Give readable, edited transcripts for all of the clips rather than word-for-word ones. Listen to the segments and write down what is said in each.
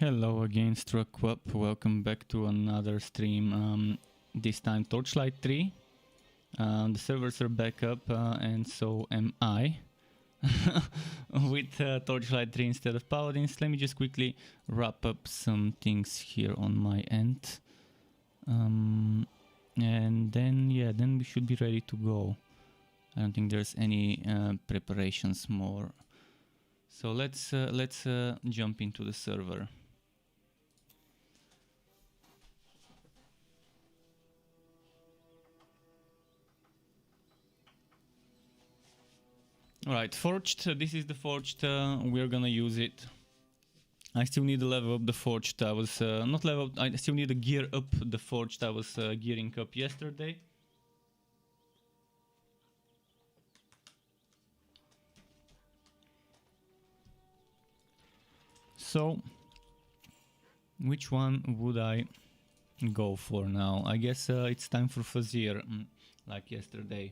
Hello again, Struckwap. Welcome back to another stream. This time Torchlight 3. The servers are back up and so am I. With Torchlight 3 instead of Paladins. Let me just quickly wrap up some things here on my end. And then we should be ready to go. I don't think there's any preparations more. So let's jump into the server. Alright, Forged, this is the Forged, we're gonna use it. I still need to level up the Forged, I was, not level up, I still need to gear up the Forged I was gearing up yesterday. So, which one would I go for now? I guess it's time for Fazir, like yesterday.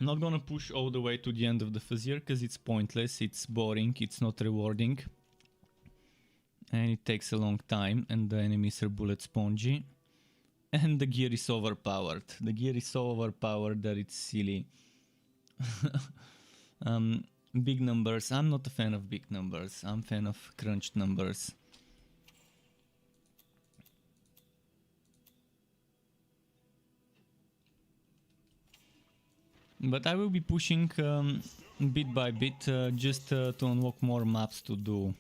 I'm not gonna push all the way to the end of the Fazir because it's pointless, it's boring, it's not rewarding. And it takes a long time and the enemies are bullet spongy. And the gear is overpowered. The gear is so overpowered that it's silly. Big numbers, I'm not a fan of big numbers, I'm a fan of crunched numbers. But I will be pushing bit by bit just to unlock more maps to do.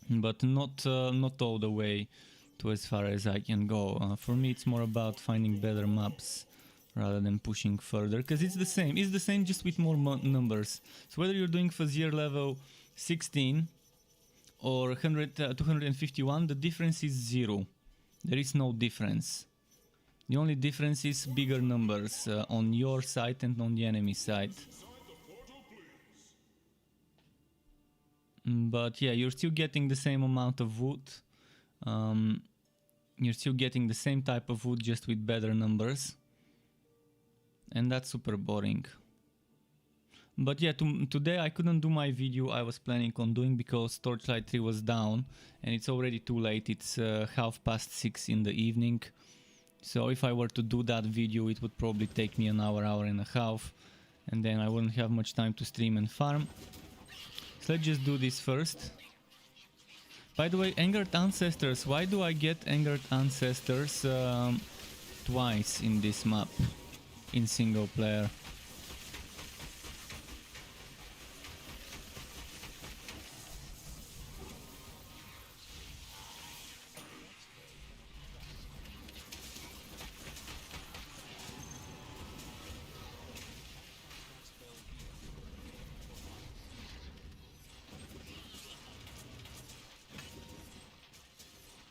But not all the way to as far as I can go. For me it's more about finding better maps rather than pushing further. Because it's the same just with more numbers. So whether you're doing Fazir level 16 or 251, the difference is 0. There is no difference. The only difference is bigger numbers on your side and on the enemy side. But yeah, you're still getting the same amount of wood. You're still getting the same type of wood just with better numbers. And that's super boring. But yeah, today I couldn't do my video I was planning on doing because Torchlight 3 was down. And it's already too late, it's 6:30 in the evening. So if I were to do that video, it would probably take me an hour and a half, and then I wouldn't have much time to stream and farm. So let's just do this first. By the way, Angered Ancestors, why do I get Angered Ancestors twice in this map, in single player?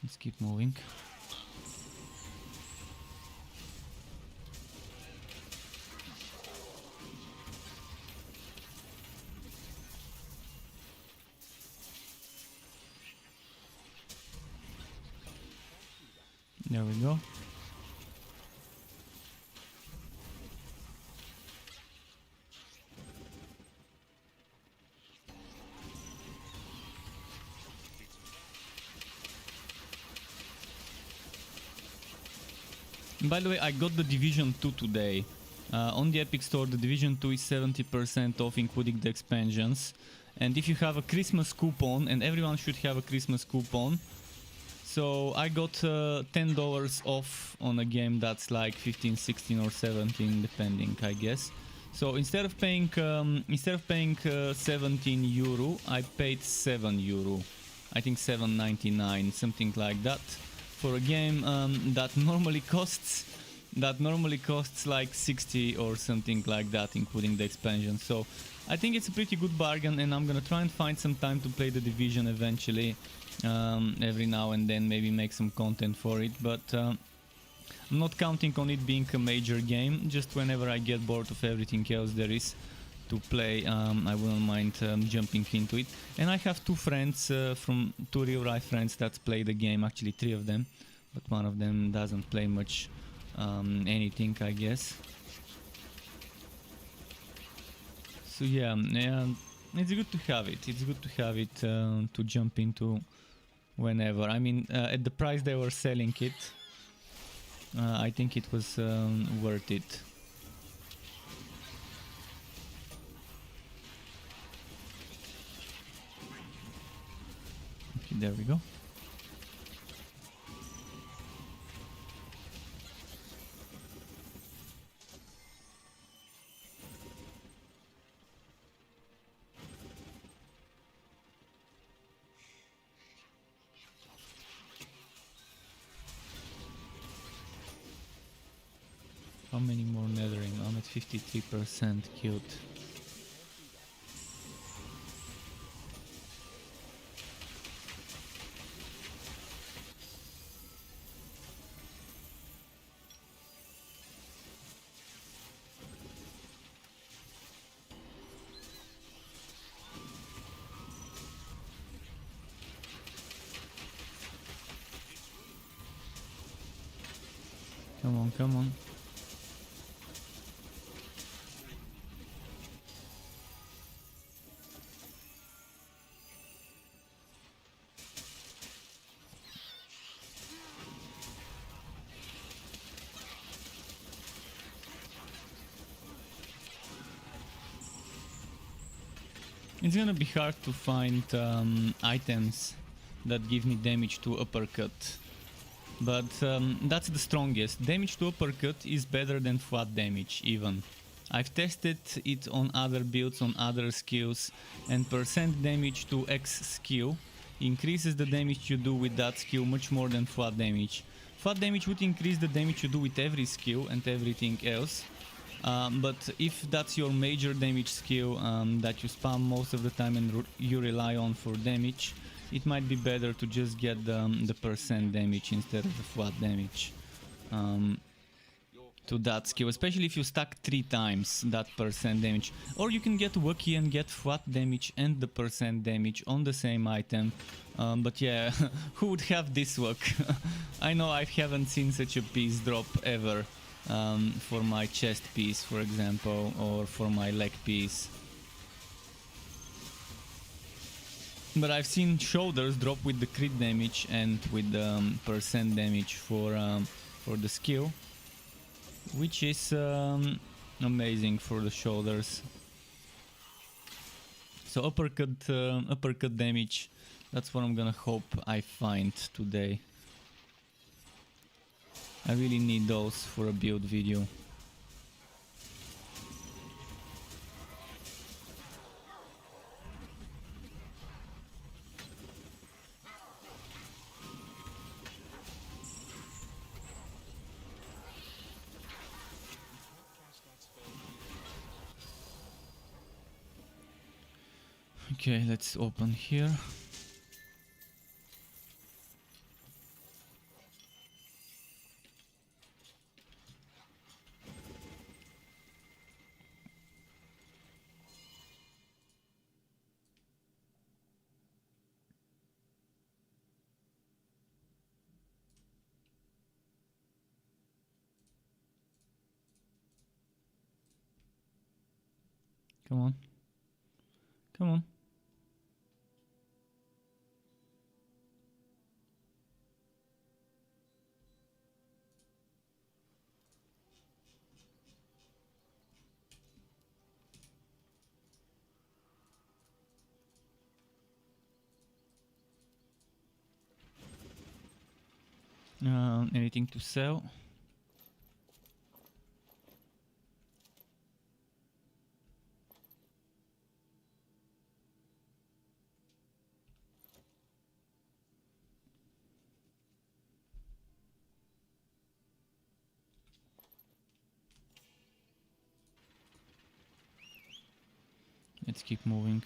Let's keep moving. There we go. By the way, I got the Division 2 today. On the Epic Store, the Division 2 is 70% off, including the expansions. And if you have a Christmas coupon, and everyone should have a Christmas coupon, so I got $10 off on a game that's like 15, 16 or 17, depending, I guess. So instead of paying 17 euro, I paid 7 euro. I think 7.99, something like that. For a game that normally costs like 60 or something like that, including the expansion. So I think it's a pretty good bargain, and I'm gonna try and find some time to play the Division eventually, every now and then, maybe make some content for it. But I'm not counting on it being a major game. Just whenever I get bored of everything else there is to play, I wouldn't mind jumping into it. And I have two friends, two real life friends that play the game, actually 3 of them, but one of them doesn't play much anything, I guess. So yeah, it's good to have it. It's good to have it to jump into whenever. I mean, at the price they were selling it, I think it was worth it. Okay, there we go. How many more nethering? I'm at 53% killed. Come on, come on. It's gonna be hard to find items that give me damage to uppercut. But that's the strongest. Damage to uppercut is better than flat damage even. I've tested it on other builds, on other skills, and percent damage to X skill increases the damage you do with that skill much more than flat damage. Flat damage would increase the damage you do with every skill and everything else. But if that's your major damage skill that you spam most of the time and you rely on for damage, it might be better to just get the percent damage instead of the flat damage to that skill, especially if you stack 3 times that percent damage. Or you can get lucky and get flat damage and the percent damage on the same item. But yeah, who would have this luck? I know I haven't seen such a piece drop ever. For my chest piece, for example, or for my leg piece. But I've seen shoulders drop with the crit damage and with the percent damage for the skill, which is amazing for the shoulders. So uppercut damage, that's what I'm gonna hope I find today. I really need those for a build video. Okay, let's open here. Come on. Come on. Anything to sell? Let's keep moving.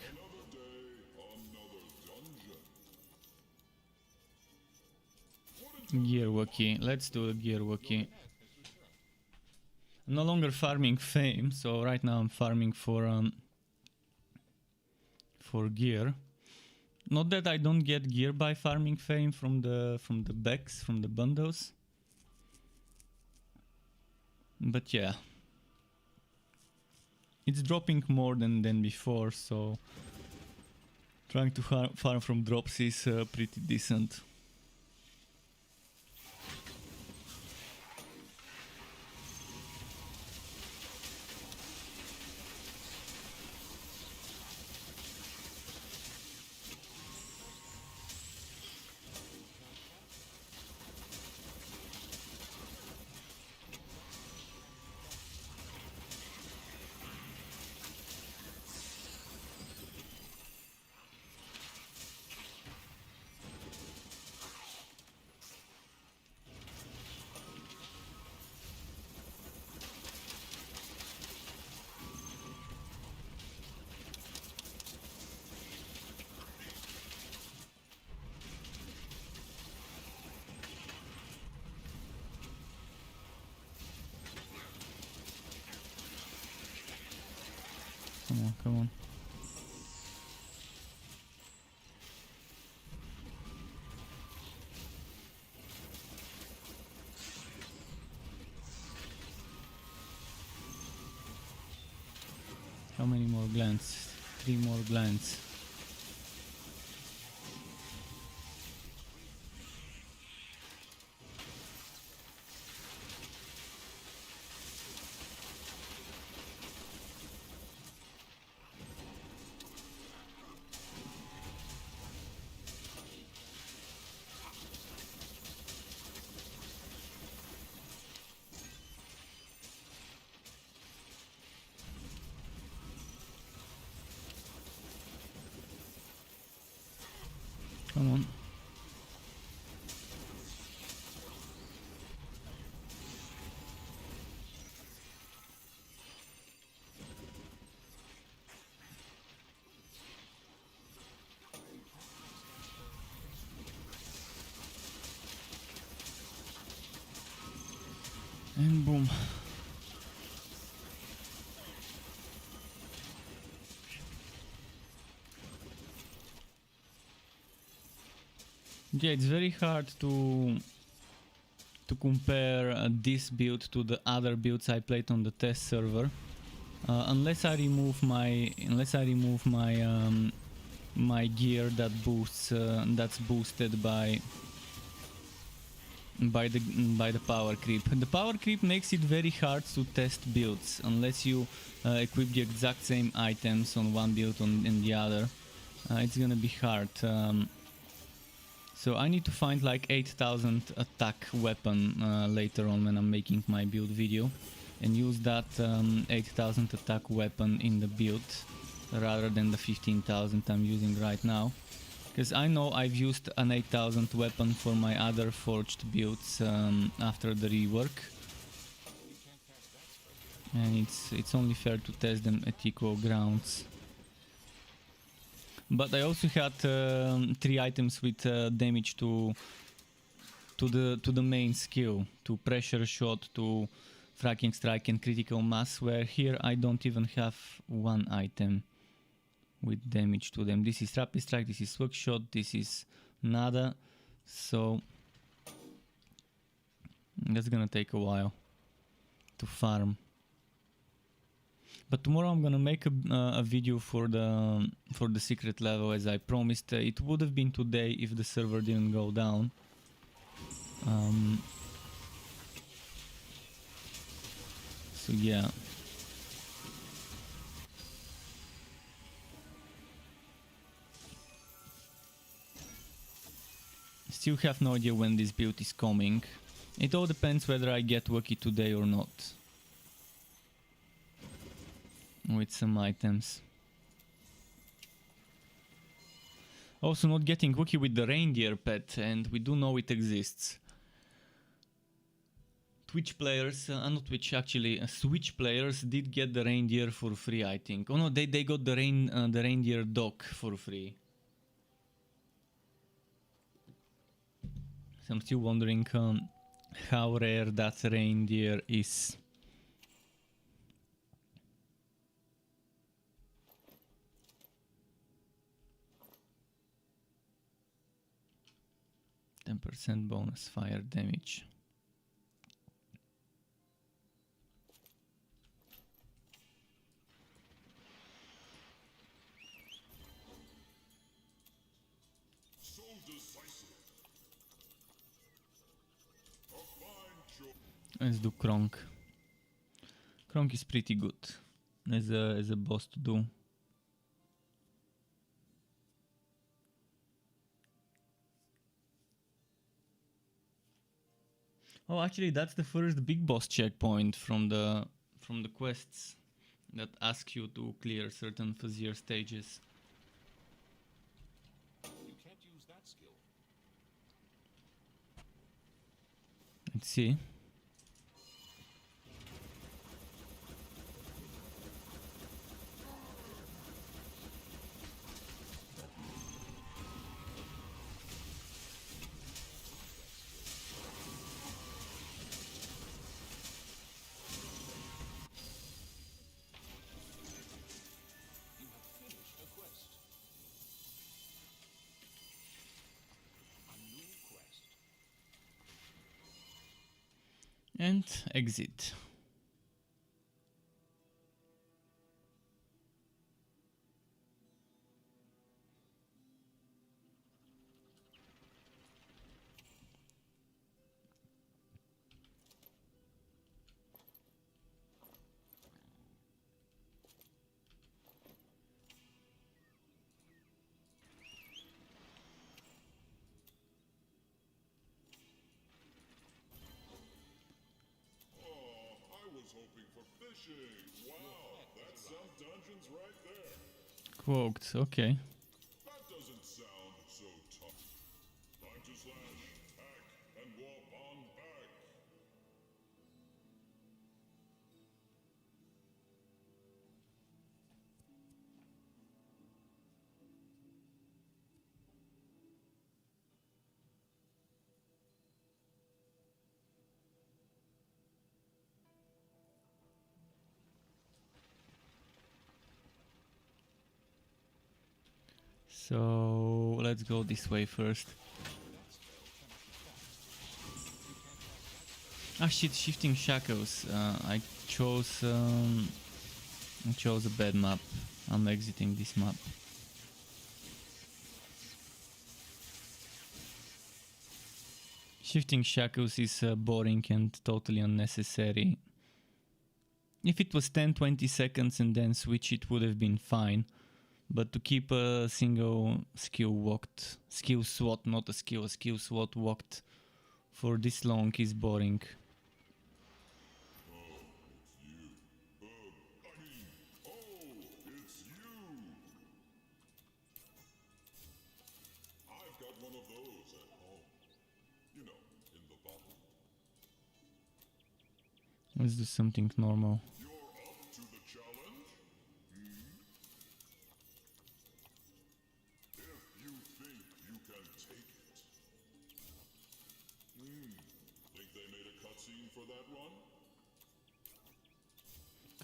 Gear Wookie. Let's do a Gear Wookie. I'm no longer farming fame, so right now I'm farming for gear. Not that I don't get gear by farming fame from the backs, from the bundles. But yeah. It's dropping more than before, so Trying to farm from drops is pretty decent. Come on, come on. How many more glands? 3 more glands. Come on. And boom. Yeah, it's very hard to compare this build to the other builds I played on the test server, unless I remove my gear that boosts that's boosted by the power creep. The power creep makes it very hard to test builds unless you equip the exact same items on one build and the other. It's gonna be hard. So I need to find like 8000 attack weapon later on when I'm making my build video, and use that 8000 attack weapon in the build rather than the 15,000 I'm using right now. Because I know I've used an 8000 weapon for my other forged builds after the rework. And it's only fair to test them at equal grounds. But I also had 3 items with damage to the main skill, to pressure shot, to fracking strike and critical mass, where here I don't even have 1 item with damage to them. This is rapid strike, this is hook shot, this is nada, so that's gonna take a while to farm. But tomorrow I'm gonna make a video for the secret level, as I promised. It would have been today if the server didn't go down. So yeah. Still have no idea when this build is coming. It all depends whether I get lucky today or not with some items. Also not getting lucky with the reindeer pet, and we do know it exists. Twitch players, not Twitch actually, Switch players did get the reindeer for free, I think. Oh no, they got the reindeer dog for free. So I'm still wondering how rare that reindeer is. %10 bonus fire damage. Let's do Kronk. Kronk is pretty good as a boss to do. Oh, actually, that's the first big boss checkpoint from the quests that ask you to clear certain Fuzzier stages. You can't use that skill. Let's see. You have finished a quest. A new quest. And exit. I was hoping for fishing. Wow, that's some dungeons right there. Quoked, okay. That doesn't sound so tough. Time to slash, hack, and warp on back. So let's go this way first. Ah shit, shifting shackles. I chose a bad map. I'm exiting this map. Shifting shackles is boring and totally unnecessary. If it was 10-20 seconds and then switch, it would have been fine. But to keep a single skill swat, not a skill swat walked for this long is boring. It's you. I've got one of those at home. You know, in the bottle. Let's do something normal. You're up to the challenge? If you think you can take it. Think they made a cutscene for that one?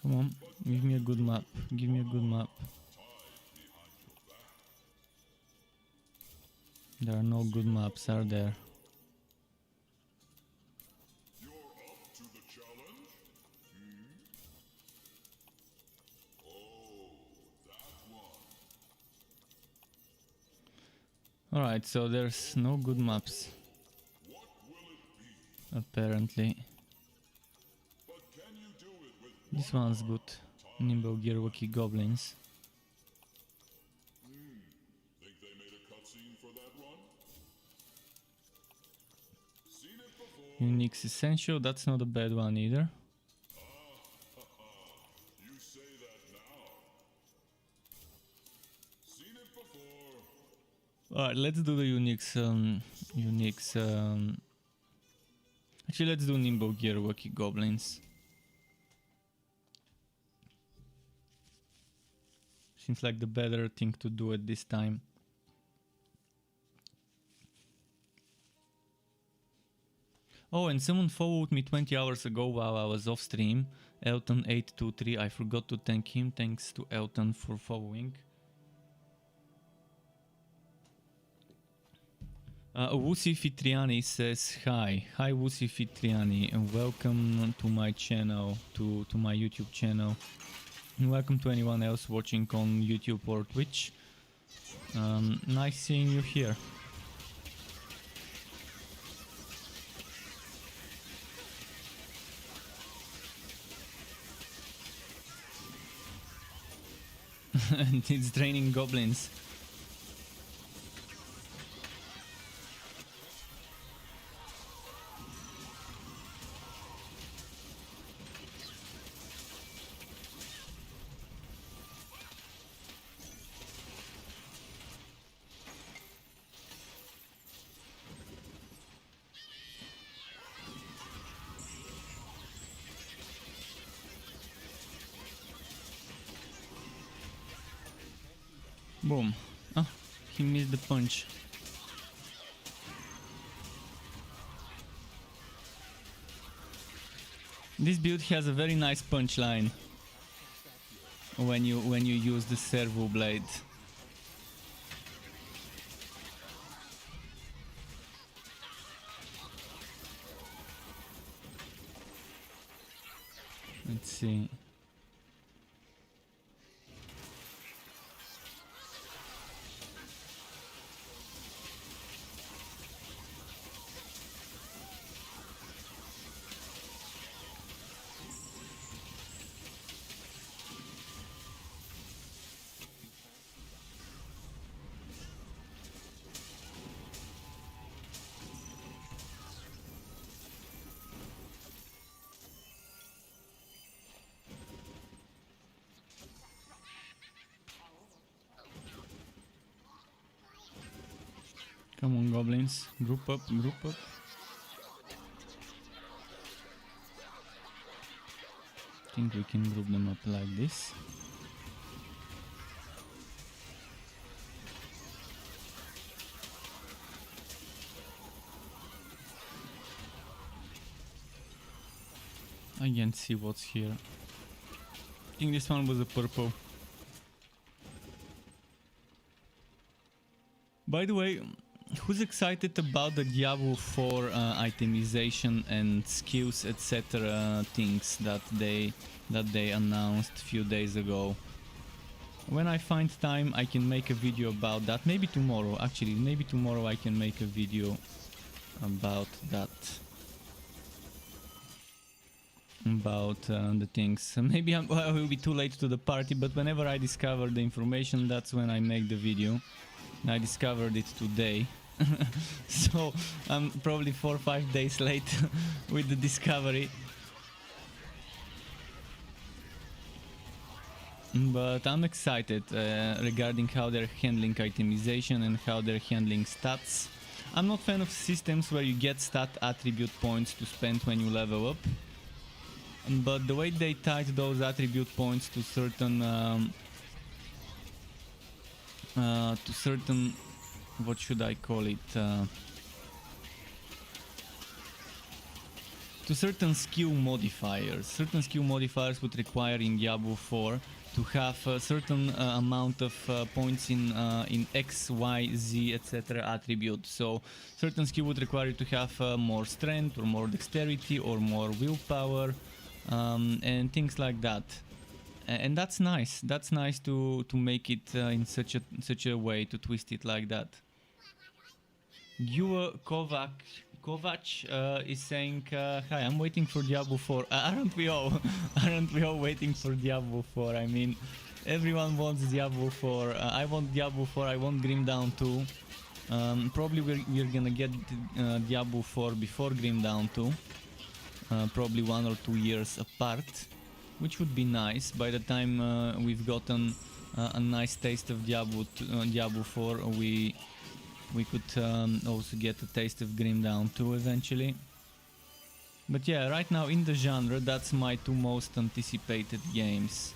Come on, give me a good map. Give me a good map. Tied behind your back. There are no good maps, are there? You're up to the challenge? Oh, that one. Alright, so there's no good maps, What will it be? apparently. But can you do it with This one's good. Nimble Gearwalkie Goblins. Think they made a cutscene for that one? Seen it before? Unix Essential, that's not a bad one either. You say that now. Seen it before? Alright, let's do the actually, let's do Nimble Gearwalkie Goblins. Seems like the better thing to do at this time. Oh, and someone followed me 20 hours ago while I was off stream. Elton823, I forgot to thank him. Thanks to Elton for following. Wusi Fitriani says hi. Hi Wusi Fitriani and welcome to my channel, to my YouTube channel. And welcome to anyone else watching on YouTube or Twitch. Nice seeing you here. And it's draining goblins. Boom. Oh, he missed the punch. This build has a very nice punchline when you use the servo blade. Let's see. Come on, goblins. Group up, group up. I think we can group them up like this. I can't see what's here. I think this one was a purple. By the way, who's excited about the Diablo 4 itemization and skills etc. things that they announced a few days ago? When I find time I can make a video about that. Maybe tomorrow, actually, maybe tomorrow I can make a video about that. About the things. Maybe I will be too late to the party, but whenever I discover the information, that's when I make the video. I discovered it today. So I'm probably 4 or 5 days late with the discovery. But I'm excited regarding how they're handling itemization and how they're handling stats. I'm not a fan of systems where you get stat attribute points to spend when you level up. But the way they tied those attribute points to certain what should I call it, to certain skill modifiers. Certain skill modifiers would require in Diablo 4 to have a certain amount of points in X, Y, Z, etc. attributes. So certain skill would require you to have more strength or more dexterity or more willpower and things like that. And that's nice. That's nice to make it in such a way, to twist it like that. Kovac is saying, hi, I'm waiting for Diablo 4. Aren't we all? Aren't we all waiting for Diablo 4? I mean, everyone wants Diablo 4. I want Diablo 4, I want Grim Dawn 2. Probably we're gonna get Diablo 4 before Grim Dawn 2. Probably 1 or 2 years apart, which would be nice. By the time we've gotten a nice taste of Diablo 4, we could also get a taste of Grim Dawn 2 eventually. But yeah, right now in the genre, that's my 2 most anticipated games.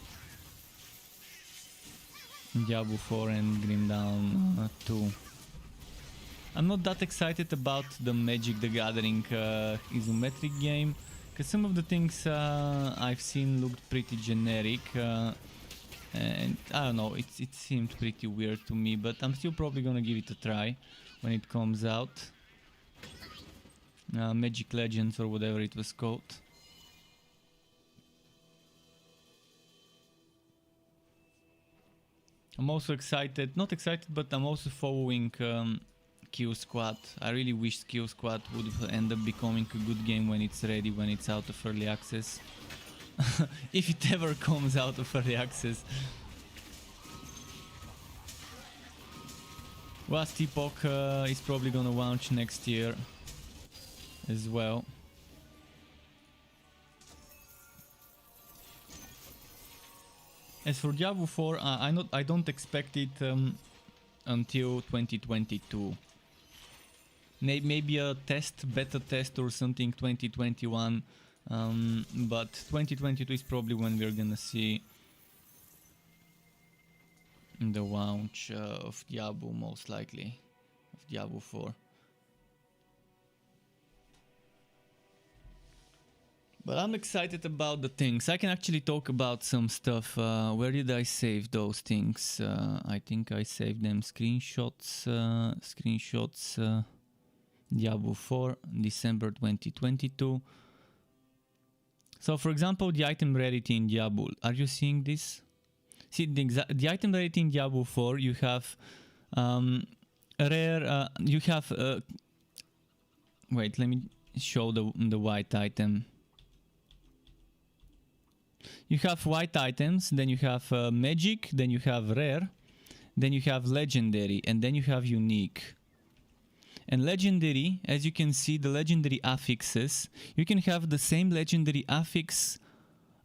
Diablo 4 and Grim Dawn 2. I'm not that excited about the Magic the Gathering isometric game, because some of the things I've seen looked pretty generic. And I don't know, it seemed pretty weird to me, but I'm still probably gonna give it a try when it comes out. Magic Legends or whatever it was called. I'm also excited, not excited, but I'm also following Kill Squad. I really wish Kill Squad would end up becoming a good game when it's ready, when it's out of early access. If it ever comes out of early access. Rust Epoch is probably gonna launch next year as well. As for Diablo 4, I don't expect it until 2022. Maybe a beta test or something 2021, but 2022 is probably when we're gonna see the launch of Diablo, most likely, of Diablo 4. But I'm excited about the things. I can actually talk about some stuff. Where did I save those things? I think I saved them. Screenshots. Diablo 4, December 2022. So, for example, the item rarity in Diablo. Are you seeing this? See, the item rarity in Diablo 4, you have rare. You have. Wait, let me show the white item. You have white items, then you have magic, then you have rare, then you have legendary, and then you have unique. And legendary, as you can see, the legendary affixes, you can have the same legendary affix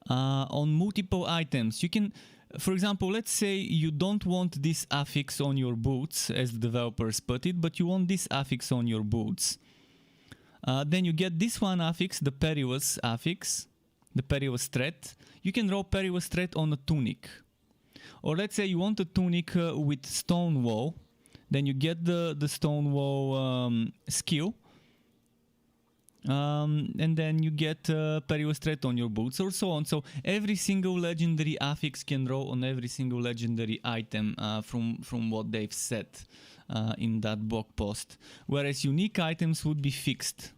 on multiple items. You can, for example, let's say you don't want this affix on your boots, as the developers put it, but you want this affix on your boots. Then you get this one affix, the perilous affix, the perilous threat. You can draw perilous threat on a tunic. Or let's say you want a tunic with stone wall, then you get the stone wall skill, and then you get perilous threat on your boots, or so on. So every single legendary affix can draw on every single legendary item from what they've set in that blog post, whereas unique items would be fixed.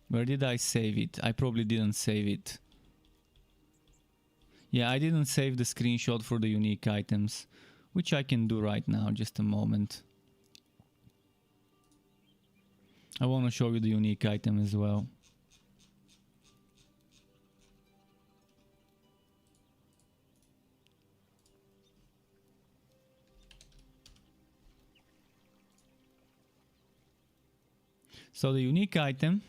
Where did I save it? I probably didn't save it. Yeah, I didn't save the screenshot for the unique items, which I can do right now, just a moment. I want to show you the unique item as well. So the unique item,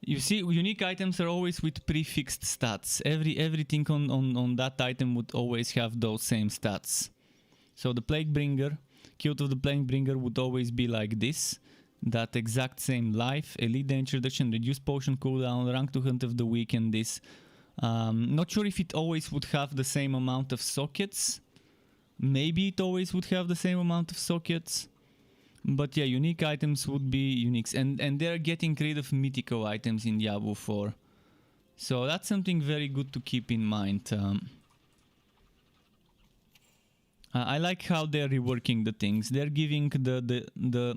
you see, unique items are always with prefixed stats. Everything on that item would always have those same stats. So the Plaguebringer, Cult of the Plaguebringer would always be like this. That exact same life, elite danger reduction, reduced potion cooldown, rank to hunt of the week, and this. Not sure if it always would have the same amount of sockets. Maybe it always would have the same amount of sockets. But yeah, unique items would be uniques, and they're getting rid of mythical items in Diablo 4. So that's something very good to keep in mind. I like how they're reworking the things. They're giving the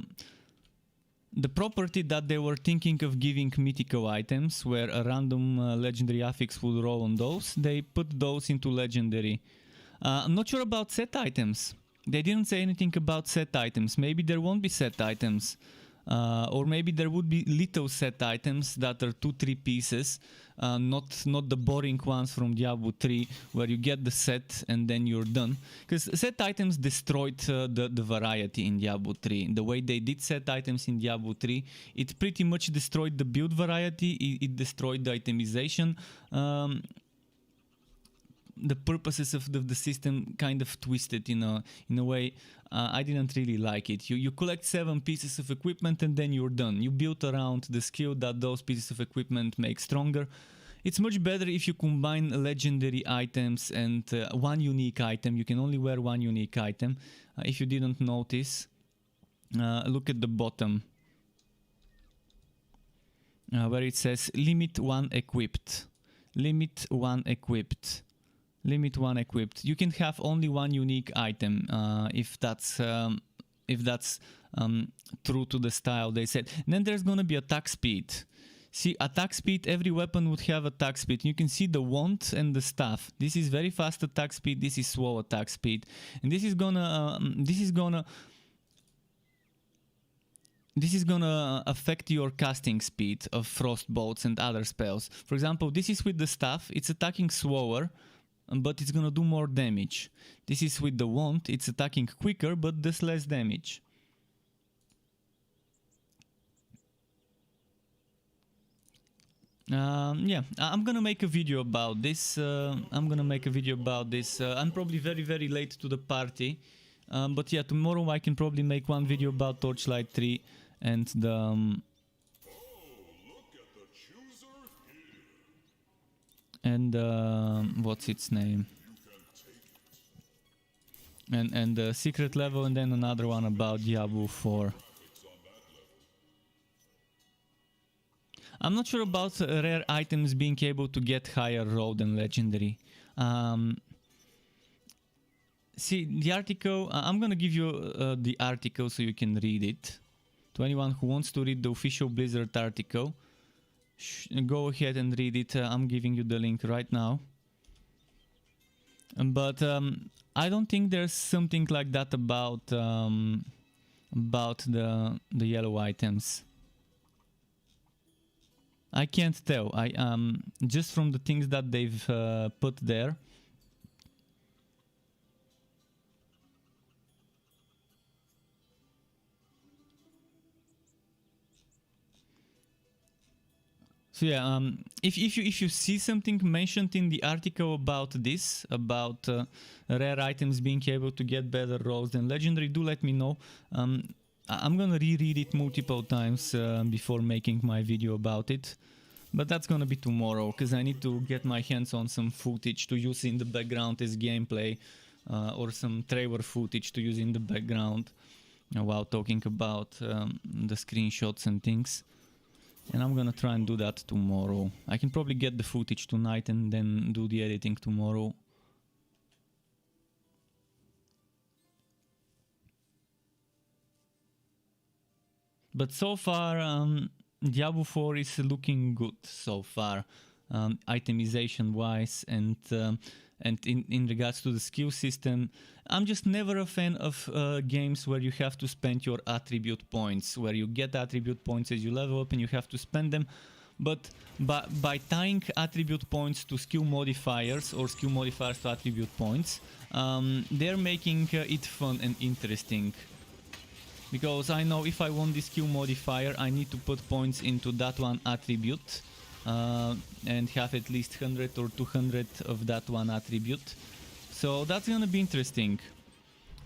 property that they were thinking of giving mythical items, where a random legendary affix would roll on those. They put those into legendary. I'm not sure about set items. They didn't say anything about set items. Maybe there won't be set items. Or maybe there would be little set items that are 2-3 pieces. Not the boring ones from Diablo 3 where you get the set and then you're done. Because set items destroyed the variety in Diablo 3. The way they did set items in Diablo 3, it pretty much destroyed the build variety. It destroyed the itemization. The purposes of the system kind of twisted in a way. I didn't really like it. You collect 7 pieces of equipment and then you're done. You build around the skill that those pieces of equipment make stronger. It's much better if you combine legendary items and one unique item. You can only wear one unique item. If you didn't notice, look at the bottom where it says limit 1 equipped. Limit 1 equipped. Limit 1 equipped. You can have only one unique item if that's true to the style they said. And then there's gonna be attack speed. See, attack speed, every weapon would have attack speed. You can see the wand and the staff. This is very fast attack speed, this is slow attack speed. And this is gonna this is gonna affect your casting speed of frost bolts and other spells. For example, this is with the staff, it's attacking slower, but it's gonna do more damage. This is with the wand, it's attacking quicker, but does less damage. Yeah, I'm gonna make a video about this. I'm probably very late to the party. But yeah, tomorrow I can probably make one video about Torchlight 3 and the... Look at the chooser here. and what's its name? And the secret level, and then another one about Diablo 4. I'm not sure about rare items being able to get higher roll than legendary. See, the article, I'm gonna give you the article so you can read it. To anyone who wants to read the official Blizzard article, go ahead and read it. I'm giving you the link right now. But I don't think there's something like that about the yellow items. I can't tell. Just from the things that they've put there. So yeah, if you see something mentioned in the article about this, about rare items being able to get better rolls than legendary, do let me know. I'm gonna reread it multiple times before making my video about it. But that's gonna be tomorrow, because I need to get my hands on some footage to use in the background as gameplay, or some trailer footage to use in the background while talking about the screenshots and things. And I'm gonna try and do that tomorrow. I can probably get the footage tonight and then do the editing tomorrow. But so far, Diablo 4 is looking good so far, itemization wise, and in regards to the skill system. I'm just never a fan of games where you have to spend your attribute points, where you get attribute points as you level up and you have to spend them. But by tying attribute points to skill modifiers or skill modifiers to attribute points, they're making it fun and interesting. Because I know if I want this skill modifier, I need to put points into that one attribute and have at least 100 or 200 of that one attribute. So that's gonna be interesting.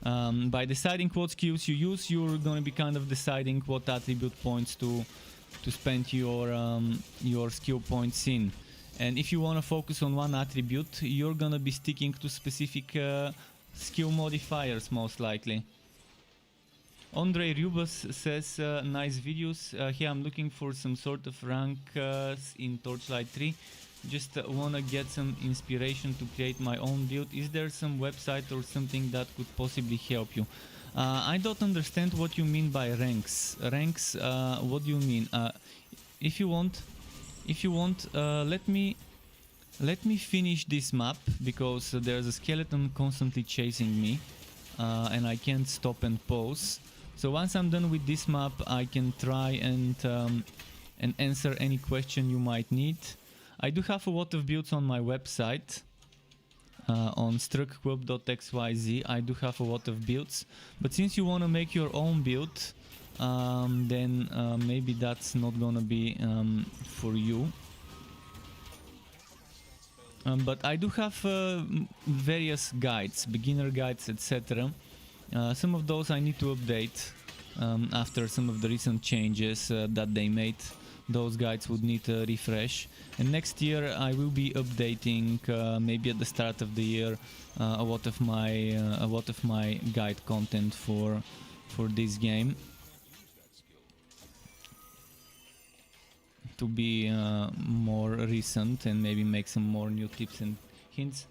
By deciding what skills you use, you're gonna be kind of deciding what attribute points to spend your skill points in. And if you wanna focus on one attribute, you're gonna be sticking to specific skill modifiers most likely. Andre Rubus says, nice videos. Here I'm looking for some sort of rank in Torchlight 3. Just wanna get some inspiration to create my own build. Is there some website or something that could possibly help you? I don't understand what you mean by ranks. Ranks, what do you mean? If you want, let me finish this map, because there's a skeleton constantly chasing me, and I can't stop and pause. So once I'm done with this map, I can try and answer any question you might need. I do have a lot of builds on my website, on struckquilp.xyz. I do have a lot of builds, but since you want to make your own build, then maybe that's not gonna be for you. But I do have various guides, beginner guides, etc. Some of those I need to update after some of the recent changes that they made. Those guides would need a refresh, and next year I will be updating, maybe at the start of the year, a lot of my guide content for this game, to be more recent and maybe make some more new tips and hints.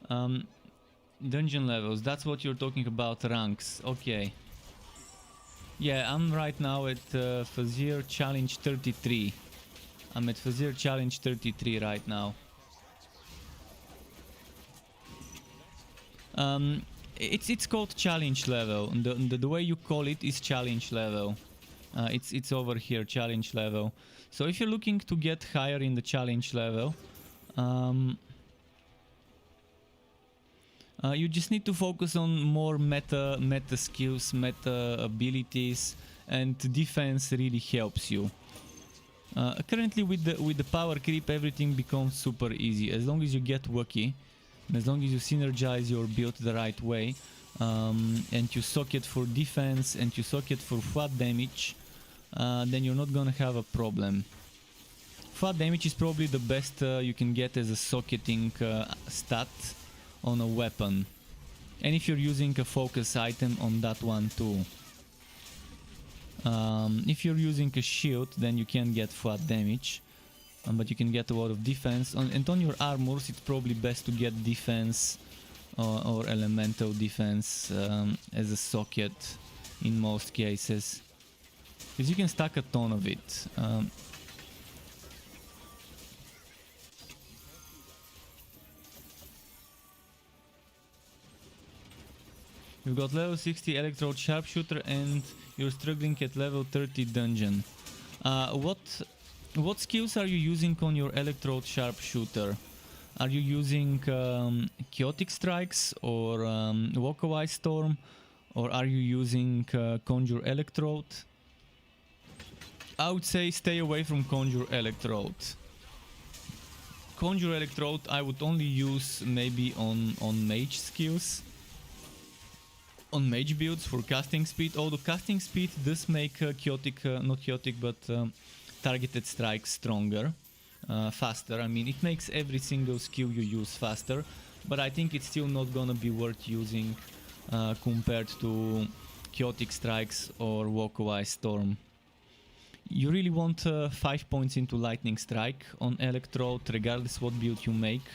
Dungeon levels, that's what you're talking about, ranks. Okay. Yeah, I'm right now at Fazir Challenge 33. I'm at Fazir Challenge 33 right now. It's called challenge level. The way you call it is challenge level. It's over here, challenge level. So if you're looking to get higher in the challenge level, you just need to focus on more meta skills, meta abilities, and defense really helps you. Currently with the power creep, everything becomes super easy as long as you get lucky, and as long as you synergize your build the right way, and you sock it for defense and you sock it for flat damage, then you're not gonna have a problem. Flat damage is probably the best you can get as a socketing stat on a weapon, and if you're using a focus item on that one too. If you're using a shield, then you can get flat damage, but you can get a lot of defense. And on your armors, it's probably best to get defense or elemental defense as a socket in most cases, because you can stack a ton of it. You've got level 60 electrode sharpshooter and you're struggling at level 30 dungeon. What skills are you using on your electrode sharpshooter? Are you using chaotic strikes or walkaway storm, or are you using conjure electrode? I would say stay away from conjure electrode. Conjure electrode I would only use maybe on mage skills. On mage builds for casting speed, although casting speed does make chaotic, not chaotic, but targeted strikes stronger, faster. I mean, it makes every single skill you use faster, but I think it's still not gonna be worth using compared to chaotic strikes or walkaway storm. You really want 5 points into lightning strike on electrode, regardless what build you make.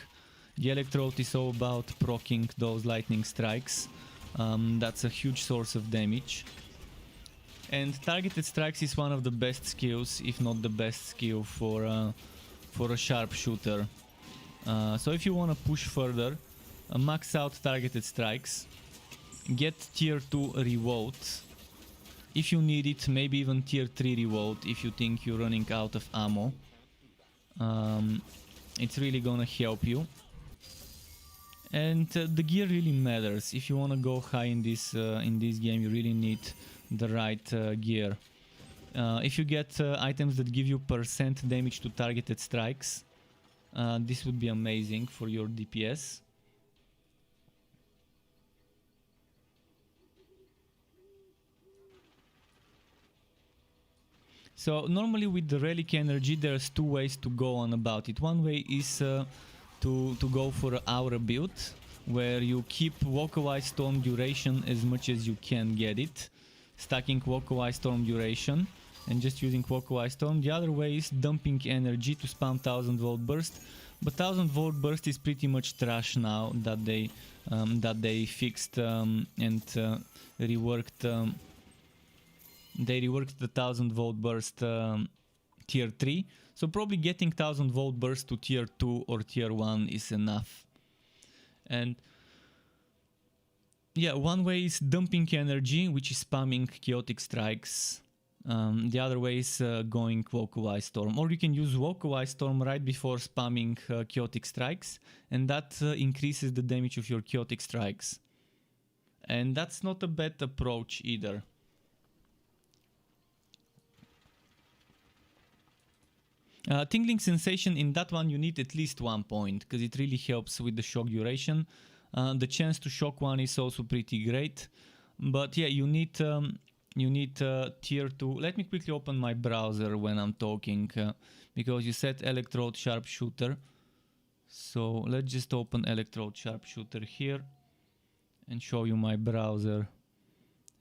The electrode is all about proccing those lightning strikes. That's a huge source of damage, and targeted strikes is one of the best skills, if not the best skill for a sharpshooter. So if you want to push further, max out targeted strikes, get tier 2 reload if you need it, maybe even tier 3 reload if you think you're running out of ammo. It's really gonna help you. And the gear really matters. If you want to go high in this game, you really need the right gear. If you get items that give you % damage to targeted strikes, this would be amazing for your DPS. So normally with the relic energy, there's two ways to go on about it. One way is to go for an aura build, where you keep walkaway storm duration as much as you can get it, stacking walkaway storm duration and just using walkaway storm. The other way is dumping energy to spam 1000 volt burst, but 1000 volt burst is pretty much trash now that they fixed and reworked. They reworked the 1000 volt burst tier 3. So probably getting 1000 volt burst to tier 2 or tier 1 is enough. And yeah, one way is dumping energy, which is spamming chaotic strikes. The other way is going walkaway storm, or you can use walkaway storm right before spamming chaotic strikes, and that increases the damage of your chaotic strikes. And that's not a bad approach either. Tingling sensation, in that one you need at least 1 point, because it really helps with the shock duration. The chance to shock one is also pretty great, but yeah, you need tier 2. Let me quickly open my browser when I'm talking, because you said electrode sharpshooter. So let's just open electrode sharpshooter here and show you my browser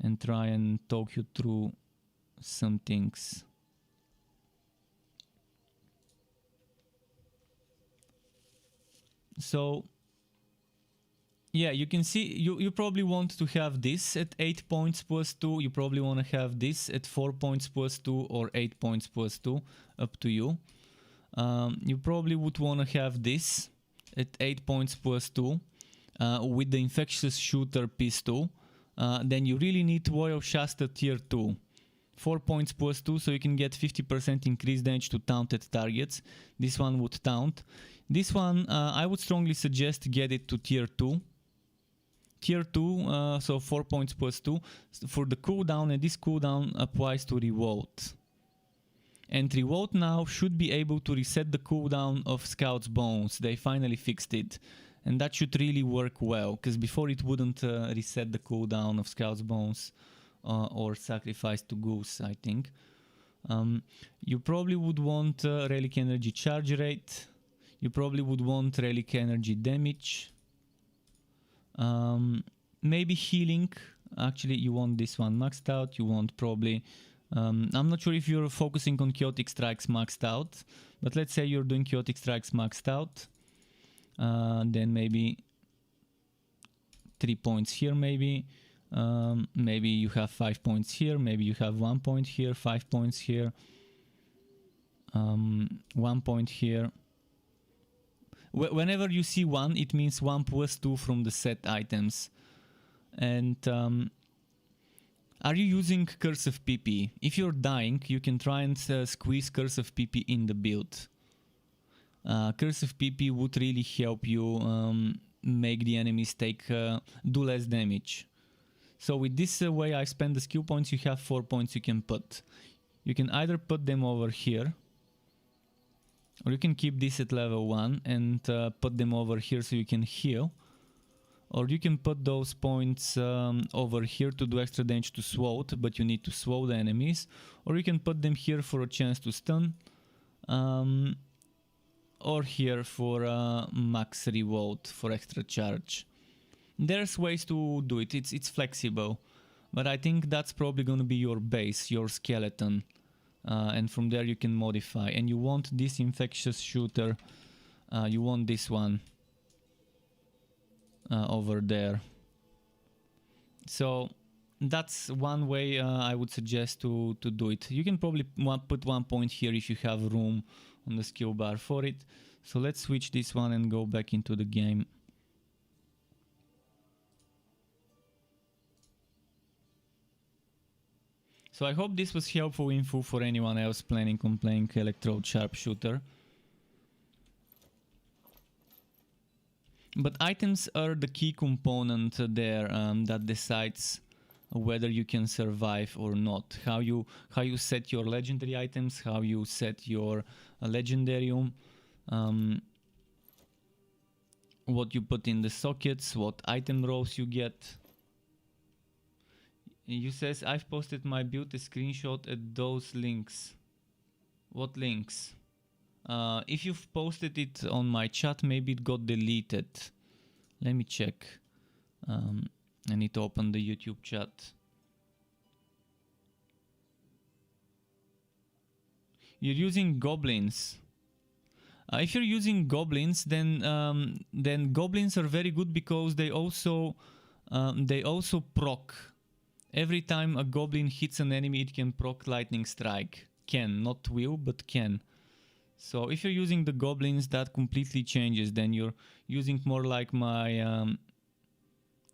and try and talk you through some things. So yeah, you can see you probably want to have this at 8 points plus 2. You probably want to have this at 4 points plus 2 or 8 points plus 2, up to you. You probably would want to have this at 8 points plus 2. with the infectious shooter pistol, then you really need Warrior Shasta tier 2. 4 points plus 2, so you can get 50% increased damage to taunted targets. This one would taunt. This one, I would strongly suggest get it to tier 2. Tier 2, so 4 points plus 2 for the cooldown, and this cooldown applies to Revolt. And Revolt now should be able to reset the cooldown of Scout's Bones. They finally fixed it. And that should really work well, because before it wouldn't reset the cooldown of Scout's Bones. Or Sacrifice to Goose, I think. You probably would want Relic Energy Charge Rate. You probably would want Relic Energy Damage. Maybe Healing. Actually, you want this one maxed out. You want probably... I'm not sure if you're focusing on Chaotic Strikes maxed out. But let's say you're doing Chaotic Strikes maxed out. Then maybe 3 points here maybe. Maybe you have 5 points here, maybe you have 1 point here, 5 points here, 1 point here. Whenever you see 1, it means 1 plus 2 from the set items. And are you using Curse of PP? If you're dying, you can try and squeeze Curse of PP in the build. Curse of PP would really help you make the enemies do less damage. So with this way I spend the skill points, you have 4 points you can put. You can either put them over here, or you can keep this at level 1 and put them over here so you can heal. Or you can put those points over here to do extra damage to SWOT, but you need to SWOT the enemies. Or you can put them here for a chance to stun. Or here for max revolt for extra charge. There's ways to do it, it's flexible, but I think that's probably going to be your base, your skeleton, and from there you can modify. And you want this infectious shooter, you want this one over there. So that's one way I would suggest to do it. You can probably put 1 point here if you have room on the skill bar for it. So let's switch this one and go back into the game. So I hope this was helpful info for anyone else planning on playing Electrode Sharpshooter. But items are the key component there that decides whether you can survive or not. How you set your legendary items, how you set your legendarium, what you put in the sockets, what item rolls you get. You says, I've posted my build a screenshot at those links. What links? If you've posted it on my chat, maybe it got deleted. Let me check. I need to open the YouTube chat. You're using goblins. If you're using goblins, then goblins are very good because they also proc. Every time a goblin hits an enemy, it can proc lightning strike. Can, not will, but can. So if you're using the goblins, that completely changes. Then you're using more like my...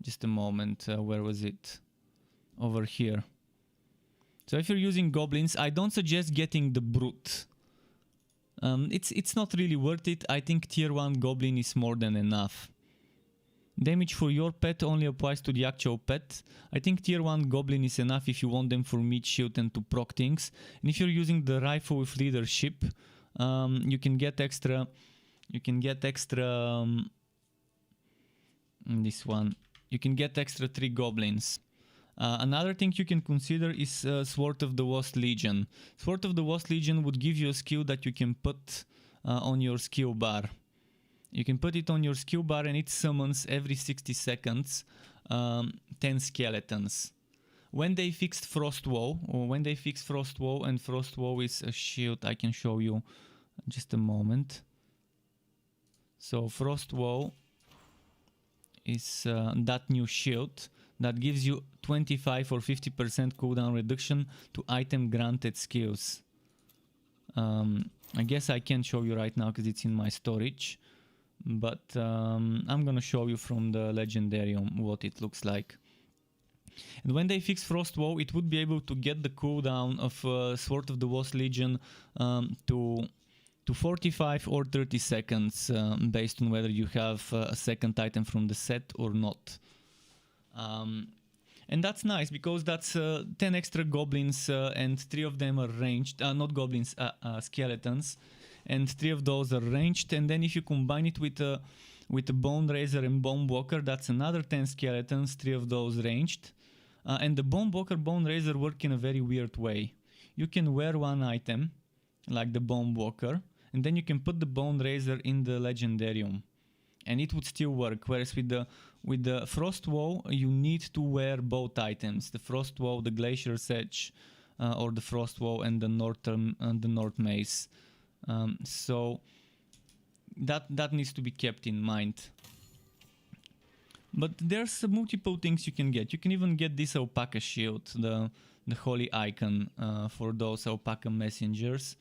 just a moment, where was it? Over here. So if you're using goblins, I don't suggest getting the brute. It's not really worth it. I think tier 1 goblin is more than enough. Damage for your pet only applies to the actual pet. I think tier 1 goblin is enough if you want them for meat shield and to proc things. And if you're using the rifle with leadership, you can get extra... this one. You can get extra 3 goblins. Another thing you can consider is Sword of the Lost Legion. Sword of the Lost Legion would give you a skill that you can put on your skill bar. You can put it on your skill bar and it summons every 60 seconds 10 skeletons. When they fixed Frost Wall, and Frost Wall is a shield, I can show you just a moment. So Frost Wall is that new shield that gives you 25 or 50% cooldown reduction to item granted skills. I guess I can't show you right now because it's in my storage. but I'm gonna show you from the Legendarium what it looks like. And when they fix Frost Woe, it would be able to get the cooldown of Sword of the Lost Legion to 45 or 30 seconds, based on whether you have a second item from the set or not. And that's nice because that's 10 extra goblins, and 3 of them are ranged, not goblins, skeletons, and 3 of those are ranged. And then if you combine it with a Bone Raiser and Bone Walker, that's another 10 skeletons, 3 of those ranged. And the Bone Walker, Bone Raiser work in a very weird way. You can wear one item, like the Bone Walker, and then you can put the Bone Raiser in the Legendarium, and it would still work. Whereas with the Frost Woe, you need to wear both items: the Frost Woe, the Glacier's Edge, or the Frost Woe and the North Mace. So that needs to be kept in mind. But there's multiple things you can get. You can even get this alpaca shield, the holy icon, for those alpaca messengers.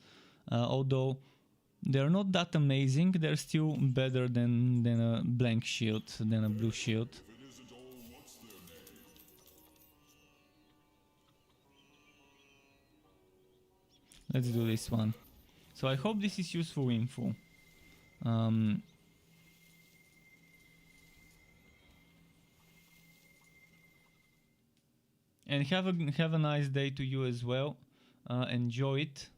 Although they're not that amazing, they're still better than a blank shield, than a blue shield. If it isn't all, what's their name? Let's do this one. So I hope this is useful info. And have a nice day to you as well. Enjoy it.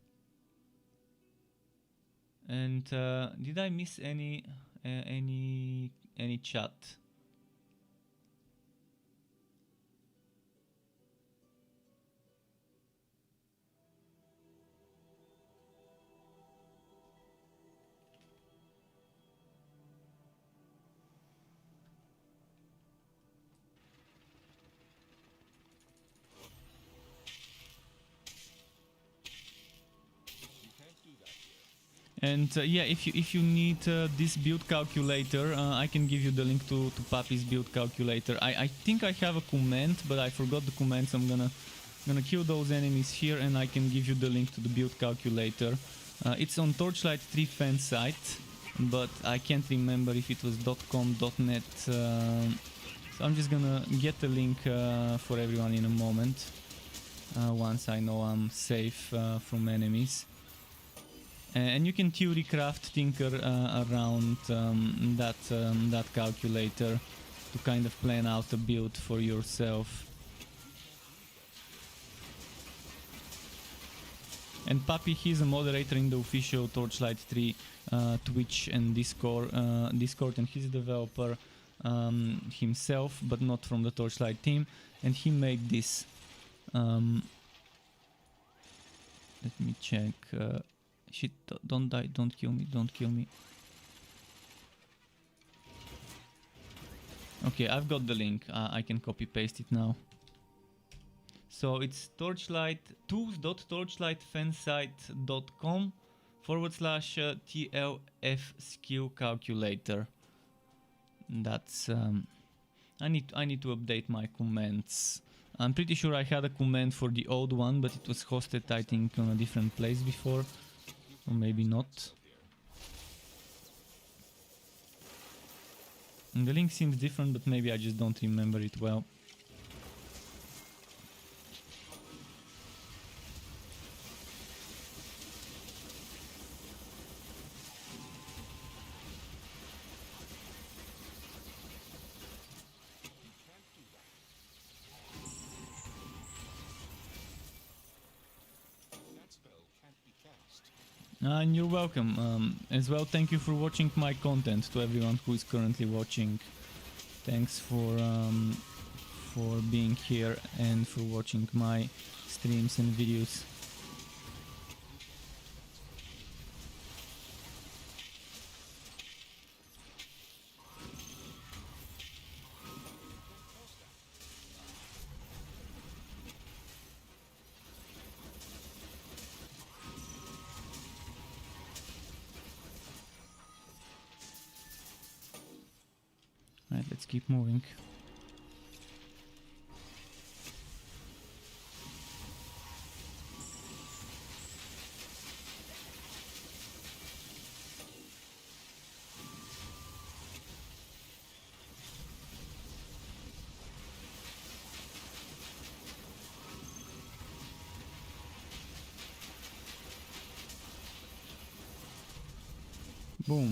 And did I miss any chat? And yeah, if you need this build calculator, I can give you the link to Papi's build calculator. I think I have a command, but I forgot the command, so I'm gonna kill those enemies here, and I can give you the link to the build calculator. It's on Torchlight 3 fan site, but I can't remember if it was .com, .net. So I'm just gonna get the link for everyone in a moment, once I know I'm safe from enemies. And you can theory craft tinker around that calculator to kind of plan out a build for yourself. And Papi, he's a moderator in the official Torchlight 3 Twitch and Discord, and he's a developer himself, but not from the Torchlight team. And he made this. Let me check. Shit, don't die, don't kill me, don't kill me. Okay, I've got the link. I can copy paste it now. So it's tools.torchlightfansite.com/TLF skill calculator. That's I need to update my commands. I'm pretty sure I had a command for the old one, but it was hosted, I think, on a different place before. Or maybe not. And the link seems different, but maybe I just don't remember it well. And you're welcome. As well, thank you for watching my content, to everyone who is currently watching. Thanks for being here and for watching my streams and videos. Right, let's keep moving. Boom. You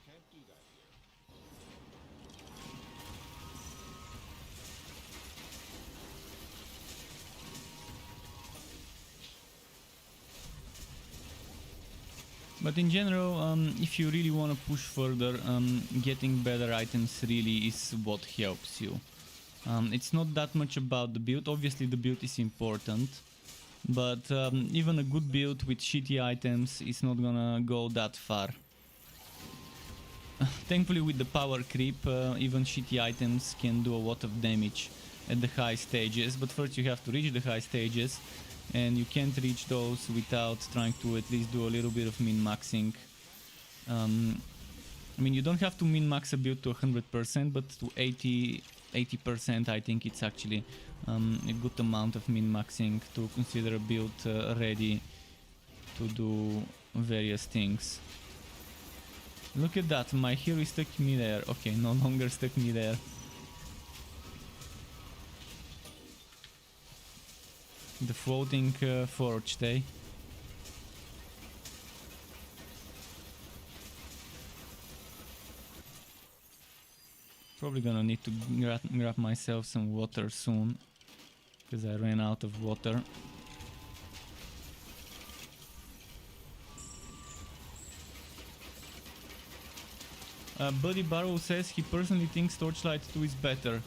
can't do that here. But in general, if you really want to push further, getting better items really is what helps you. It's not that much about the build. Obviously the build is important, but even a good build with shitty items is not gonna go that far. Thankfully with the power creep, even shitty items can do a lot of damage at the high stages, but first you have to reach the high stages, and you can't reach those without trying to at least do a little bit of min-maxing. I mean, you don't have to min-max a build to 100%, but to 80% I think it's actually a good amount of min-maxing to consider a build ready to do various things. Look at that, my hero is stuck midair. Okay, no longer stuck midair. The floating forged, eh? Probably gonna need to grab myself some water soon, because I ran out of water. Buddy Barrow says he personally thinks Torchlight 2 is better.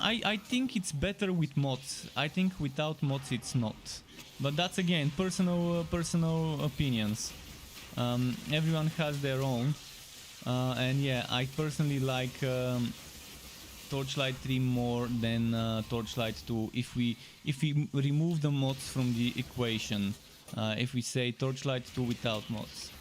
I think it's better with mods. I think without mods it's not. But that's again personal opinions. Everyone has their own. And yeah, I personally like Torchlight 3 more than Torchlight 2 if we remove the mods from the equation. If we say Torchlight 2 without mods.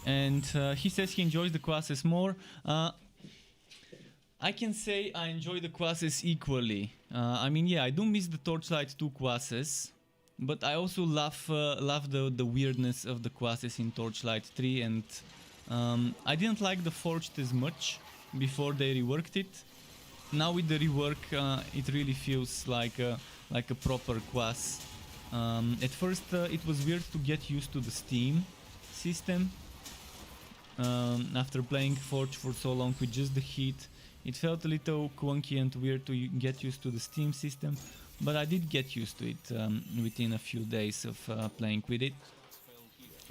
And he says he enjoys the classes more. I can say I enjoy the classes equally. I mean, yeah, I do miss the Torchlight 2 classes, but I also love the weirdness of the classes in Torchlight 3, and I didn't like the Forged as much before they reworked it. Now with the rework, it really feels like a proper class. At first, it was weird to get used to the Steam system. After playing Forge for so long with just the heat, it felt a little clunky and weird to get used to the Steam system, but I did get used to it within a few days of playing with it.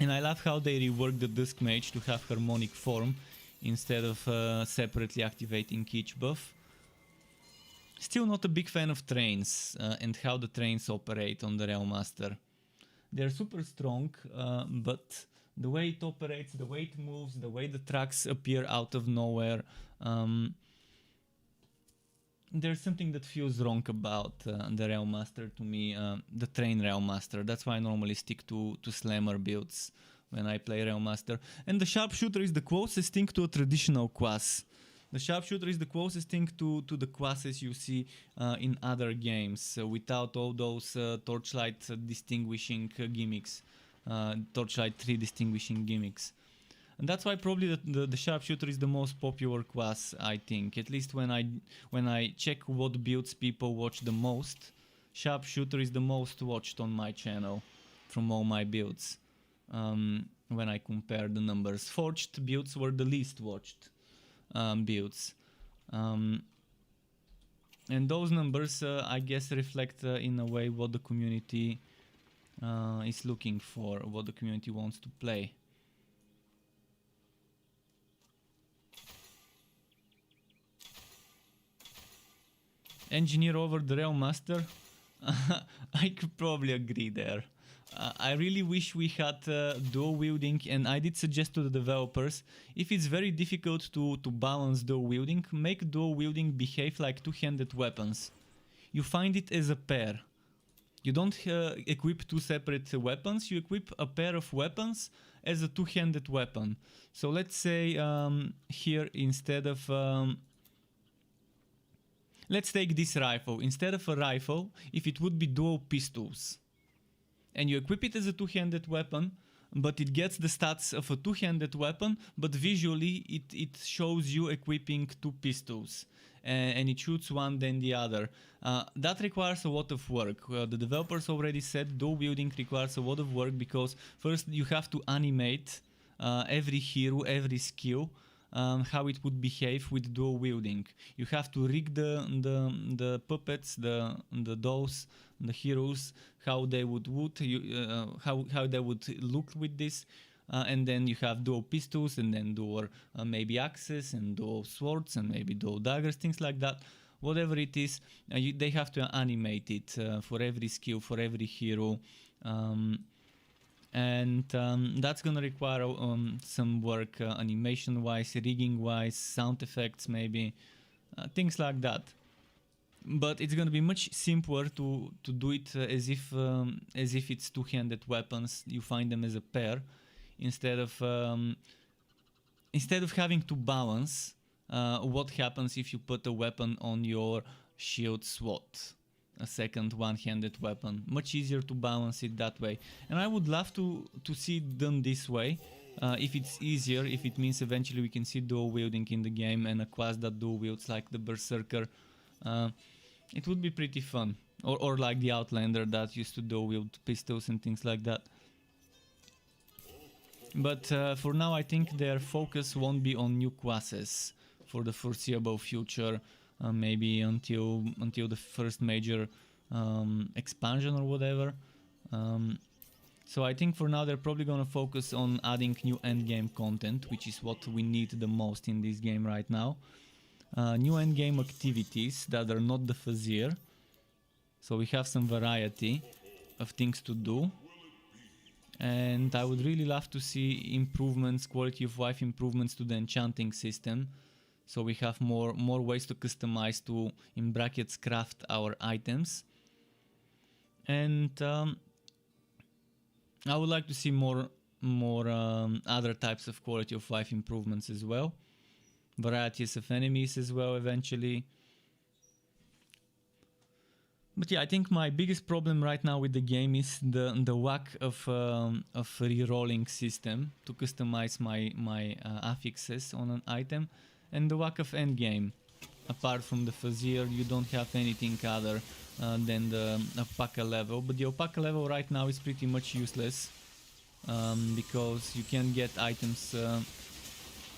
And I love how they reworked the Dusk Mage to have harmonic form instead of separately activating each buff. Still not a big fan of trains and how the trains operate on the Realm Master. They're super strong, but the way it operates, the way it moves, the way the tracks appear out of nowhere, there's something that feels wrong about the Realm Master to me, the Train Realm Master. That's why I normally stick to Slammer builds when I play Realm Master. And the Sharpshooter is the closest thing to a traditional class. The Sharpshooter is the closest thing to the classes you see in other games, without all those Torchlight distinguishing gimmicks. Torchlight 3 distinguishing gimmicks. And that's why probably the Sharpshooter is the most popular class, I think. At least when I check what builds people watch the most, Sharpshooter is the most watched on my channel from all my builds. When I compare the numbers. Forged builds were the least watched builds. And those numbers, I guess, reflect in a way what the community is looking for, what the community wants to play. Engineer over the Realm Master? I could probably agree there. I really wish we had dual wielding, and I did suggest to the developers, if it's very difficult to balance dual wielding, make dual wielding behave like two-handed weapons. You find it as a pair. You don't equip two separate weapons, you equip a pair of weapons as a two-handed weapon. So let's say here instead of... let's take this rifle. Instead of a rifle, if it would be dual pistols. and you equip it as a two-handed weapon, but it gets the stats of a two-handed weapon, but visually it shows you equipping two pistols, and it shoots one then the other. That requires a lot of work. The developers already said dual wielding requires a lot of work, because first you have to animate every hero, every skill, how it would behave with dual wielding. You have to rig the puppets, the dolls, the heroes, how they would how they would look with this, and then you have dual pistols, and then dual maybe axes, and dual swords, and maybe dual daggers, things like that. Whatever it is, they have to animate it for every skill, for every hero. And that's gonna require some work, animation wise, rigging wise, sound effects maybe, things like that. But it's gonna be much simpler to do it as if it's two-handed weapons. You find them as a pair instead of having to balance what happens if you put a weapon on your shield slot, a second one-handed weapon. Much easier to balance it that way, and I would love to see it done this way. If it's easier, if it means eventually we can see dual wielding in the game and a class that dual wields like the Berserker, it would be pretty fun. Or like the Outlander that used to dual wield pistols and things like that. But for now I think their focus won't be on new classes for the foreseeable future. Maybe until the first major expansion or whatever. So I think for now they're probably gonna focus on adding new endgame content, which is what we need the most in this game right now. New endgame activities that are not the Fazir, so we have some variety of things to do. And I would really love to see improvements, quality of life improvements to the enchanting system. So we have more ways to customize, to, in brackets, craft our items. And I would like to see more other types of quality of life improvements as well. Varieties of enemies as well eventually. But yeah, I think my biggest problem right now with the game is the lack of rerolling system to customize my affixes on an item. And the lack of endgame. Apart from the Fazir, you don't have anything other than the alpaca level. But the alpaca level right now is pretty much useless, because you can get items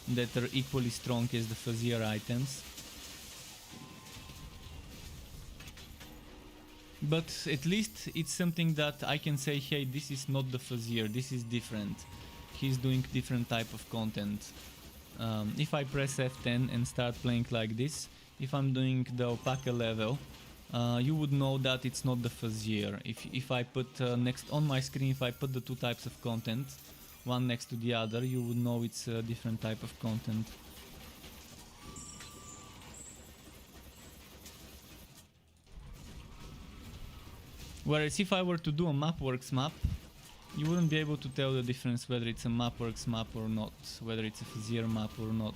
that are equally strong as the Fazir items. But at least it's something that I can say, hey, this is not the Fazir, this is different. He's doing different type of content. If I press F10 and start playing like this, if I'm doing the alpaca level, you would know that it's not the Fazir. If I put next on my screen, if I put the two types of content, one next to the other, you would know it's a different type of content. Whereas if I were to do a Mapworks map, you wouldn't be able to tell the difference whether it's a Mapworks map or not, whether it's a Fazir map or not.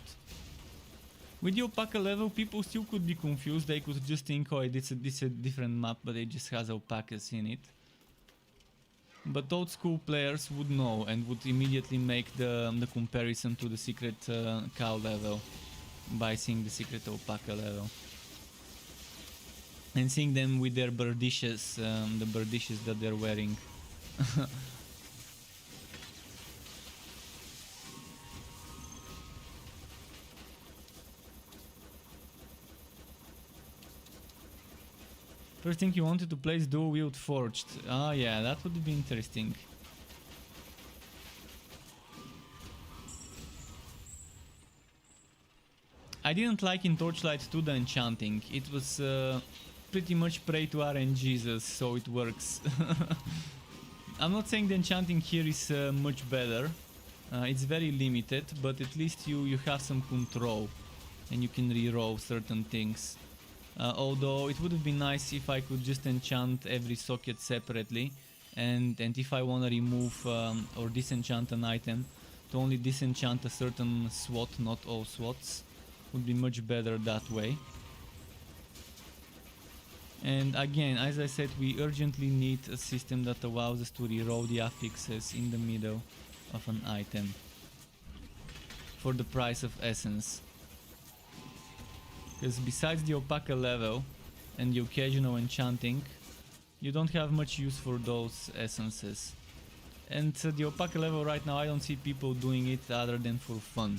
With the alpaca level, people still could be confused. They could just think, oh, this is a different map, but it just has alpacas in it. But old school players would know and would immediately make the comparison to the secret cow level by seeing the secret alpaca level. And seeing them with their burdishes, the burdishes that they're wearing. First thing you wanted to place dual wield forged. Ah, yeah, that would be interesting. I didn't like in Torchlight 2 the enchanting. It was pretty much pray to RNGesus, so it works. I'm not saying the enchanting here is much better. It's very limited, but at least you have some control and you can reroll certain things. Although it would have been nice if I could just enchant every socket separately, and if I want to remove or disenchant an item, to only disenchant a certain SWAT, not all SWATs, would be much better that way. And again, as I said, we urgently need a system that allows us to reroll the affixes in the middle of an item for the price of essence. Because besides the Opaka level and the occasional enchanting, you don't have much use for those essences. And the Opaka level right now, I don't see people doing it other than for fun.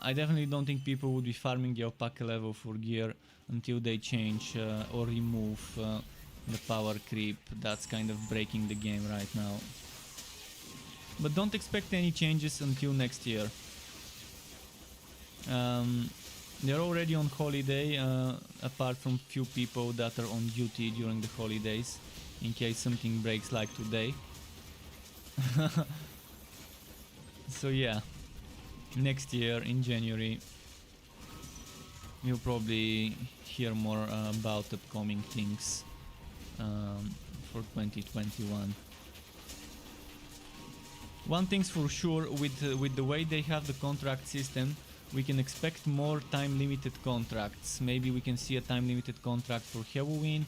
I definitely don't think people would be farming the Opaka level for gear until they change or remove the power creep. That's kind of breaking the game right now. But don't expect any changes until next year. They're already on holiday, apart from few people that are on duty during the holidays, in case something breaks like today. So yeah, next year in January you'll probably hear more about upcoming things for 2021. One thing's for sure, with the way they have the contract system, we can expect more time-limited contracts. Maybe we can see a time-limited contract for Halloween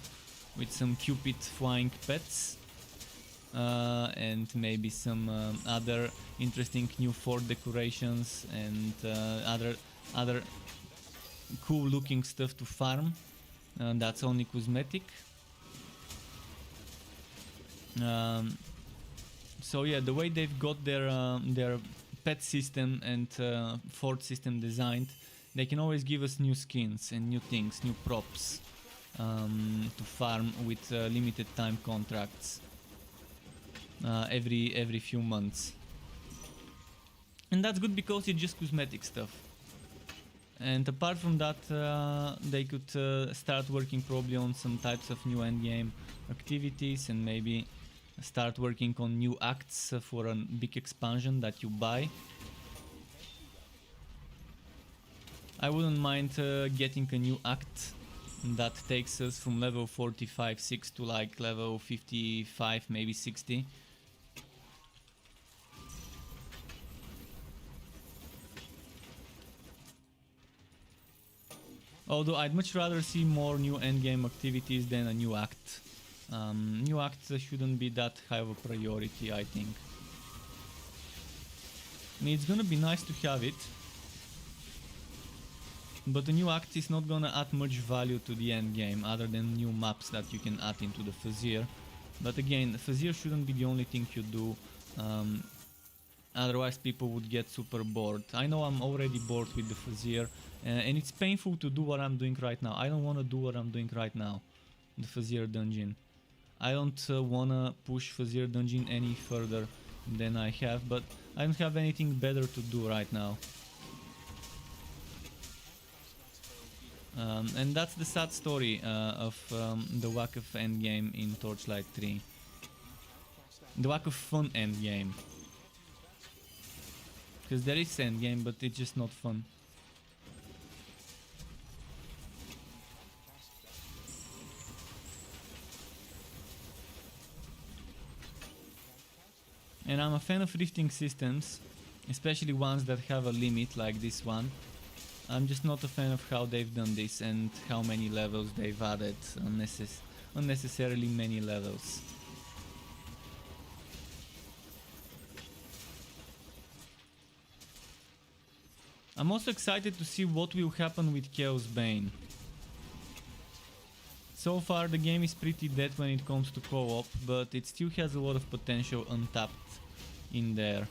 with some Cupid flying pets, and maybe some other interesting new fort decorations and other cool-looking stuff to farm. That's only cosmetic. So yeah, the way they've got their pet system and fort system designed, they can always give us new skins and new things, new props to farm with limited time contracts every few months. And that's good because it's just cosmetic stuff. And apart from that, they could start working probably on some types of new endgame activities and maybe start working on new acts for a big expansion that you buy. I wouldn't mind getting a new act that takes us from level 45-6 to like level 55, maybe 60. Although I'd much rather see more new endgame activities than a new act. New acts shouldn't be that high of a priority, I think. I mean, it's gonna be nice to have it, but the new act is not gonna add much value to the end game other than new maps that you can add into the Fazir. But again, Fazir shouldn't be the only thing you do, otherwise people would get super bored. I know I'm already bored with the Fazir, and it's painful to do what I'm doing right now. I don't want to do what I'm doing right now, the Fazir dungeon. I don't want to push Fazir dungeon any further than I have, but I don't have anything better to do right now. And that's the sad story of the lack of endgame in Torchlight 3. The lack of fun endgame. Because there is endgame, but it's just not fun. And I'm a fan of rifting systems, especially ones that have a limit like this one. I'm just not a fan of how they've done this and how many levels they've added, unnecessarily many levels. I'm also excited to see what will happen with Chaos Bane. So far the game is pretty dead when it comes to co-op, but it still has a lot of potential untapped in there.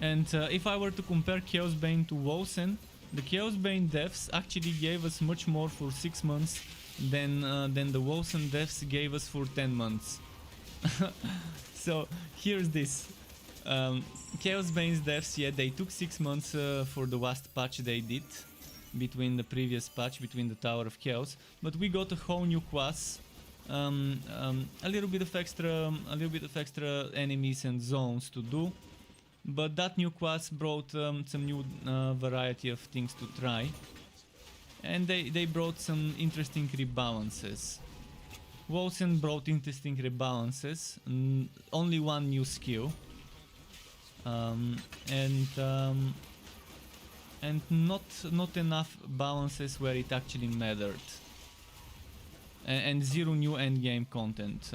And if I were to compare Chaos Bane to Wosen, the Chaos Bane devs actually gave us much more for 6 months than the Wosen devs gave us for 10 months. So here's this. Chaos Bane's devs, yeah, they took 6 months for the last patch they did between the previous patch, between the Tower of Chaos, but we got a whole new class, a little bit of extra enemies and zones to do, but that new class brought some new variety of things to try, and they brought some interesting rebalances. Wilson brought interesting rebalances, only one new skill, and not enough balances where it actually mattered. And zero new endgame content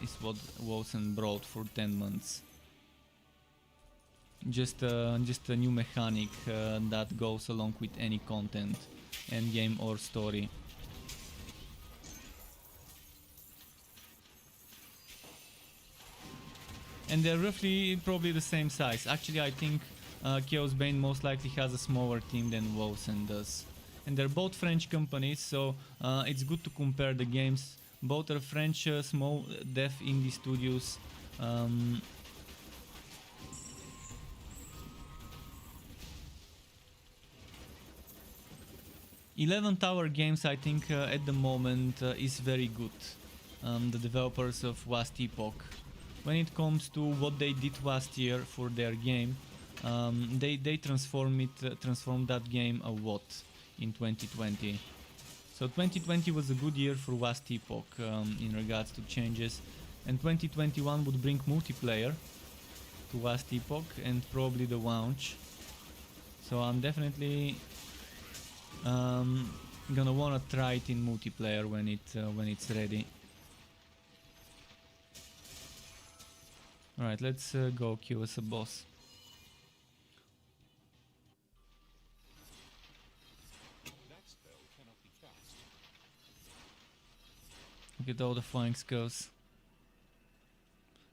is what Wilson brought for 10 months. Just a new mechanic that goes along with any content, endgame or story. And they're roughly probably the same size. Actually, I think Chaos Bane most likely has a smaller team than Wilson does. And they're both French companies, so it's good to compare the games. Both are French small dev indie studios. 11 Tower Games, I think, at the moment is very good. The developers of Last Epoch. When it comes to what they did last year for their game, they transformed that game a lot in 2020. So 2020 was a good year for Last Epoch in regards to changes, and 2021 would bring multiplayer to Last Epoch and probably the launch. So I'm definitely gonna wanna try it in multiplayer when it's ready. Alright, let's go kill us a boss. That spell cannot be cast. Look at all the flying skulls.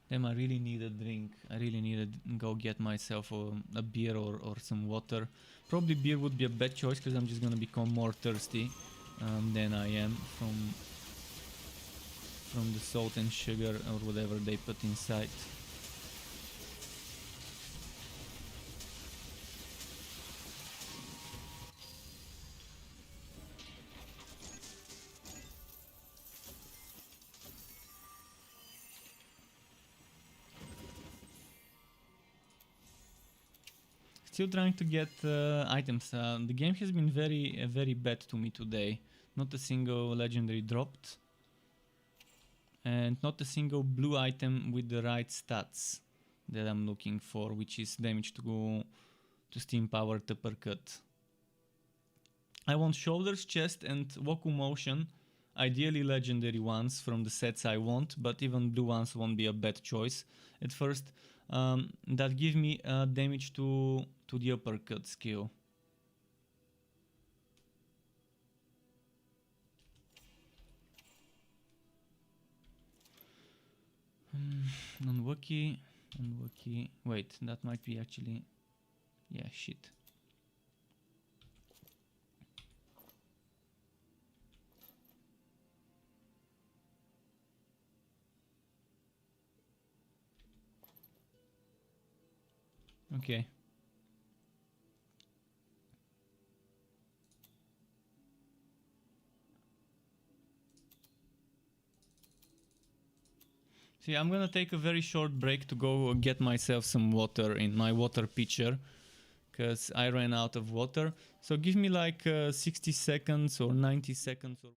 Damn, I really need a drink. I really need to go get myself a beer or some water. Probably beer would be a bad choice because I'm just gonna become more thirsty than I am from the salt and sugar or whatever they put inside. Still trying to get items. The game has been very bad to me today. Not a single legendary dropped. And not a single blue item with the right stats that I'm looking for, which is damage to steam powered uppercut. I want shoulders, chest and Woku motion. Ideally legendary ones from the sets I want, but even blue ones won't be a bad choice at first. That give me damage to the uppercut skill. Unlucky. Wait, that might be actually... Yeah, shit. Okay. See, I'm gonna take a very short break to go get myself some water in my water pitcher, because I ran out of water. So give me like 60 seconds or 90 seconds or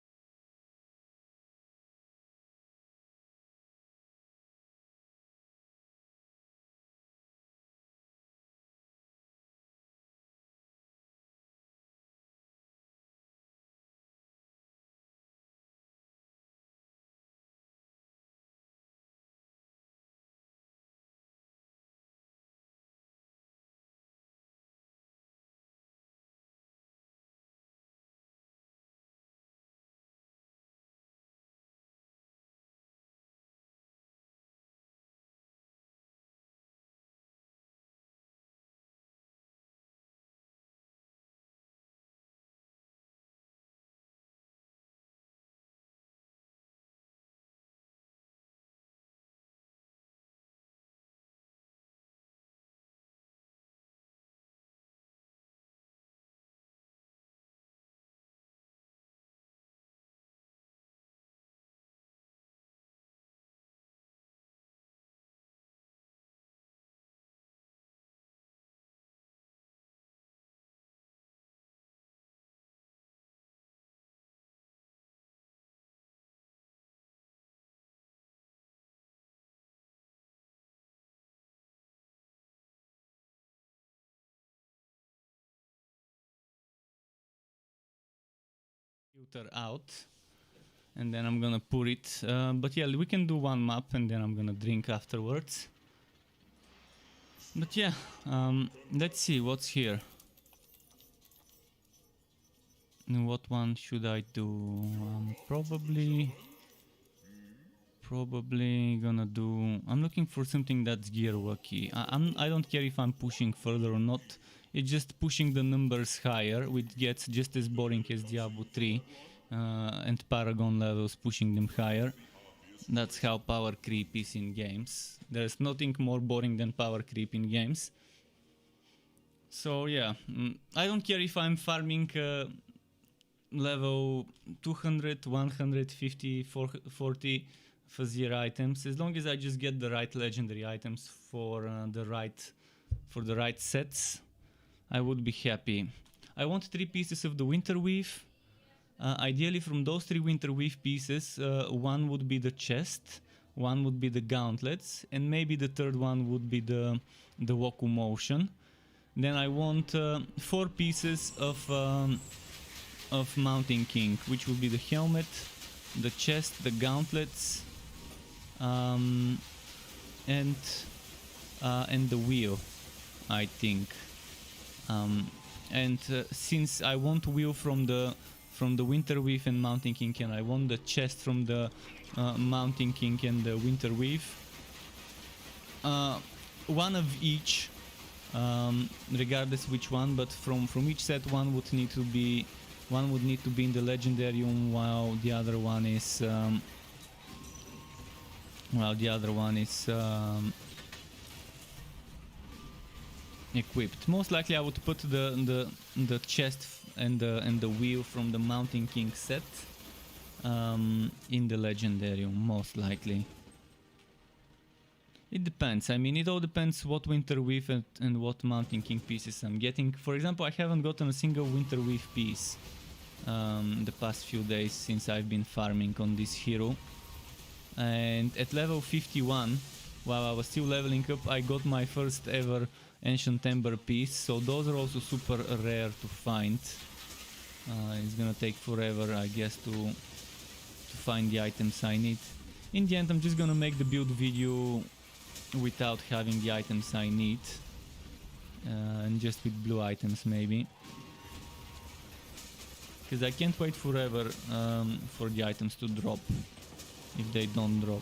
router out, and then I'm gonna pour it. But yeah, we can do one map, and then I'm gonna drink afterwards. But yeah, let's see what's here. What one should I do? Probably gonna do. I'm looking for something that's gear wacky. I don't care if I'm pushing further or not. It's just pushing the numbers higher, which gets just as boring as Diablo 3 and Paragon levels, pushing them higher. That's how power creep is in games. There's nothing more boring than power creep in games. So yeah, I don't care if I'm farming level 200, 150, 40 fuzzier items, as long as I just get the right legendary items for the right sets, I would be happy. I want 3 pieces of the Winter Weave. Ideally, from those 3 Winter Weave pieces, one would be the chest, one would be the gauntlets, and maybe the third one would be the Woku Motion. Then I want 4 pieces of Mountain King, which will be the helmet, the chest, the gauntlets, and the wheel, I think. Since I want wheel from the Winter Weave and Mountain King, and I want the chest from the Mountain King and the Winter Weave, one of each, regardless which one, but from each set one would need to be in the Legendarium, while the other one is equipped. Most likely I would put the chest and the wheel from the Mountain King set in the Legendarium, most likely. It depends. I mean, it all depends what Winter Weave and what Mountain King pieces I'm getting. For example, I haven't gotten a single Winter Weave piece the past few days since I've been farming on this hero. And at level 51, while I was still leveling up, I got my first ever Ancient Ember piece, so those are also super rare to find. It's gonna take forever, I guess, to find the items I need. In the end, I'm just gonna make the build video without having the items I need, and just with blue items maybe, because I can't wait forever for the items to drop if they don't drop.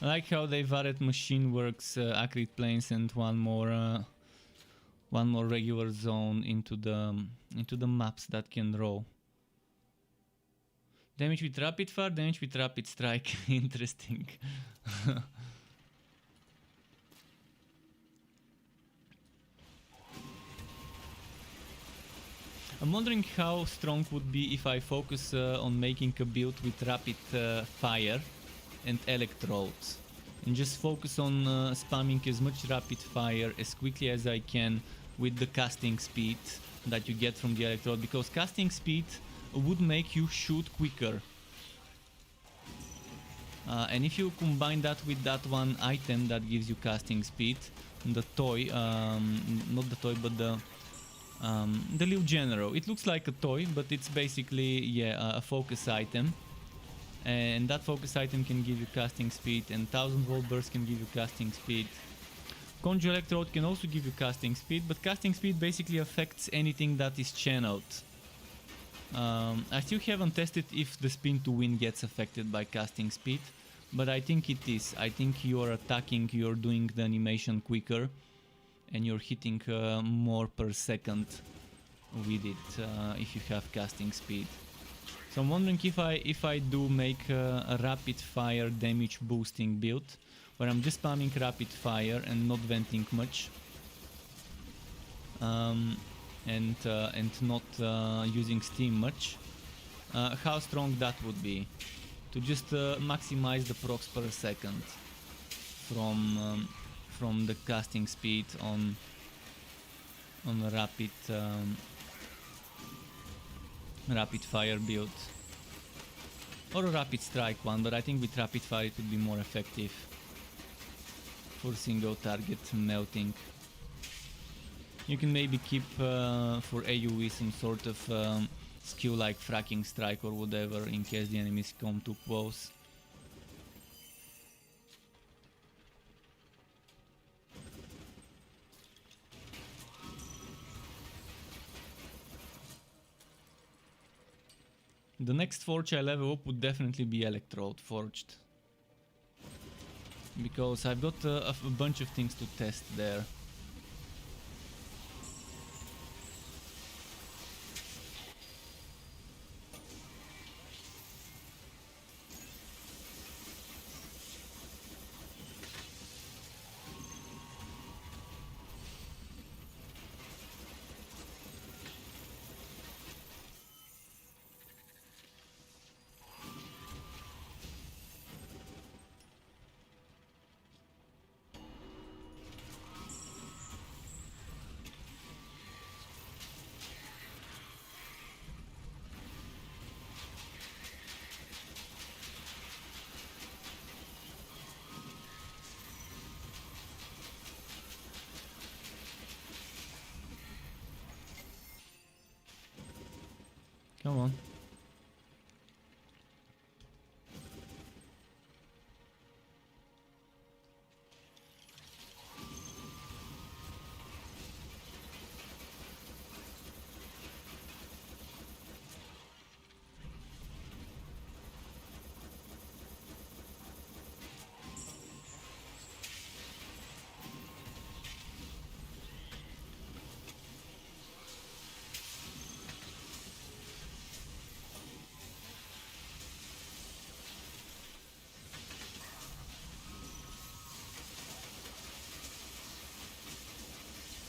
I like how they've added Machine Works, Acrid Plains, and one more regular zone into the maps that can roll. Damage with Rapid Fire, damage with Rapid Strike. Interesting. I'm wondering how strong would be if I focus on making a build with Rapid Fire and Electrodes, and just focus on spamming as much Rapid Fire as quickly as I can with the casting speed that you get from the Electrode, because casting speed would make you shoot quicker. And if you combine that with that one item that gives you casting speed, the toy, not the toy, but the Liu General. It looks like a toy, but it's basically, yeah, a focus item. And that focus item can give you casting speed, and 1000 volt burst can give you casting speed. Conjure Electrode can also give you casting speed, but casting speed basically affects anything that is channeled. I still haven't tested if the spin to win gets affected by casting speed, but I think it is. I think you're attacking, you're doing the animation quicker, and you're hitting more per second with it if you have casting speed. So I'm wondering if I do make a rapid fire damage boosting build, where I'm just spamming rapid fire and not venting much, and not using steam much, how strong that would be, to just maximize the procs per second from the casting speed on a rapid fire build. Or a rapid strike one, but I think with rapid fire it would be more effective for single target melting. You can maybe keep for AoE some sort of skill like fracking strike or whatever in case the enemies come too close. The next forge I level up would definitely be Electrode Forged. Because I've got a bunch of things to test there. Come on.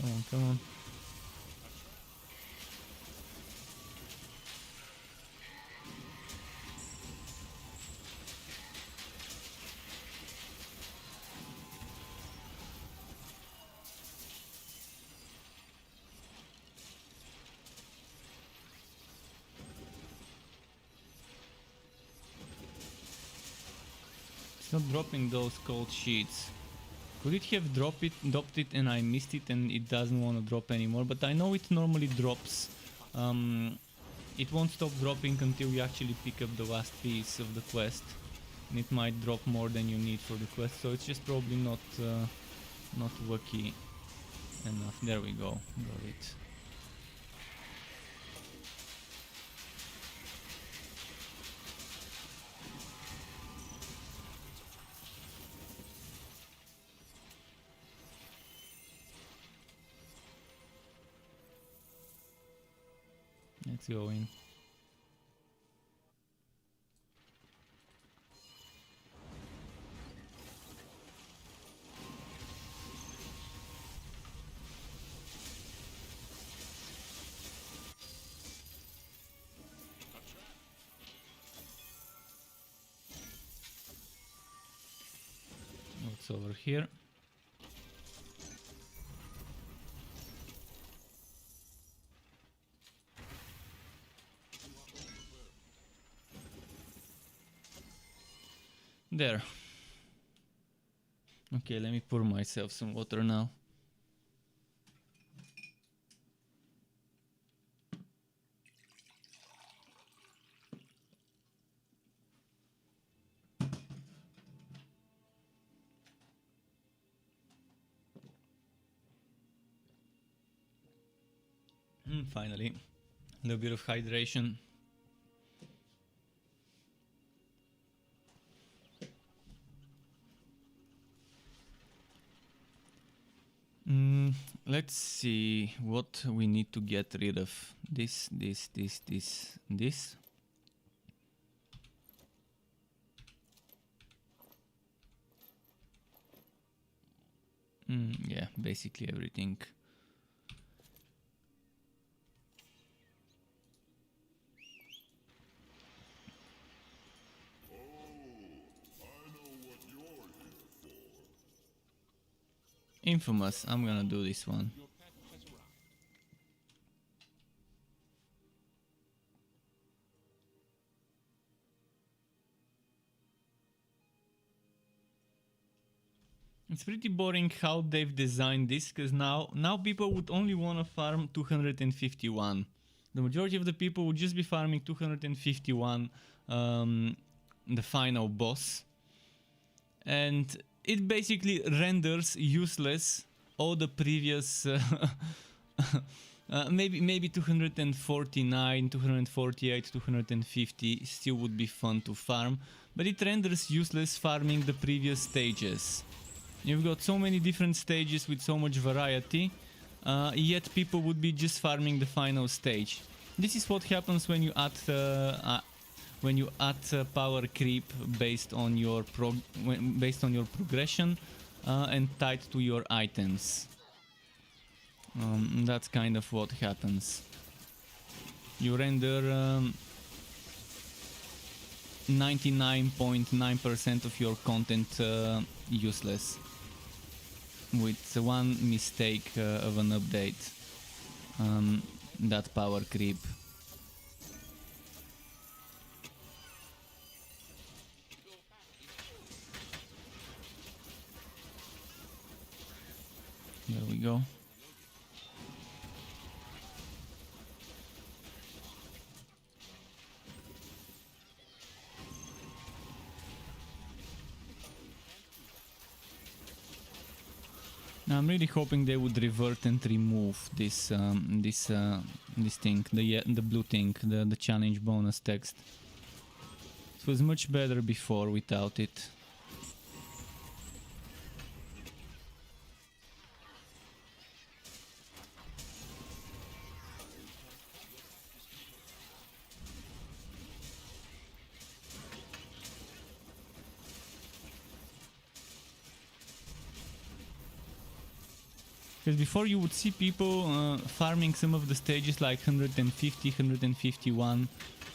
Come on, come on. It's not dropping those cold sheets. Could it have dropped it and I missed it and it doesn't want to drop anymore? But I know it normally drops. It won't stop dropping until you actually pick up the last piece of the quest. And it might drop more than you need for the quest, so it's just probably not lucky enough. There we go, got it. Let's go in. What's over here? There. Okay, let me pour myself some water now. Finally, a little bit of hydration. Let's see what we need to get rid of. This. Yeah, basically everything. Infamous. I'm gonna do this one. Your pet has arrived. It's pretty boring how they've designed this, because now people would only want to farm 251. The majority of the people would just be farming 251, the final boss, and it basically renders useless all the previous maybe 249, 248, 250 still would be fun to farm, but it renders useless farming the previous stages. You've got so many different stages with so much variety, yet people would be just farming the final stage. This is what happens when you add power creep based on your progression and tied to your items. That's kind of what happens. You render 99.9% of your content useless with one mistake of an update, that power creep. There we go. Now I'm really hoping they would revert and remove this this thing, the blue thing, the challenge bonus text. It was much better before without it. Because before you would see people farming some of the stages like 150, 151,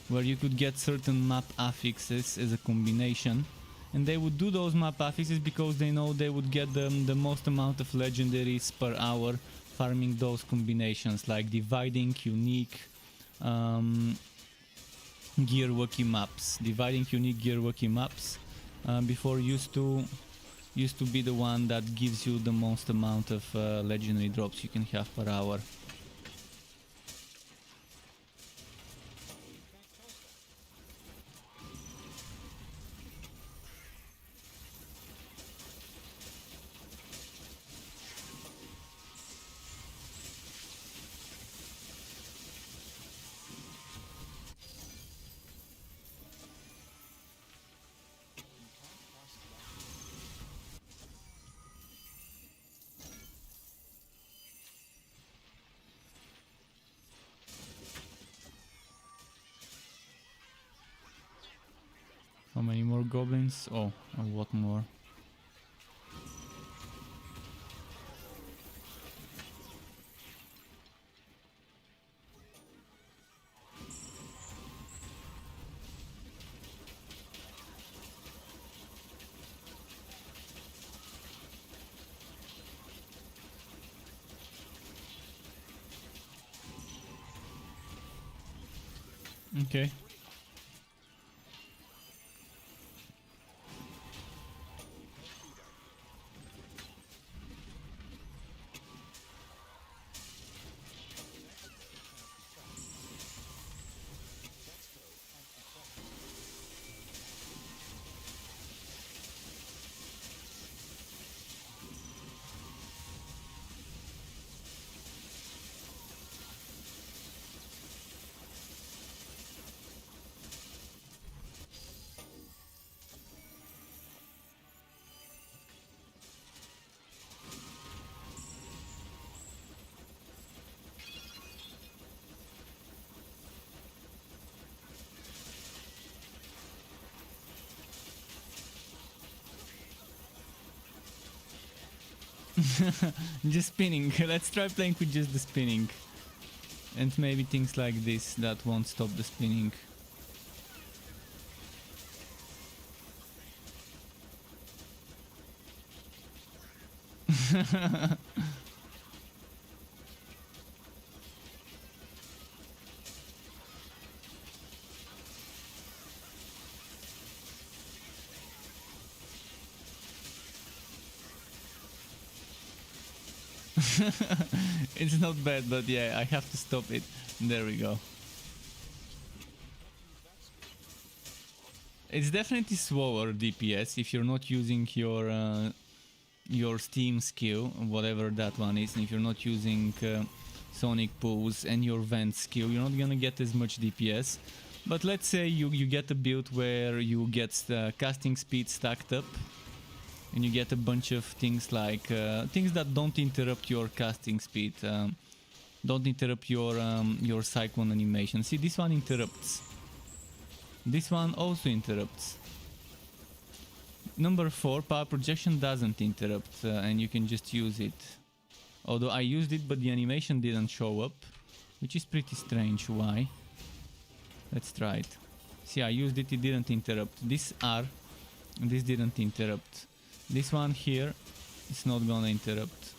where you could get certain map affixes as a combination, and they would do those map affixes because they know they would get the most amount of legendaries per hour farming those combinations, like dividing, unique, gear wiki maps. Dividing, unique, gear wiki maps before used to be the one that gives you the most amount of legendary drops you can have per hour. How many more goblins? Oh, a lot more. Okay. Just spinning. Let's try playing with just the spinning. And maybe things like this that won't stop the spinning. It's not bad, but yeah, I have to stop it. There we go. It's definitely slower DPS if you're not using your Steam skill, whatever that one is, and if you're not using Sonic Pulse and your Vent skill, you're not gonna get as much DPS. But let's say you get a build where you get casting speed stacked up, and you get a bunch of things like things that don't interrupt your casting speed, don't interrupt your cyclone animation. See, this one interrupts. This one also interrupts. Number 4, power projection doesn't interrupt, and you can just use it. Although I used it, but the animation didn't show up, which is pretty strange. Why? Let's try it. See, I used it, it didn't interrupt. This R, this didn't interrupt. This one here, it's not gonna interrupt.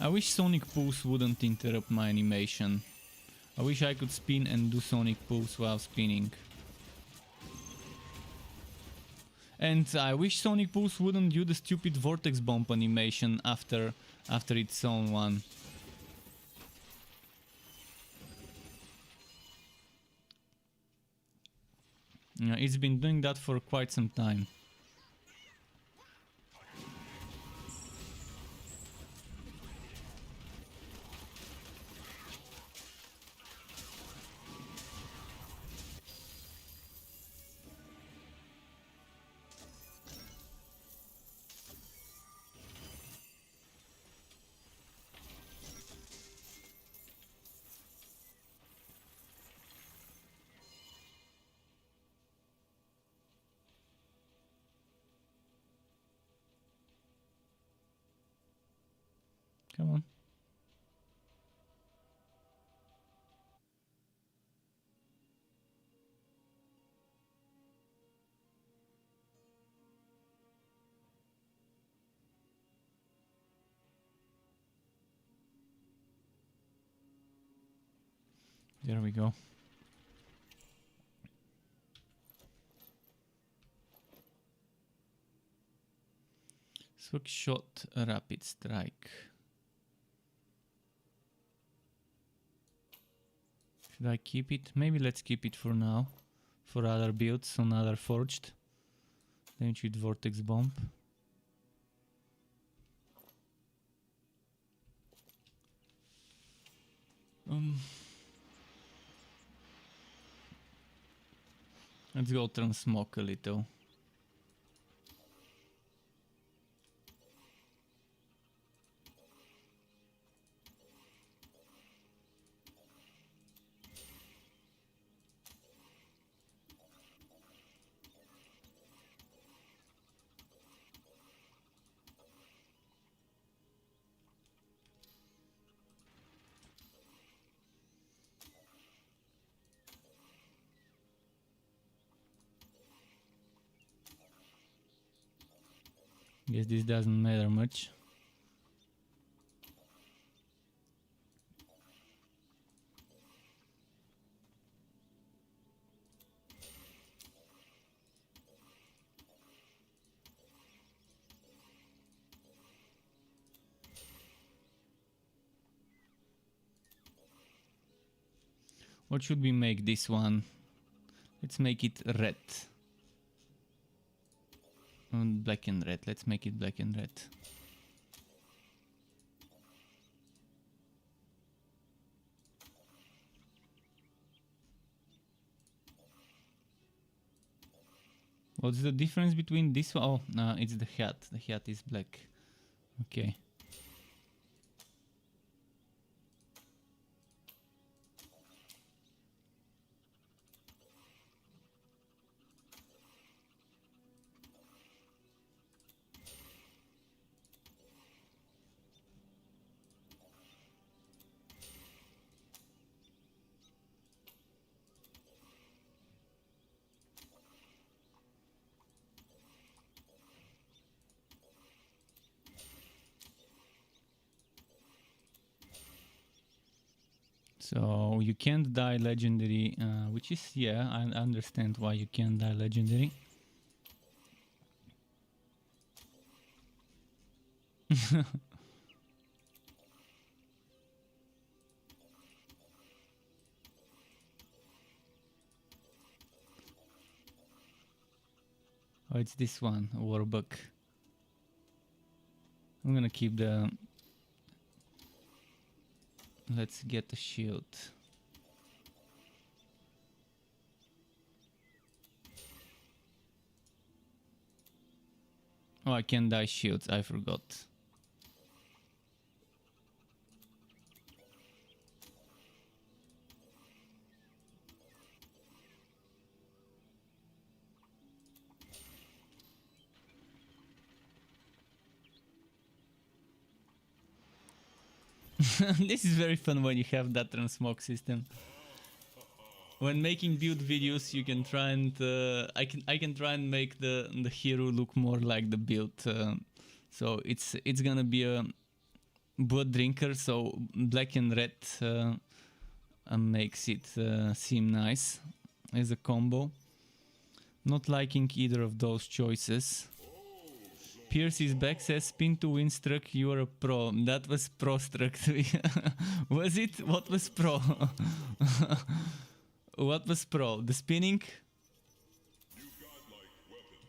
I wish Sonic Pulse wouldn't interrupt my animation. I wish I could spin and do Sonic Pulse while spinning. And I wish Sonic Pulse wouldn't do the stupid Vortex Bomb animation after its own one. Yeah, it's been doing that for quite some time. Come on. There we go. Swift shot, rapid strike. Should I keep it? Maybe let's keep it for now. For other builds on other forged. Damage with Vortex Bomb. Let's go transmog a little. Guess this doesn't matter much. What should we make this one? Let's make it red. Black and red. Let's make it black and red. What's the difference between this one? Oh, no, it's the hat. The hat is black. Okay. So you can't die legendary, which is, yeah, I understand why you can't die legendary. Oh, it's this one, Warbuck. I'm gonna keep the... Let's get the shield. Oh, I can dye shields, I forgot. This is very fun when you have that transmog system. When making build videos, you can try and I can try and make the hero look more like the build. So it's gonna be a blood drinker. So black and red makes it seem nice as a combo. Not liking either of those choices. Pierce is back, says spin to win struck, you're a pro. That was pro struck. Was it? What was pro? What was pro? The spinning?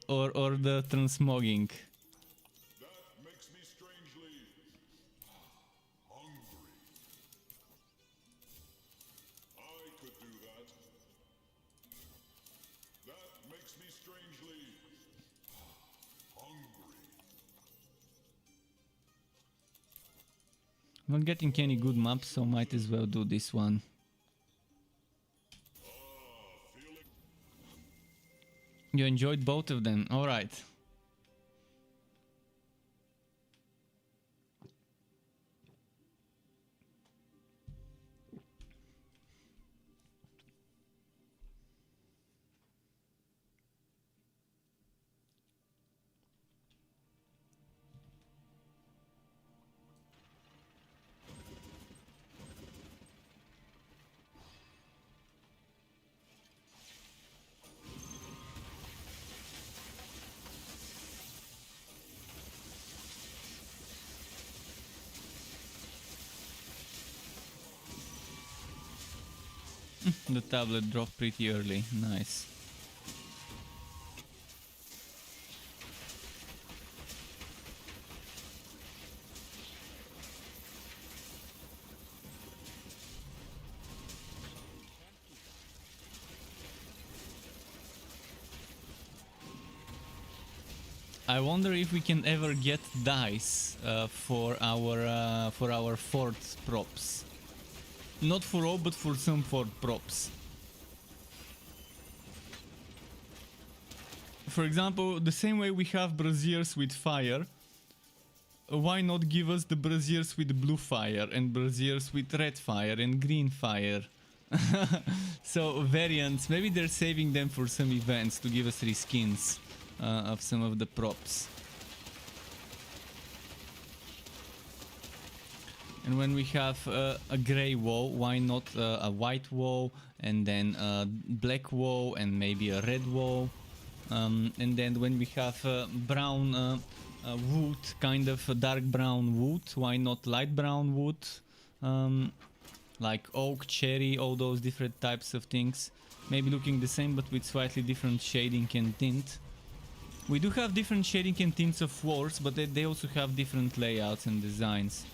Or the transmogging? That makes me strangely hungry. I could do that. That makes me strangely hungry. Not getting any good maps, so might as well do this one. You enjoyed both of them, alright. The tablet dropped pretty early, nice. I wonder if we can ever get dice for our fort props. Not for all, but for some fort props. For example, the same way we have braziers with fire, why not give us the braziers with blue fire and braziers with red fire and green fire? So variants, maybe they're saving them for some events to give us reskins of some of the props. And when we have a grey wall, why not a white wall and then a black wall and maybe a red wall? And then when we have brown wood, kind of a dark brown wood, why not light brown wood? Like oak, cherry, all those different types of things. Maybe looking the same but with slightly different shading and tint. We do have different shading and tints of floors, but they also have different layouts and designs.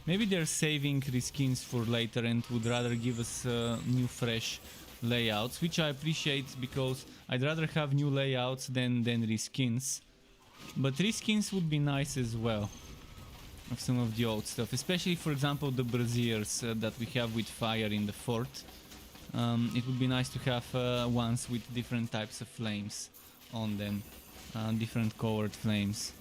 Maybe they're saving reskins for later and would rather give us new fresh layouts, which I appreciate because I'd rather have new layouts than reskins. But reskins would be nice as well of some of the old stuff, especially for example the braziers that we have with fire in the fort. It would be nice to have ones with different types of flames on them, different colored flames.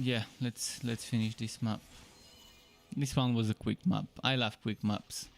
yeah, let's finish this map. This one was a quick map. I love quick maps.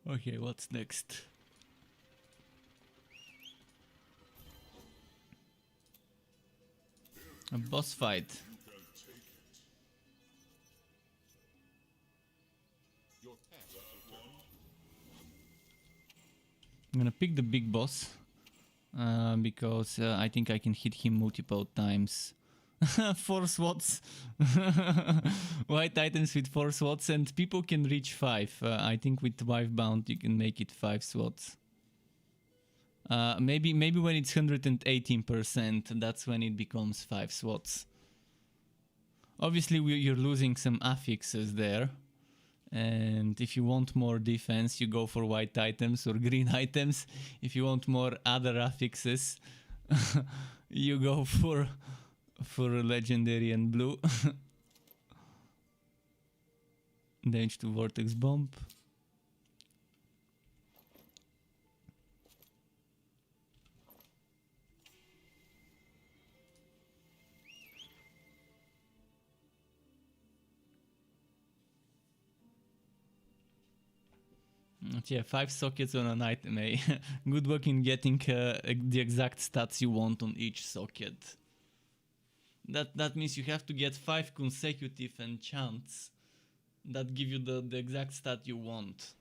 Okay, what's next? A boss fight. Your pet. I'm gonna pick the big boss because I think I can hit him multiple times. 4 slots. White items with 4 slots, and people can reach 5. I think with wife bound you can make it 5 slots. Maybe when it's 118%, that's when it becomes 5 slots. Obviously you're losing some affixes there. And if you want more defense, you go for white items or green items. If you want more other affixes, you go for legendary and blue. Damage to vortex bomb. Yeah, 5 sockets on an item, eh? Good work in getting the exact stats you want on each socket. That means you have to get 5 consecutive enchants that give you the exact stat you want.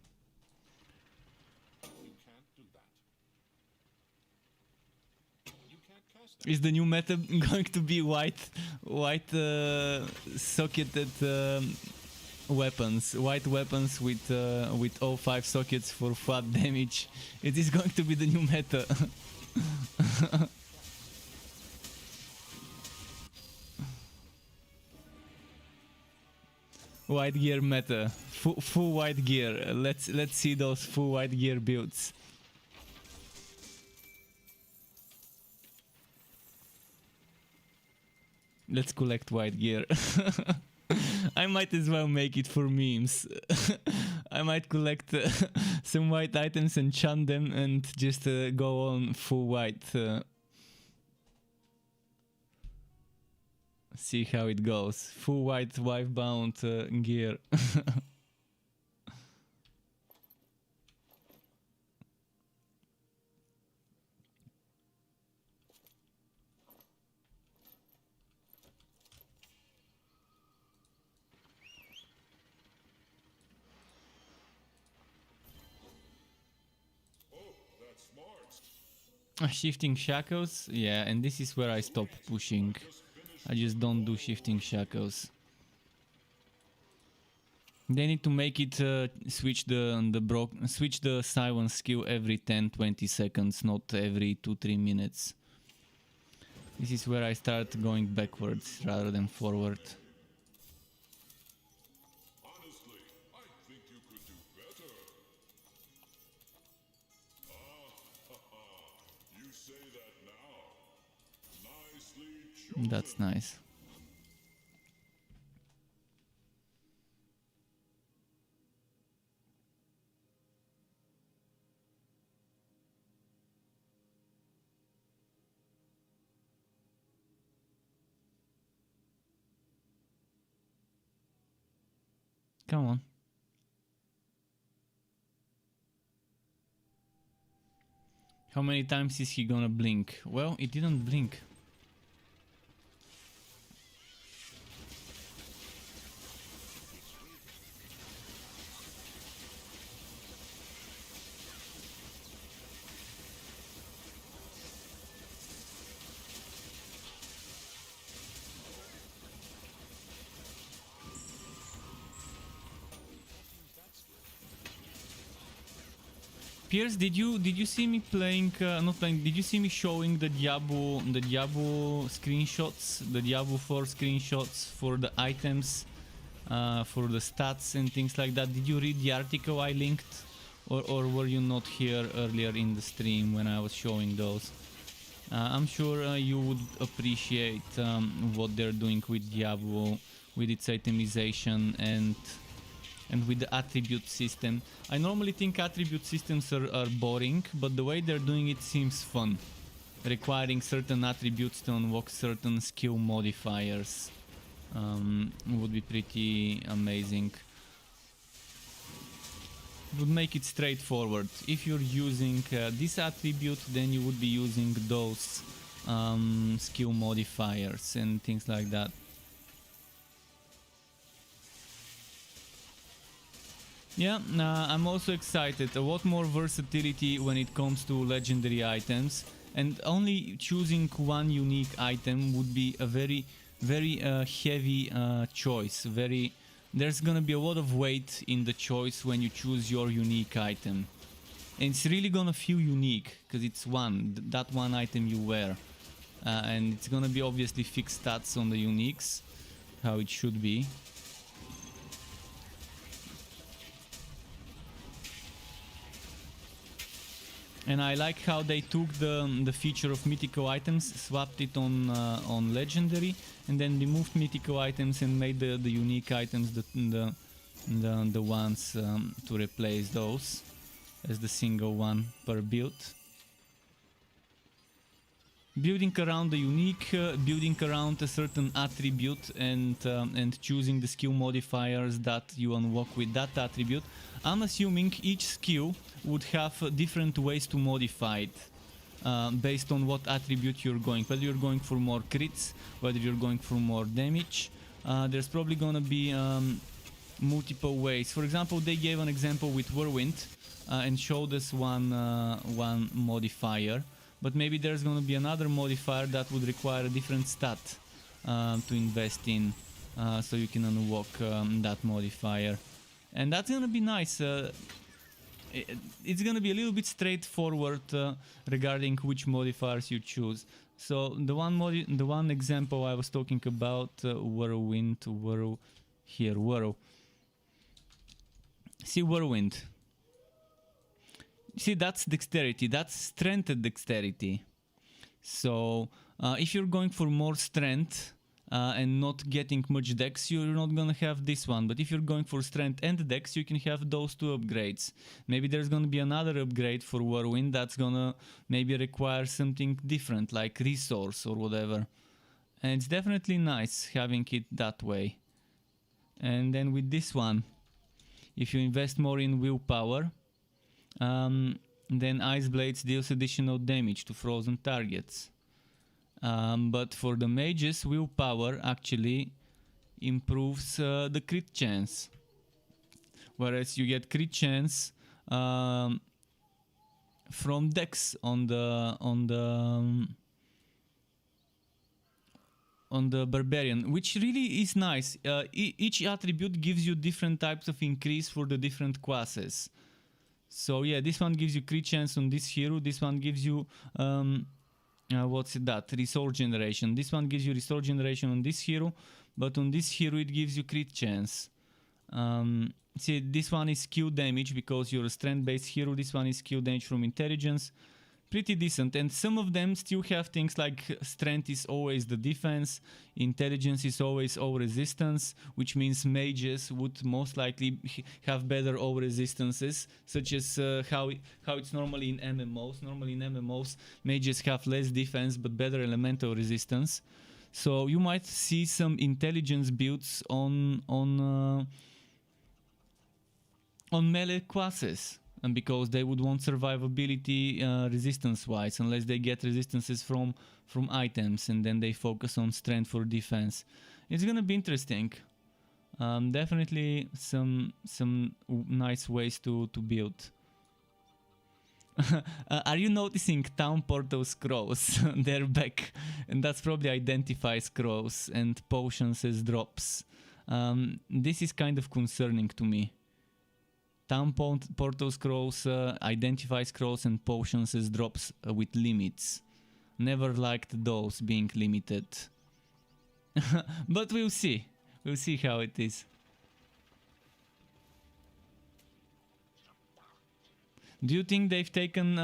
You can't do that. You can't cast that. Is the new meta going to be white socketed weapons? White weapons with all 5 sockets for flat damage. It is going to be the new meta. White gear meta, full white gear. Let's see those full white gear builds. Let's collect white gear. I might as well make it for memes. I might collect some white items and chant them and just go on full white. See how it goes. Full white wife bound gear. Oh, that's smart. Shifting shackles, yeah, and this is where I stop pushing. I just don't do shifting shackles. They need to make it switch the silence skill every 10-20 seconds, not every 2-3 minutes. This is where I start going backwards rather than forward. Honestly, I think you could do better. You say that now. Nicely chosen. That's nice. Come on. How many times is he gonna blink? Well, it didn't blink. Piers, did you see me playing? Not playing. Did you see me showing the Diablo screenshots, the Diablo 4 screenshots for the items, for the stats and things like that? Did you read the article I linked, or were you not here earlier in the stream when I was showing those? I'm sure you would appreciate what they're doing with Diablo, with its itemization and with the attribute system. I normally think attribute systems are boring, but the way they're doing it seems fun. Requiring certain attributes to unlock certain skill modifiers would be pretty amazing. Would make it straightforward. If you're using this attribute, then you would be using those skill modifiers and things like that. Yeah, I'm also excited. A lot more versatility when it comes to legendary items, and only choosing one unique item would be a very heavy choice. There's gonna be a lot of weight in the choice when you choose your unique item. And it's really gonna feel unique, because it's that one item you wear. And it's gonna be obviously fixed stats on the uniques, how it should be. And I like how they took the feature of mythical items, swapped it on legendary, and then removed mythical items and made the unique items the ones to replace those as the single one per build. Building around the unique, building around a certain attribute, and choosing the skill modifiers that you unlock with that attribute. I'm assuming each skill would have different ways to modify it based on what attribute you're going. Whether you're going for more crits, whether you're going for more damage. There's probably gonna be multiple ways. For example, they gave an example with Whirlwind and showed us one modifier. But maybe there's gonna be another modifier that would require a different stat to invest in, so you can unlock that modifier. And that's gonna be nice. It's gonna be a little bit straightforward regarding which modifiers you choose. So the one example I was talking about, Whirlwind, Whirl. See, Whirlwind. See, that's dexterity, that's strength and dexterity. So if you're going for more strength and not getting much dex, you're not gonna have this one. But if you're going for strength and dex, you can have those two upgrades. Maybe there's gonna be another upgrade for Whirlwind that's gonna maybe require something different, like resource or whatever. And it's definitely nice having it that way. And then with this one, if you invest more in willpower, then Ice Blades deals additional damage to frozen targets. But for the mages, willpower actually improves the crit chance. Whereas you get crit chance from dex on the barbarian, which really is nice. Each attribute gives you different types of increase for the different classes. So yeah, this one gives you crit chance on this hero. This one gives you what's that? Resource generation. This one gives you resource generation on this hero, but on this hero it gives you crit chance. See, this one is skill damage because you're a strength-based hero. This one is skill damage from intelligence. Pretty decent, and some of them still have things like strength is always the defense, intelligence is always all resistance, which means mages would most likely have better all resistances, such as how it's normally in MMOs. Normally in MMOs, mages have less defense but better elemental resistance. So you might see some intelligence builds on melee classes. And because they would want survivability resistance-wise, unless they get resistances from items, and then they focus on strength for defense. It's gonna be interesting. Definitely some nice ways to build. Are you noticing town portal scrolls? They're back, and that's probably identify scrolls and potions as drops. This is kind of concerning to me. Town portal scrolls, identify scrolls and potions as drops with limits. Never liked those being limited. But we'll see. We'll see how it is. Do you think they've taken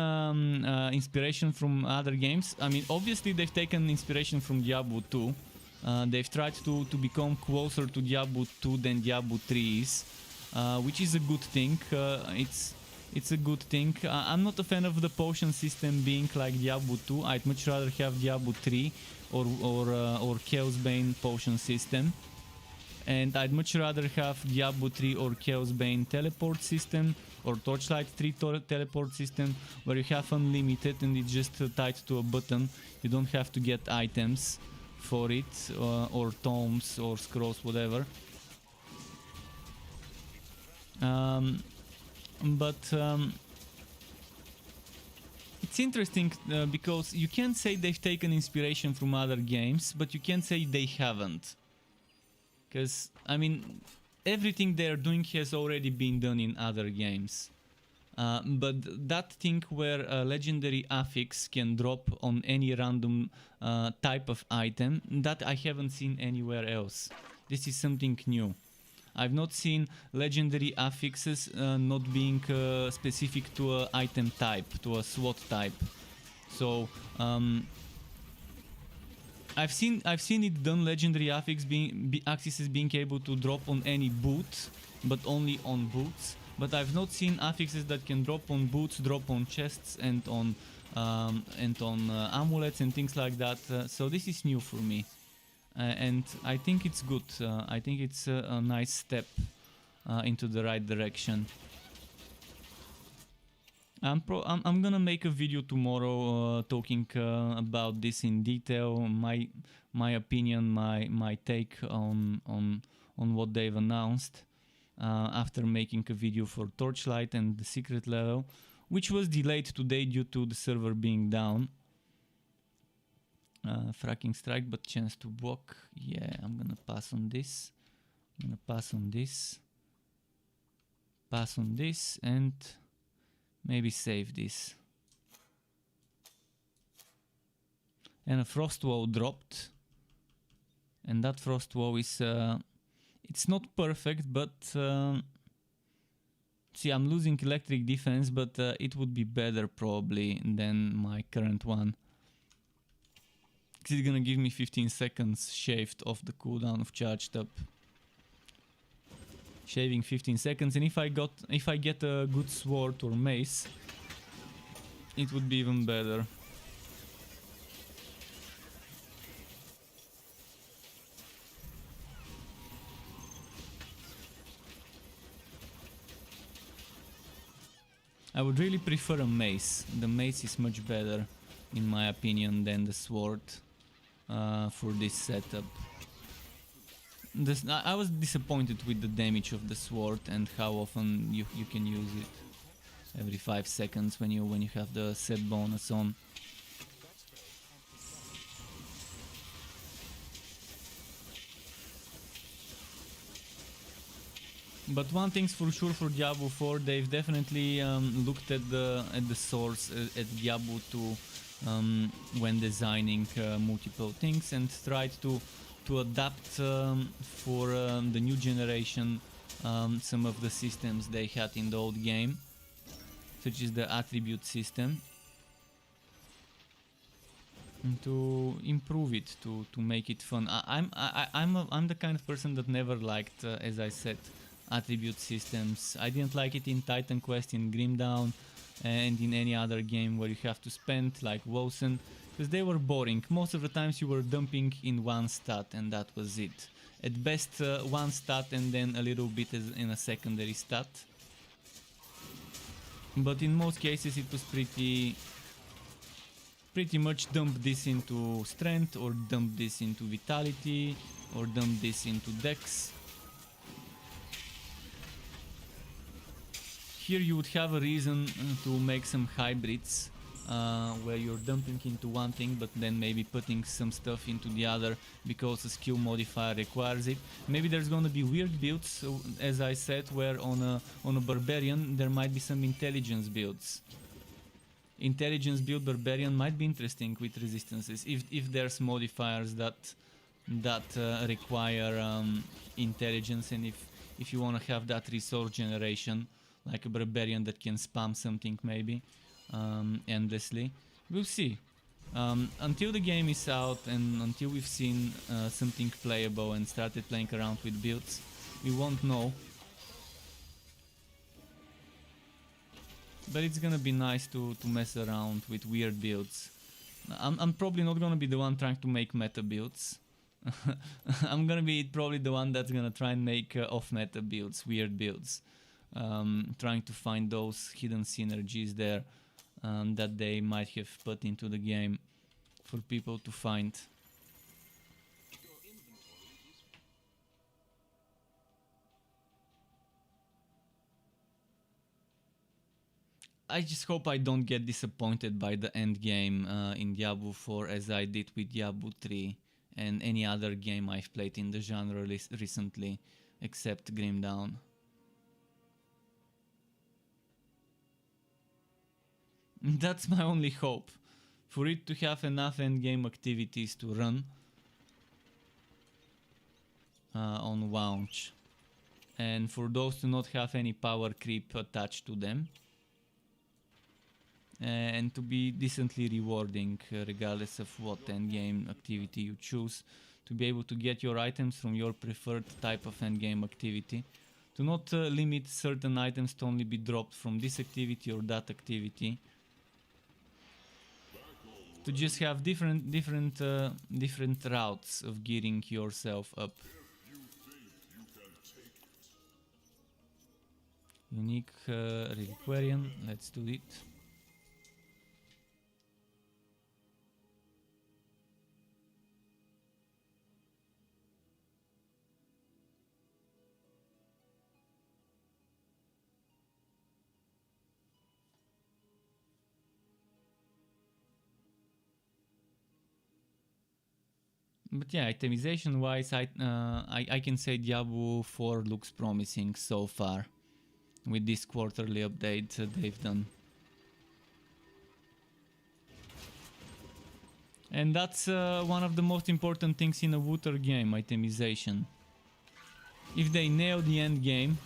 inspiration from other games? I mean, obviously they've taken inspiration from Diablo 2. They've tried to become closer to Diablo 2 than Diablo 3 is, which is a good thing. It's a good thing. I'm not a fan of the potion system being like Diablo 2. I'd much rather have Diablo 3 or Chaos Bane potion system. And I'd much rather have Diablo 3 or Chaos Bane teleport system or Torchlight 3 teleport system, where you have unlimited and it's just tied to a button. You don't have to get items for it, or tomes or scrolls, whatever. It's interesting because you can't say they've taken inspiration from other games, but you can't say they haven't. Because, I mean, everything they're doing has already been done in other games. But that thing where a legendary affix can drop on any random type of item, that I haven't seen anywhere else. This is something new. I've not seen legendary affixes not being specific to an item type, to a SWAT type. So I've seen it done, legendary affixes being able to drop on any boot, but only on boots. But I've not seen affixes that can drop on boots, drop on chests, and on amulets and things like that. So this is new for me, and I think it's good. I think it's a nice step into the right direction. I'm gonna make a video tomorrow talking about this in detail, my opinion, my take on what they've announced after making a video for Torchlight and the secret level, which was delayed today due to the server being down. Fracking strike, but chance to block. Yeah, I'm gonna pass on this. I'm gonna pass on this. Pass on this and maybe save this. And a frost wall dropped. And that frost wall is... it's not perfect, but... see, I'm losing electric defense, but it would be better probably than my current one. It's gonna give me 15 seconds shaved off the cooldown of charged up. Shaving 15 seconds, and if I get a good sword or mace, it would be even better. I would really prefer a mace. The mace is much better, in my opinion, than the sword for this setup. I was disappointed with the damage of the sword and how often you can use it. Every 5 seconds when you have the set bonus on. But one thing's for sure for Diablo 4, they've definitely looked at the source at Diablo 2 when designing multiple things and tried to adapt for the new generation some of the systems they had in the old game, such as the attribute system, and to improve it, to make it fun. I'm the kind of person that never liked, as I said, attribute systems. I didn't like it in Titan Quest, in Grimdown, and in any other game where you have to spend, like Wosen, because they were boring. Most of the times you were dumping in one stat and that was it. At best one stat and then a little bit in a secondary stat. But in most cases it was pretty much dump this into strength, or dump this into vitality, or dump this into dex. Here you would have a reason to make some hybrids where you're dumping into one thing but then maybe putting some stuff into the other because a skill modifier requires it. Maybe there's gonna be weird builds, so, as I said, where on a barbarian there might be some intelligence builds. Intelligence build barbarian might be interesting with resistances if there's modifiers that require intelligence, and if you want to have that resource generation, like a barbarian that can spam something maybe endlessly. We'll see. Until the game is out and until we've seen something playable and started playing around with builds, we won't know. But it's gonna be nice to mess around with weird builds. I'm probably not gonna be the one trying to make meta builds. I'm gonna be probably the one that's gonna try and make off-meta builds, weird builds. Trying to find those hidden synergies there that they might have put into the game for people to find. I just hope I don't get disappointed by the end game in Diablo 4 as I did with Diablo 3 and any other game I've played in the genre recently, except Grim Dawn. That's my only hope, for it to have enough endgame activities to run on launch, and for those to not have any power creep attached to them. And to be decently rewarding regardless of what endgame activity you choose, to be able to get your items from your preferred type of endgame activity, to not limit certain items to only be dropped from this activity or that activity, to just have different routes of gearing yourself up. Unique reliquarian, let's do it. But yeah, itemization wise, I can say Diablo 4 looks promising so far with this quarterly update they've done. And that's one of the most important things in a Wooter game, itemization. If they nail the end game,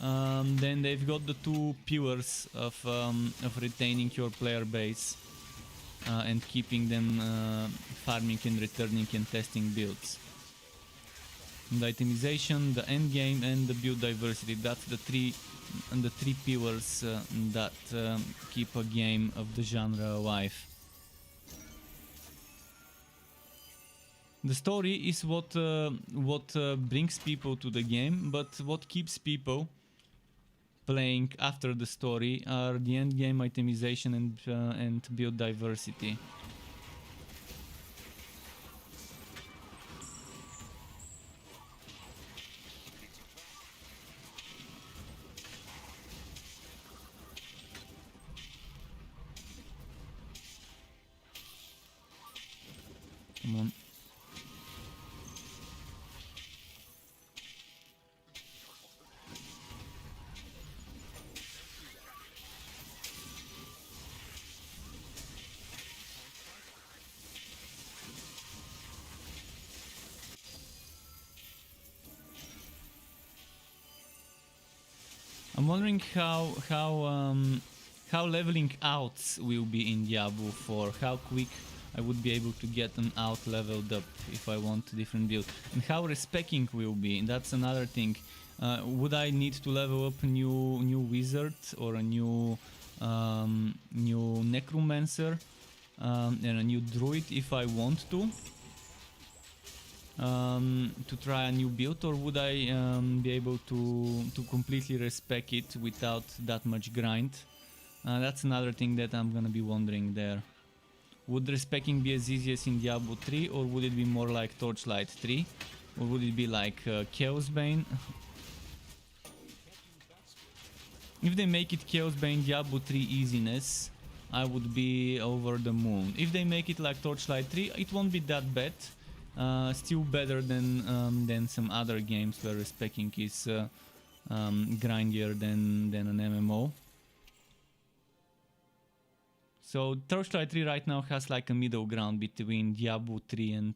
then they've got the two pillars of retaining your player base. And keeping them farming and returning and testing builds. The itemization, the end game, and the build diversity. That's the three pillars that keep a game of the genre alive. The story is what brings people to the game, but what keeps people playing after the story are the end game itemization and build diversity. Come on. I'm wondering how leveling outs will be in Diablo 4, how quick I would be able to get an out leveled up if I want a different build, and how respecking will be. That's another thing. Would I need to level up a new wizard or a new necromancer and a new druid if I want to try a new build, or would I be able to completely respec it without that much grind? That's another thing that I'm gonna be wondering there. Would respecking be as easy as in Diablo 3, or would it be more like Torchlight 3? Or would it be like Chaos Bane? If they make it Chaos Bane Diablo 3 easiness, I would be over the moon. If they make it like Torchlight 3, it won't be that bad. Still better than some other games where respecking is grindier than an MMO. So Torchlight 3 right now has like a middle ground between Diablo 3 and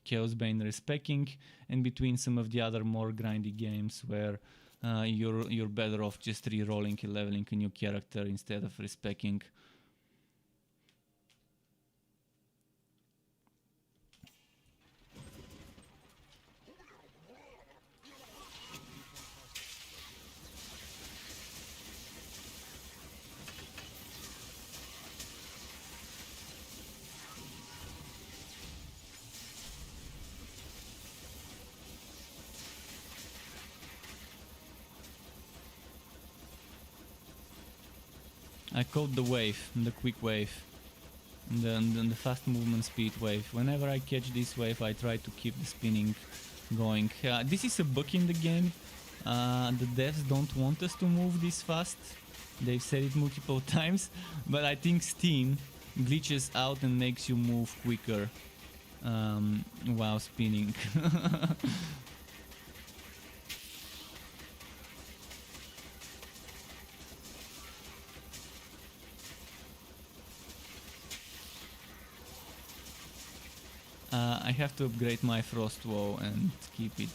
Chaosbane respecking, and between some of the other more grindy games where you're better off just re-rolling and leveling a new character instead of respecking. I caught the wave, the quick wave, the fast movement speed wave. Whenever I catch this wave, I try to keep the spinning going. This is a bug in the game. The devs don't want us to move this fast. They've said it multiple times, but I think Steam glitches out and makes you move quicker while spinning. I have to upgrade my frost wall and keep it.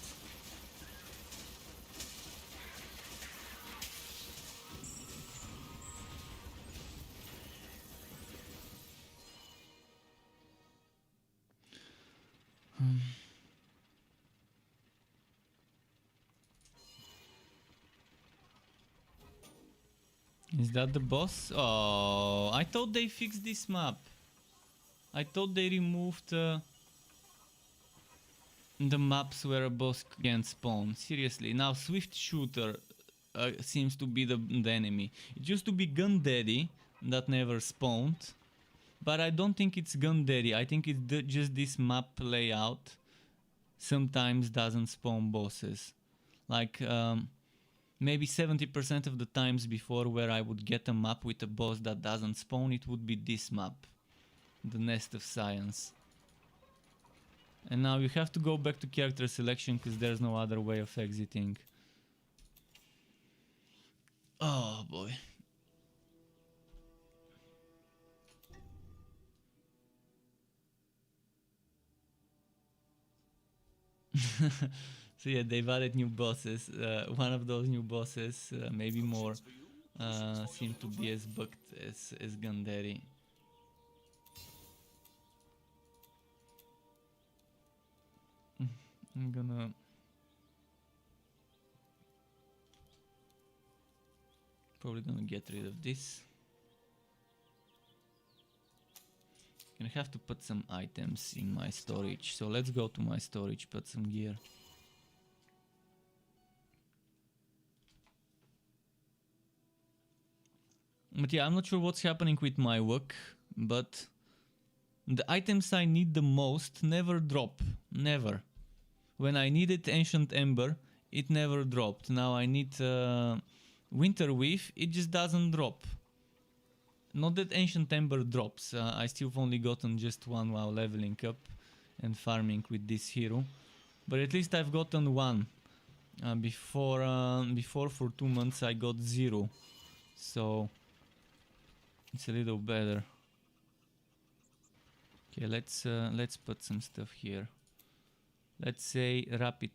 Is that the boss? Oh, I thought they fixed this map. I thought they removed the maps where a boss can spawn. Seriously, now Swift Shooter seems to be the enemy. It used to be Gun Daddy that never spawned, but I don't think it's Gun Daddy. I think it's just this map layout sometimes doesn't spawn bosses. Like maybe 70% of the times before, where I would get a map with a boss that doesn't spawn, it would be this map, the Nest of Science. And now you have to go back to character selection because there's no other way of exiting. Oh boy. So yeah, they've added new bosses. One of those new bosses, maybe more, seem to be as bugged as Ganderi. I'm gonna probably gonna get rid of this. Gonna have to put some items in my storage. So let's go to my storage, put some gear. But yeah, I'm not sure what's happening with my work, but the items I need the most never drop. Never. When I needed Ancient Ember, it never dropped. Now I need Winter Weave, it just doesn't drop. Not that Ancient Ember drops, I still have only gotten just one while leveling up and farming with this hero. But at least I've gotten one. Before for 2 months I got 0. So it's a little better. Okay, let's put some stuff here. Let's say Rapid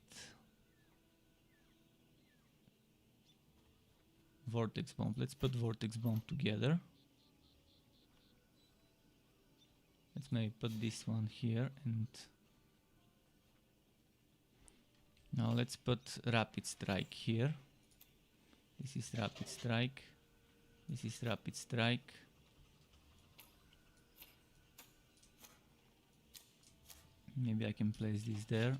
Vortex Bomb. Let's put Vortex Bomb together. Let's maybe put this one here, and now let's put Rapid Strike here. This is Rapid Strike. This is Rapid Strike. Maybe I can place this there.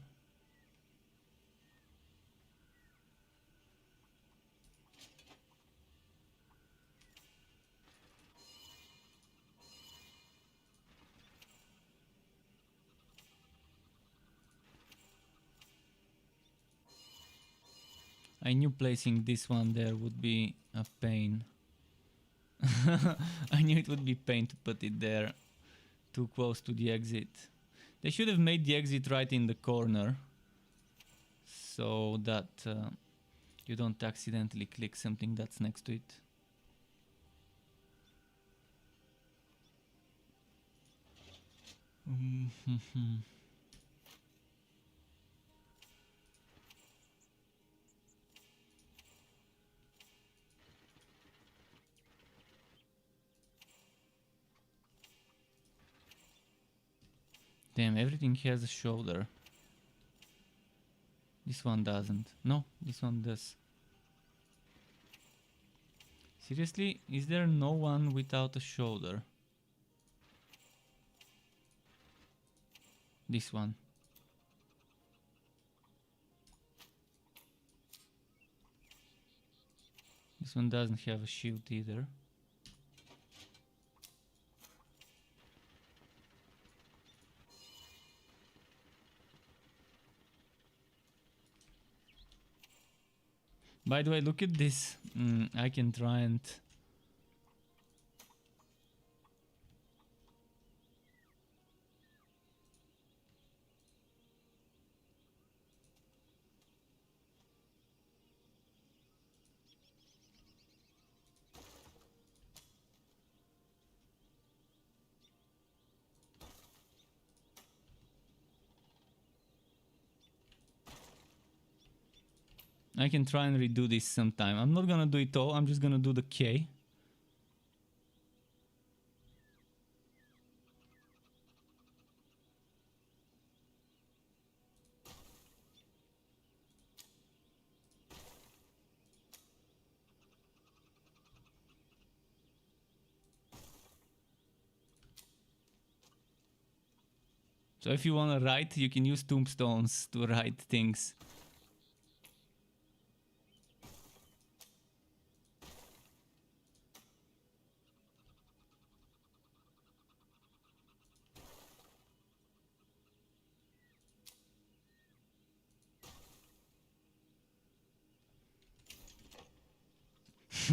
I knew placing this one there would be a pain. I knew it would be pain to put it there, too close to the exit. They should have made the exit right in the corner, so that you don't accidentally click something that's next to it. Damn, everything has a shoulder. This one doesn't. No, this one does. Seriously, is there no one without a shoulder? This one. This one doesn't have a shield either. By the way, look at this. I can try and... I can try and redo this sometime. I'm not gonna do it all, I'm just gonna do the K. So if you wanna write, you can use tombstones to write things.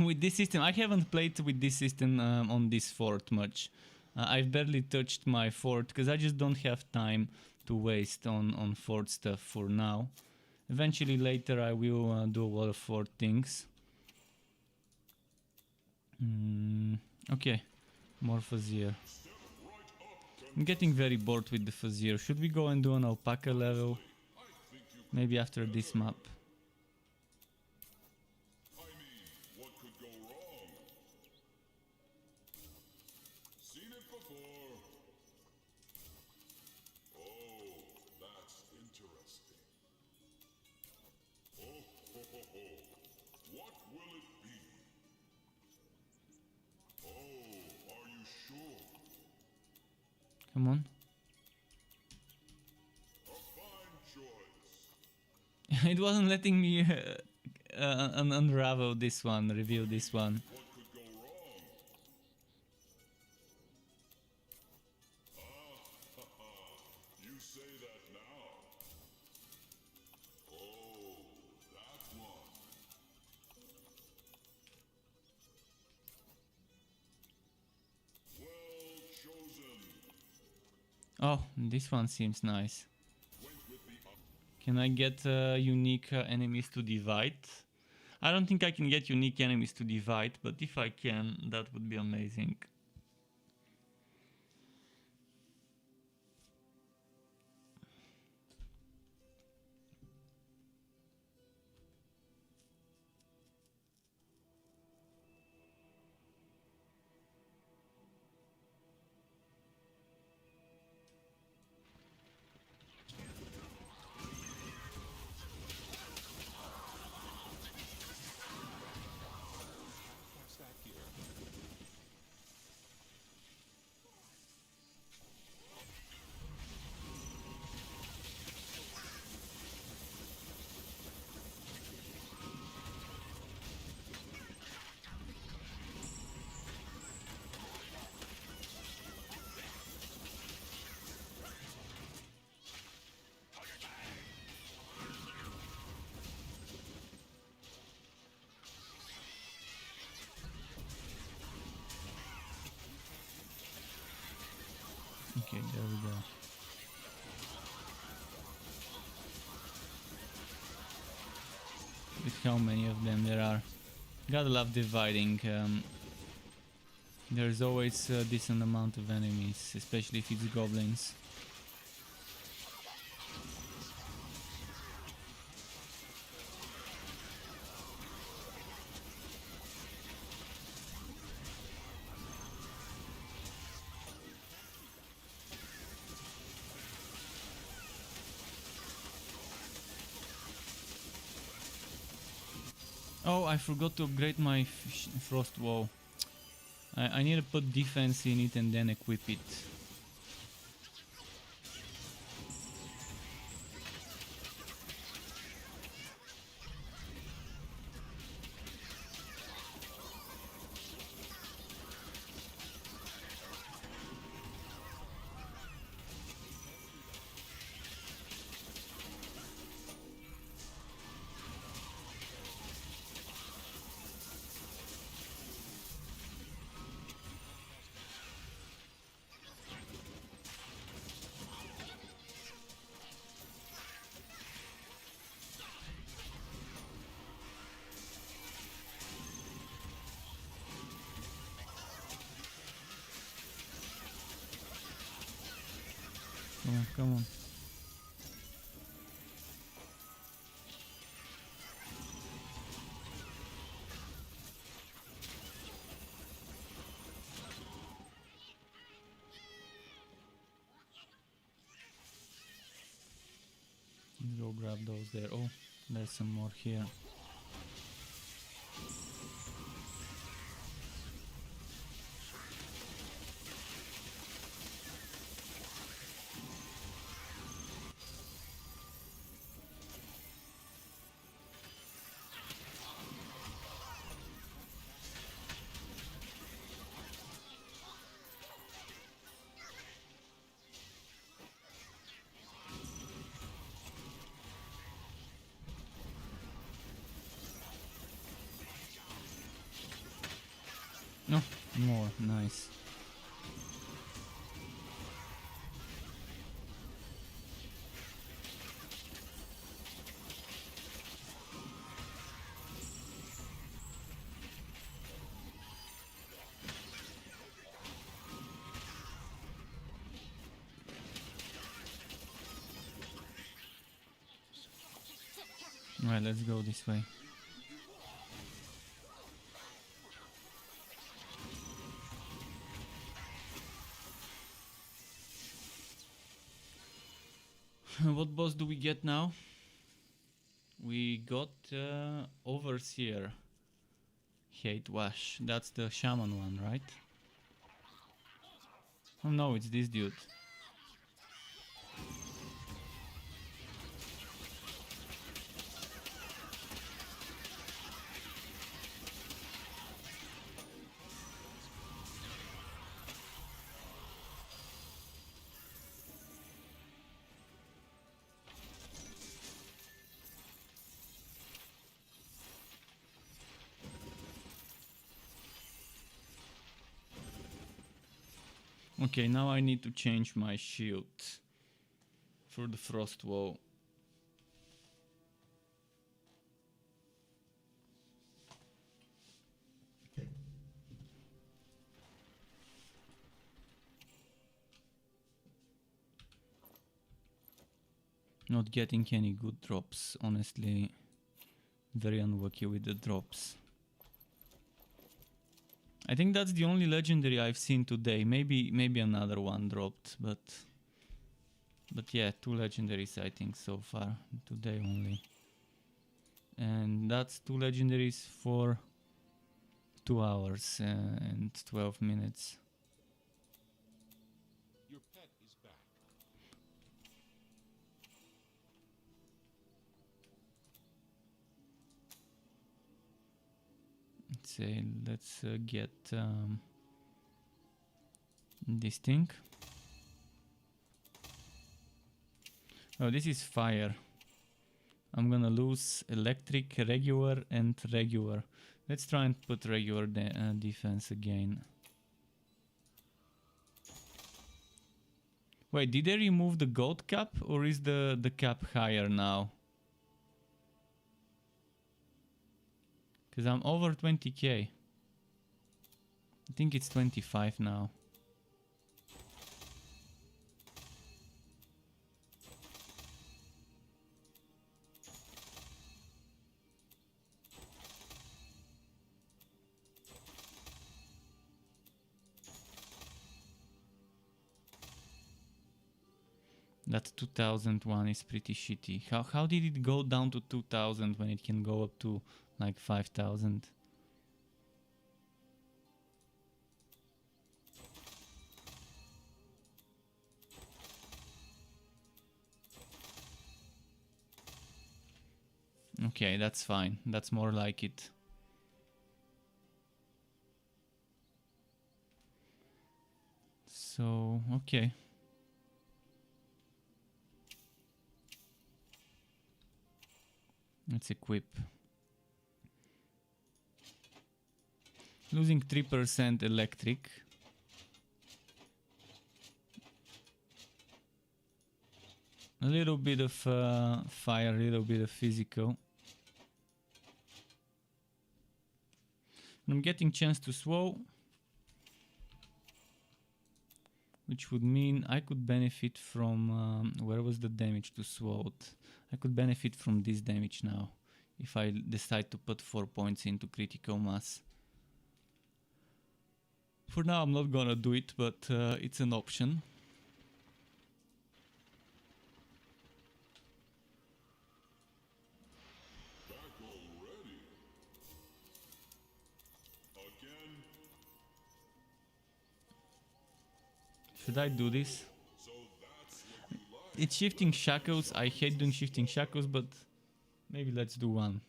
With this system, I haven't played with this system on this fort much. I've barely touched my fort because I just don't have time to waste on fort stuff for now. Eventually later I will do a lot of fort things. Okay, more Fazir. I'm getting very bored with the Fazir. Should we go and do an alpaca level? Maybe after this map. What could go wrong? Seen it before. Oh, that's interesting. Oh, ho, ho, ho. What will it be? Oh, are you sure? Come on. A fine choice. It wasn't letting me unravel this one, reveal this one. What could go wrong? You say that now. Oh, that one. Well chosen. Oh, this one seems nice. Went with the Can I get unique enemies to divide? I don't think I can get unique enemies to divide, but if I can, that would be amazing. with how many of them there are. Gotta love dividing. There's always a decent amount of enemies, especially if it's goblins. Oh, I forgot to upgrade my frost wall. I need to put defense in it and then equip it. Come on, come on. Let's go grab those there. Oh, there's some more here. No, more, nice. Alright, let's go this way. What boss do we get now? We got Overseer. Hate Wash. That's the shaman one, right? Oh no, it's this dude. Okay, now I need to change my shield for the frost wall. Not getting any good drops, honestly. Very unlucky with the drops. I think that's the only legendary I've seen today. Maybe another one dropped, but yeah, 2 legendaries I think so far today only. And that's 2 legendaries for 2 hours and 12 minutes. Your pet is back. Let's get this thing. Oh, this is fire. I'm gonna lose electric, regular, and regular. Let's try and put regular defense again. Wait, did they remove the gold cap, or is the cap higher now? Because I'm over 20k. I think it's 25 now. That 2001 is pretty shitty. How did it go down to 2000 when it can go up to like 5000? Okay, that's fine. That's more like it. So, okay. Let's equip. Losing 3% electric. A little bit of fire, a little bit of physical. I'm getting chance to swow, which would mean I could benefit from where was the damage to sword? I could benefit from this damage now if I decide to put 4 points into critical mass. For now I'm not gonna do it, but it's an option. Back already. Again. Should I do this? So that's what you like. It's shifting shackles. I hate doing shifting shackles, but maybe let's do one.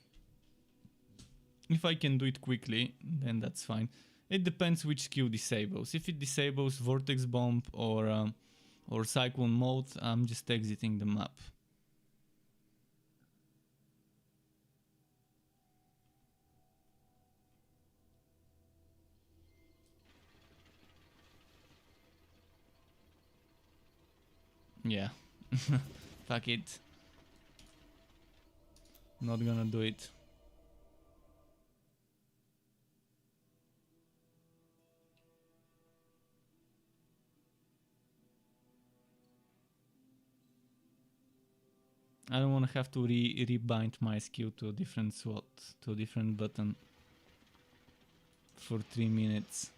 If I can do it quickly, then that's fine. It depends which skill disables. If it disables Vortex Bomb or Cyclone Mode, I'm just exiting the map. Yeah. Fuck it. Not gonna do it. I don't want to have to rebind my skill to a different slot, to a different button for 3 minutes.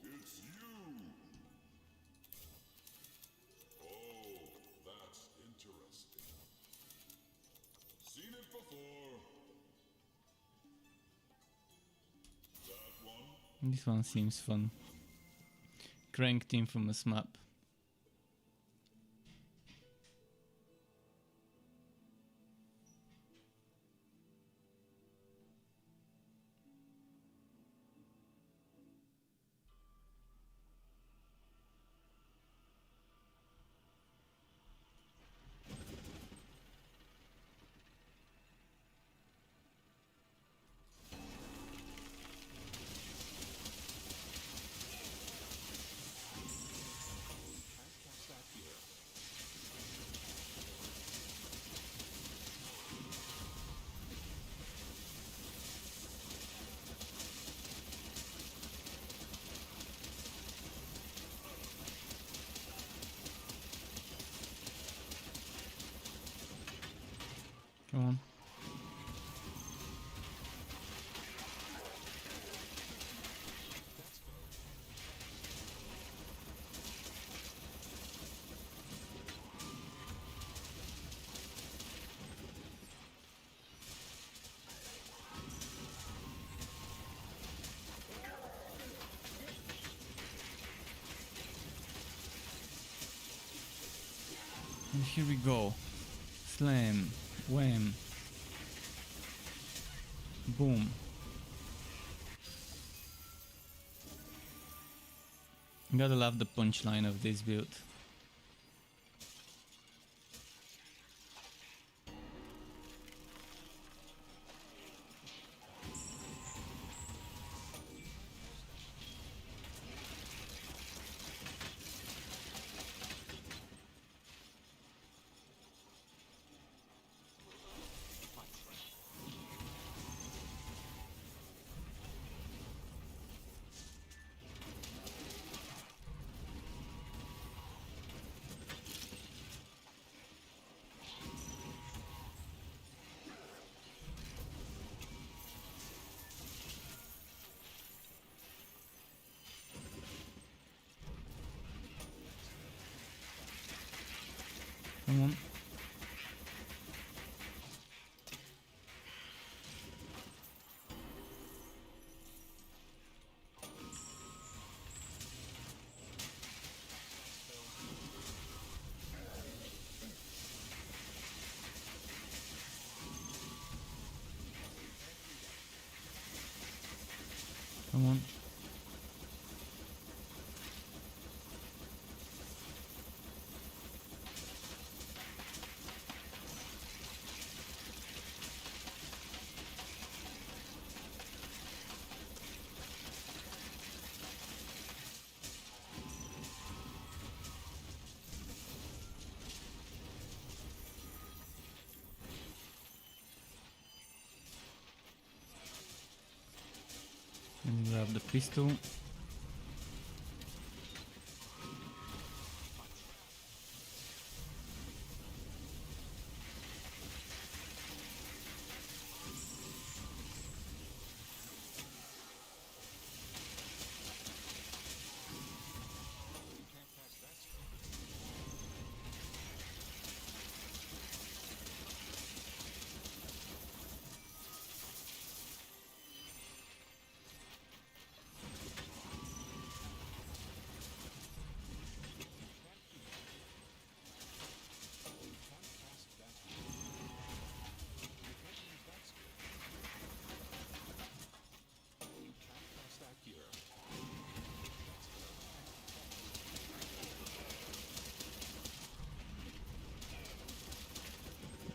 It's you. Oh, that's interesting. Seen it before. That one. This one seems fun. Cranked Infamous map. Cast that here. Come on. And here we go. Slam. Wham. Boom. Gotta love the punchline of this build. Come on. Come on. Let me grab the pistol.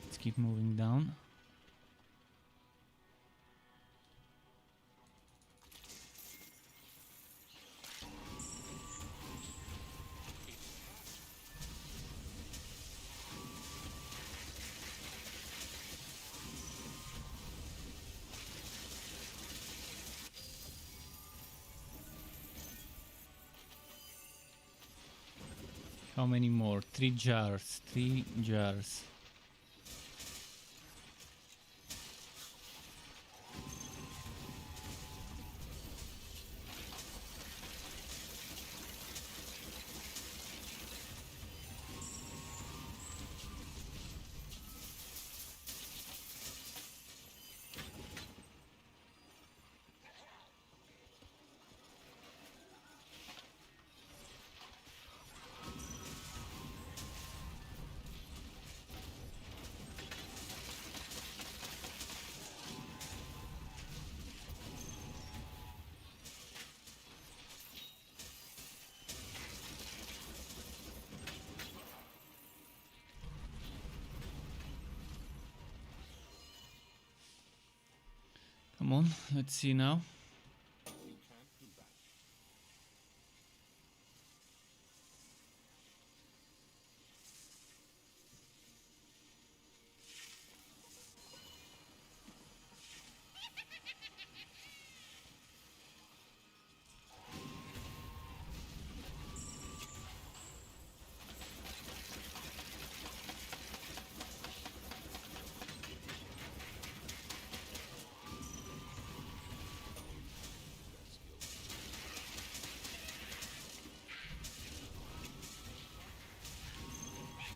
Let's keep moving down. How many more? 3 jars. 3 jars. Come on, let's see now. You can't do that.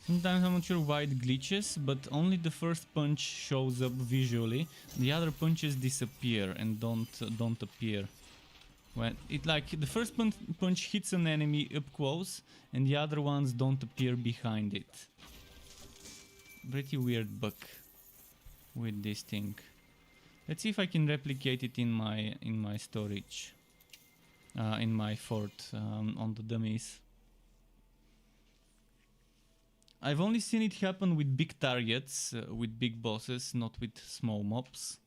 Sometimes I'm not sure why it glitches, but only the first punch shows up visually. The other punches disappear and don't appear. When it like the first punch hits an enemy up close, and the other ones don't appear behind it. Pretty weird bug with this thing. Let's see if I can replicate it in my storage, in my fort on the dummies. I've only seen it happen with big targets, with big bosses, not with small mobs.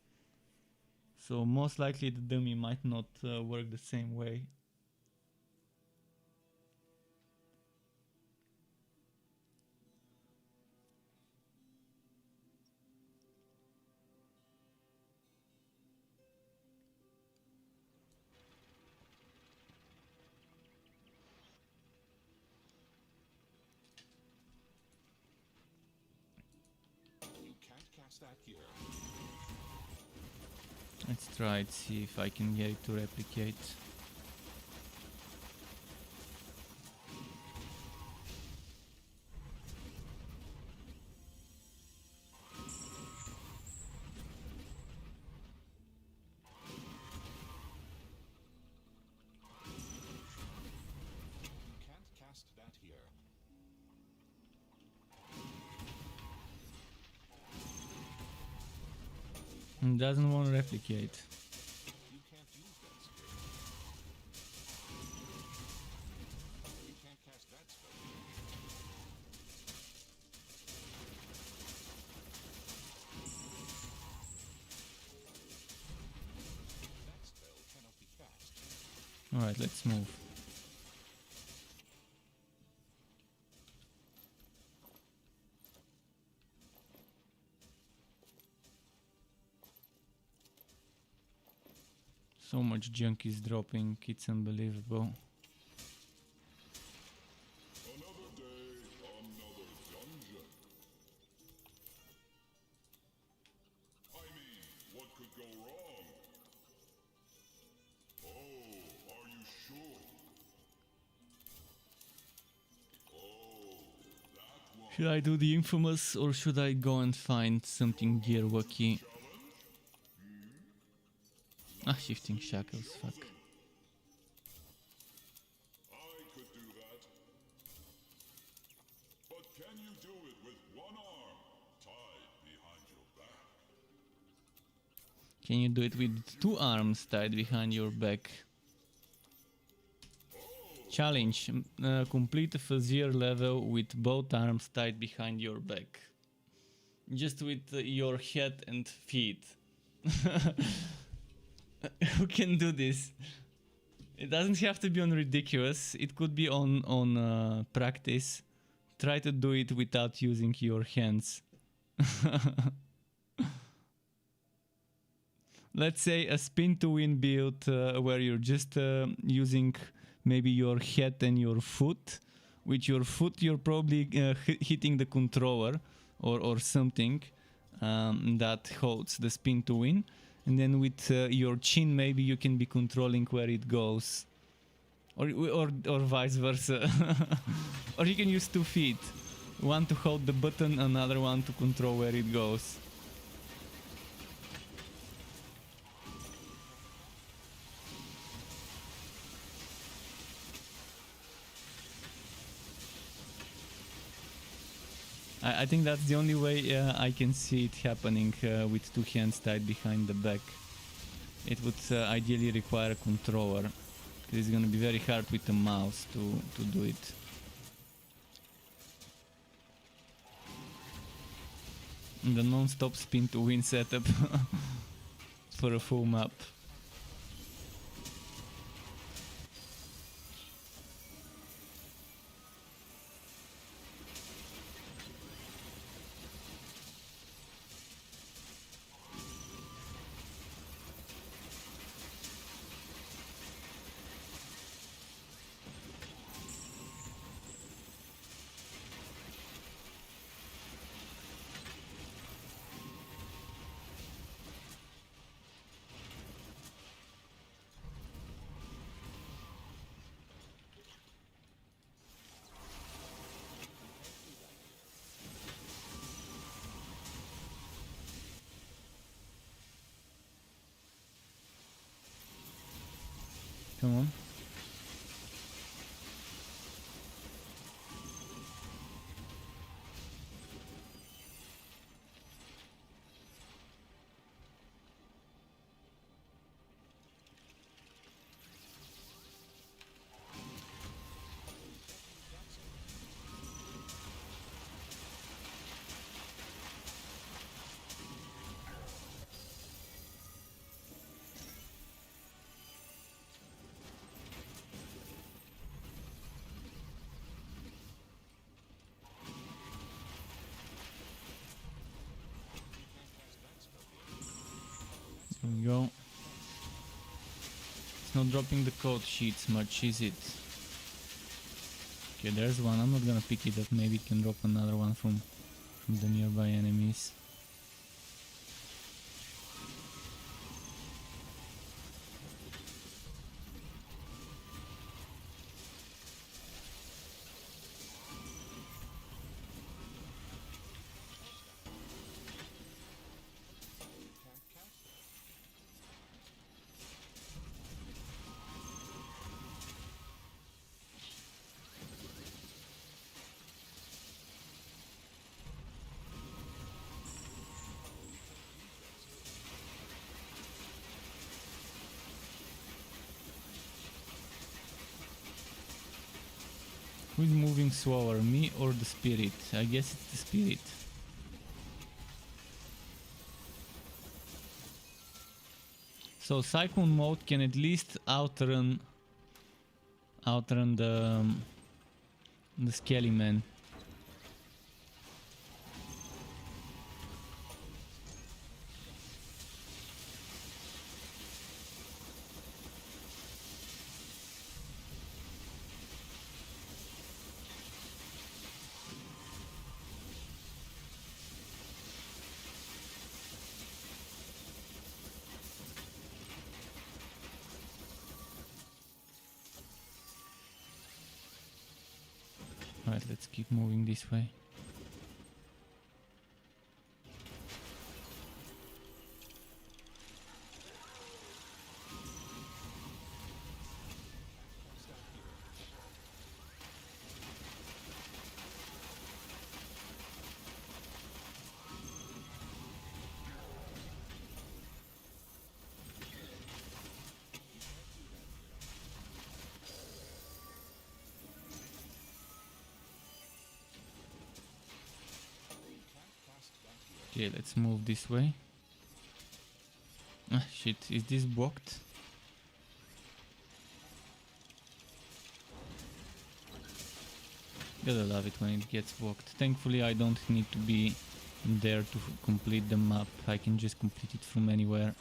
So most likely the dummy might not work the same way. You can't cast that here. Let's try it, see if I can get it to replicate. Doesn't want to replicate. You can't use that skill. You can't cast that spell. That spell cannot be cast. Alright, let's move. So much junk is dropping, it's unbelievable. Another day, another dungeon. I mean, what could go wrong? Oh, are you sure? Oh, that one. Should I do the infamous or should I go and find something gear wacky? Ah, shifting shackles, fuck. I could do that. But can you do it with one arm tied behind your back? Can you do it with 2 arms tied behind your back? Challenge. Complete a Fazier level with both arms tied behind your back. Just with your head and feet. Who can do this? It doesn't have to be on ridiculous. It could be on practice. Try to do it without using your hands. Let's say a spin to win build where you're just using maybe your head and your foot. With your foot you're probably hitting the controller or something that holds the spin to win. And then with your chin maybe you can be controlling where it goes. Or vice versa. Or you can use 2 feet. One to hold the button, another one to control where it goes. I think that's the only way I can see it happening with 2 hands tied behind the back. It would ideally require a controller. It's gonna be very hard with a mouse to do it. And the non-stop spin to win setup for a full map. Come on. There we go. It's not dropping the code sheets much, is it? Okay, there's one. I'm not gonna pick it up. Maybe it can drop another one from the nearby enemies. Who's moving slower, me or the spirit? I guess it's the spirit. So Cyclone mode can at least outrun the Skelly Man. Alright, let's keep moving this way. Okay, let's move this way. Ah, shit, is this blocked? Gotta love it when it gets blocked. Thankfully, I don't need to be there to complete the map. I can just complete it from anywhere.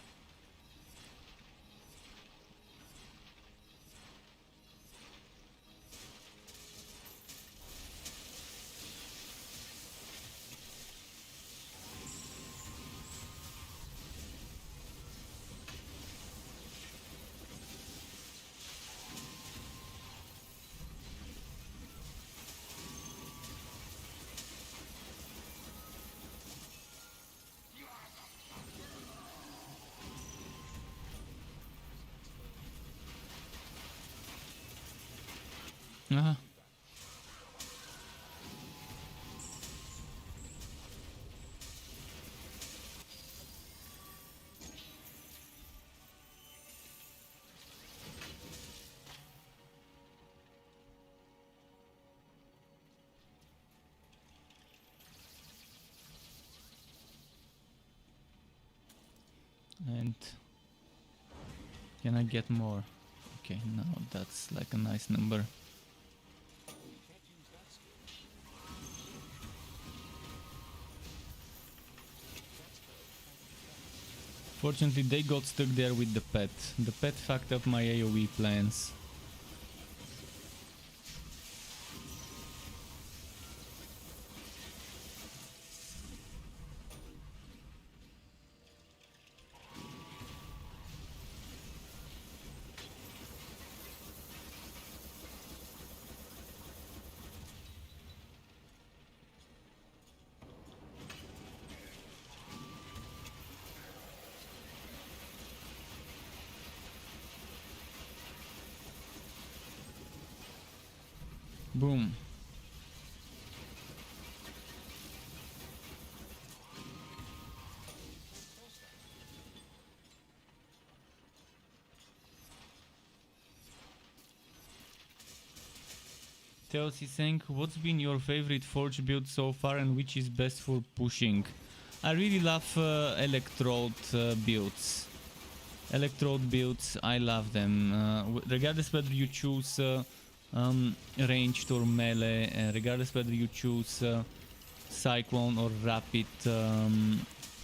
Uh-huh. And can I get more? Okay, now that's like a nice number. Fortunately, they got stuck there with the pet. The pet fucked up my AoE plans. Boom. Theos is saying, what's been your favorite Forge build so far and which is best for pushing? I really love Electrode builds. Electrode builds, I love them. Regardless whether you choose ranged or melee, regardless whether you choose Cyclone or Rapid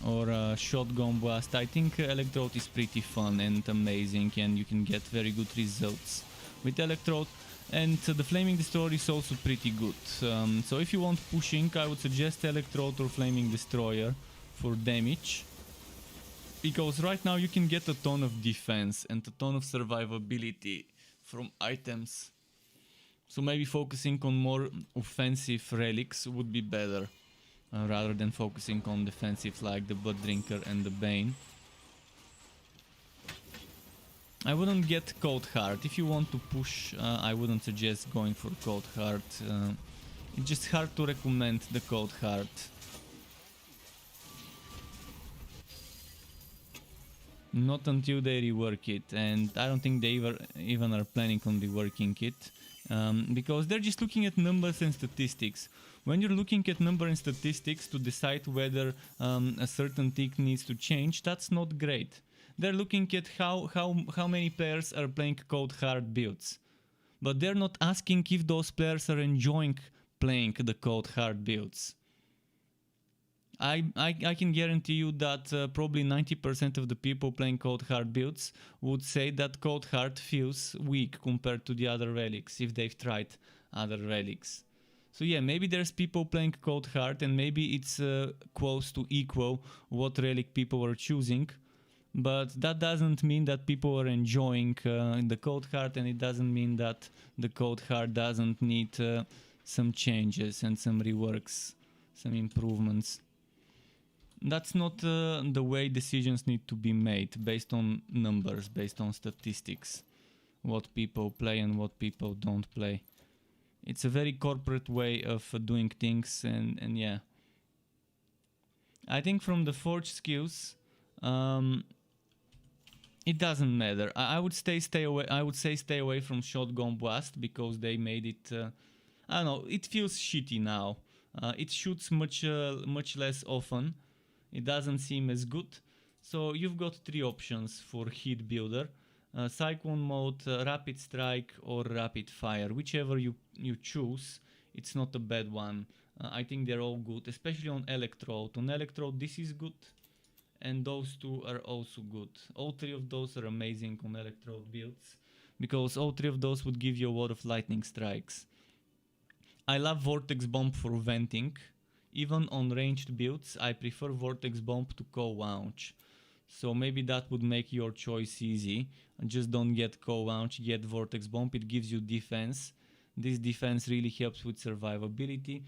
or Shotgun Blast, I think Electrode is pretty fun and amazing, and you can get very good results with Electrode. And the Flaming Destroyer is also pretty good. So if you want pushing, I would suggest Electrode or Flaming Destroyer for damage. Because right now you can get a ton of defense and a ton of survivability from items. So maybe focusing on more offensive relics would be better. Rather than focusing on defensive like the Blood Drinker and the Bane. I wouldn't get Cold Heart. If you want to push, I wouldn't suggest going for Cold Heart. It's just hard to recommend the Cold Heart. Not until they rework it, and I don't think they even are planning on reworking it. Because they're just looking at numbers and statistics. When you're looking at number and statistics to decide whether a certain tick needs to change, that's not great. They're looking at how many players are playing code hard builds. But they're not asking if those players are enjoying playing the code hard builds. I can guarantee you that probably 90% of the people playing code hard builds would say that code hard feels weak compared to the other relics if they've tried other relics. So yeah, maybe there's people playing code hard and maybe it's close to equal what relic people are choosing. But that doesn't mean that people are enjoying the code hard, and it doesn't mean that the code hard doesn't need some changes and some reworks, some improvements. That's not the way decisions need to be made, based on numbers, based on statistics, what people play and what people don't play. It's a very corporate way of doing things, and yeah. I think from the forge skills, it doesn't matter. I would stay away. I would say stay away from shotgun blast because they made it. I don't know. It feels shitty now. It shoots much less often. It doesn't seem as good. So you've got three options for hit builder: cyclone mode, rapid strike, or rapid fire. Whichever you choose, it's not a bad one. I think they're all good, especially on electrode. On electrode, this is good. And those two are also good. All three of those are amazing on electrode builds, because all three of those would give you a lot of lightning strikes. I love Vortex Bomb for venting. Even on ranged builds, I prefer Vortex Bomb to Cold Launch. So maybe that would make your choice easy. Just don't get Cold Launch, get Vortex Bomb. It gives you defense. This defense really helps with survivability.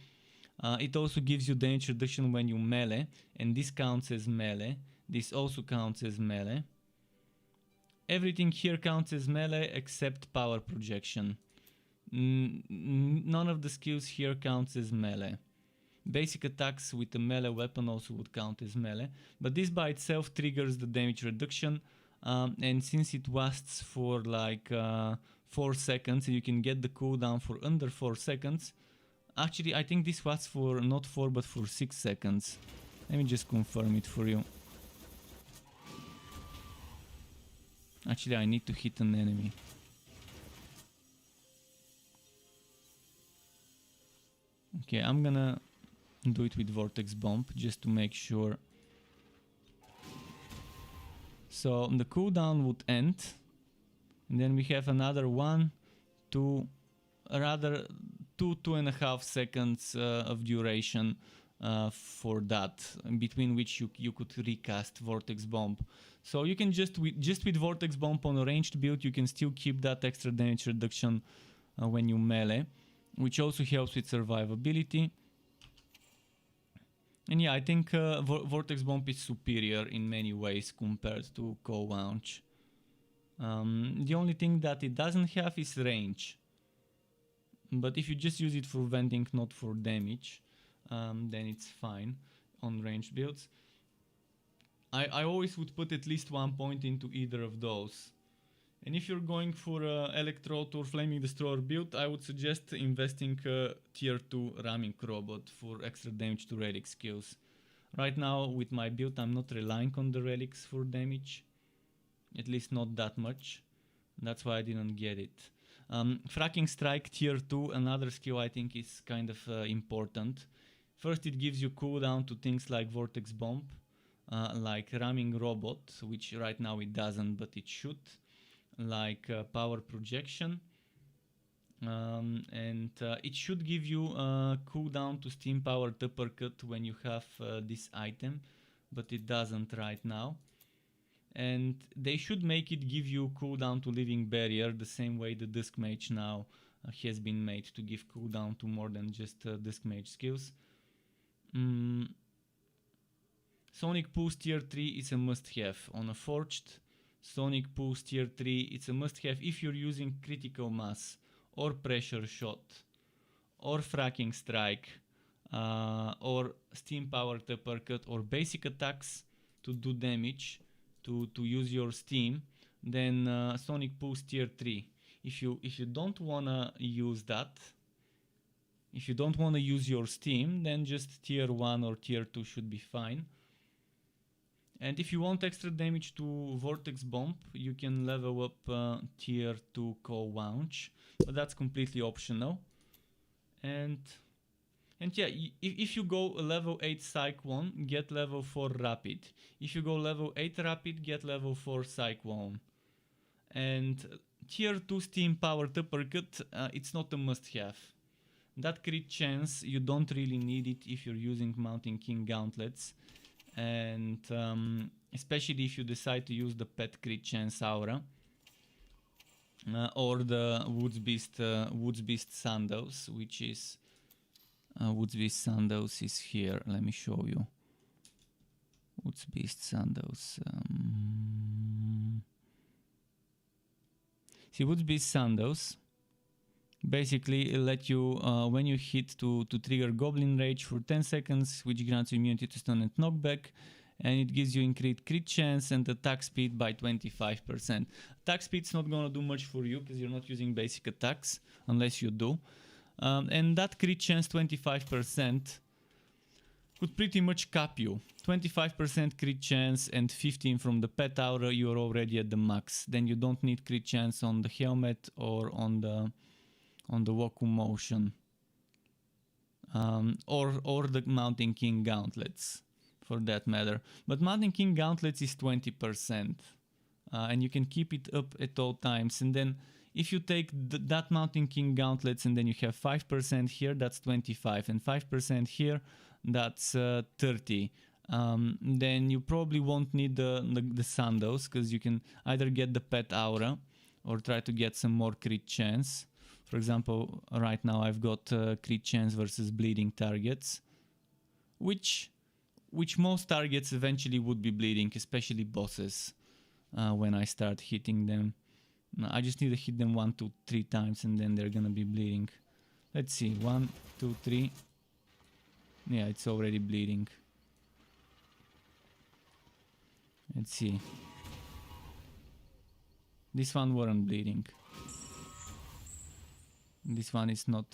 It also gives you damage reduction when you melee, and this counts as melee. This also counts as melee. Everything here counts as melee except power projection. None of the skills here counts as melee. Basic attacks with a melee weapon also would count as melee, but this by itself triggers the damage reduction, and since it lasts for like 4 seconds, you can get the cooldown for under 4 seconds. Actually, I think this lasts for not 4 but for 6 seconds. Let me just confirm it for you. Actually, I need to hit an enemy. Okay, I'm gonna do it with Vortex Bomb just to make sure. So the cooldown would end, and then we have another 1, 2, rather 2.5 seconds of duration for that, between which you could recast Vortex Bomb. So you can just with Vortex Bomb on a ranged build, you can still keep that extra damage reduction when you melee, which also helps with survivability. And yeah, I think Vortex Bomb is superior in many ways compared to Cold Launch. The only thing that it doesn't have is range. But if you just use it for venting, not for damage, then it's fine on ranged builds. I always would put at least 1 point into either of those. And if you're going for Electrode or Flaming Destroyer build, I would suggest investing tier 2 ramming robot for extra damage to relic skills. Right now with my build I'm not relying on the relics for damage, at least not that much. That's why I didn't get it. Fracking Strike tier 2, another skill I think is kind of important. First, it gives you cooldown to things like Vortex Bomb, like Ramming Robot, which right now it doesn't, but it should, like Power Projection, and it should give you cooldown to Steam Powered Uppercut when you have this item, but it doesn't right now. And they should make it give you cooldown to Living Barrier, the same way the Disc Mage now has been made to give cooldown to more than just Disc Mage skills. Sonic Pulse tier 3 is a must-have. On a Forged, Sonic Pulse tier 3, it's a must-have if you're using Critical Mass, or Pressure Shot, or Fracking Strike, or Steam Powered Uppercut, or basic attacks to do damage, to use your Steam, then Sonic Pulse tier 3. If you don't wanna use that, if you don't wanna use your steam, then just tier 1 or tier 2 should be fine. And if you want extra damage to Vortex Bomb, you can level up tier 2 Coal Launch, but that's completely optional. And yeah, if you go level 8 Cyclone, get level 4 Rapid. If you go level 8 Rapid, get level 4 Cyclone. And tier 2 Steam Powered Uppercut, it's not a must-have. That crit chance, you don't really need it if you're using Mountain King Gauntlets. And especially if you decide to use the pet crit chance aura or the Woods Beast Sandals, which is Woods Beast Sandals is here. Let me show you. Woods Beast Sandals. See, Woods Beast Sandals basically let you when you hit to trigger Goblin Rage for 10 seconds, which grants you immunity to stun and knockback, and it gives you increased crit chance and attack speed by 25%. Attack speed's not gonna do much for you because you're not using basic attacks unless you do, and that crit chance 25% could pretty much cap you. 25% crit chance and 15 from the pet aura, you're already at the max. Then you don't need crit chance on the helmet or on the Waku Motion, or the Mountain King Gauntlets for that matter. But Mountain King Gauntlets is 20%, and you can keep it up at all times. And then if you take that Mountain King Gauntlets and then you have 5% here, that's 25, and 5% here, that's 30. Then you probably won't need the sandals, because you can either get the pet aura or try to get some more crit chance. For example, right now I've got crit chance versus bleeding targets, which most targets eventually would be bleeding, especially bosses, when I start hitting them. I just need to hit them 1, 2, 3 times and then they're gonna be bleeding. Let's see, 1, 2, 3. Yeah, it's already bleeding. Let's see. This one weren't bleeding. This one is not.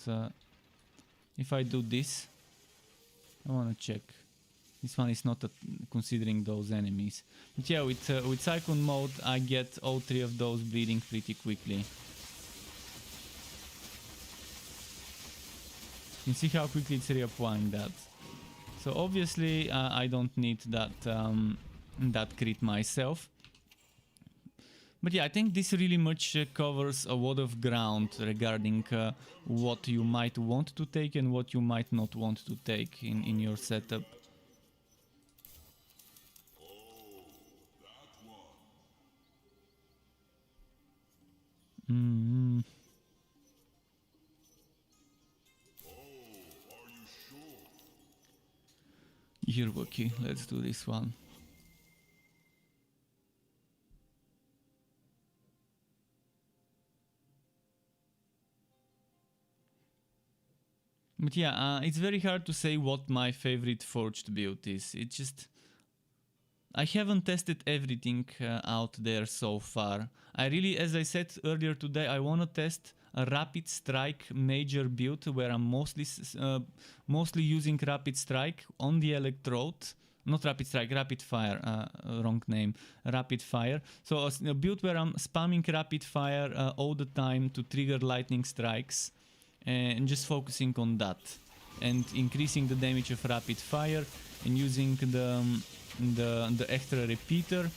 If I do this, I wanna check. This one is not considering those enemies. But yeah, with Cyclone mode, I get all 3 of those bleeding pretty quickly. You can see how quickly it's reapplying that. So obviously, I don't need that crit myself. But yeah, I think this really much covers a lot of ground regarding what you might want to take and what you might not want to take in your setup. Yearwookie, let's do this one. But yeah, it's very hard to say what my favorite forged build is. It's just... I haven't tested everything out there so far. I really, as I said earlier today, I want to test a Rapid Strike major build where I'm mostly using Rapid Strike on the Electrode. Not Rapid Strike, Rapid Fire, wrong name, Rapid Fire. So a build where I'm spamming Rapid Fire all the time to trigger lightning strikes and just focusing on that and increasing the damage of Rapid Fire and using the extra repeater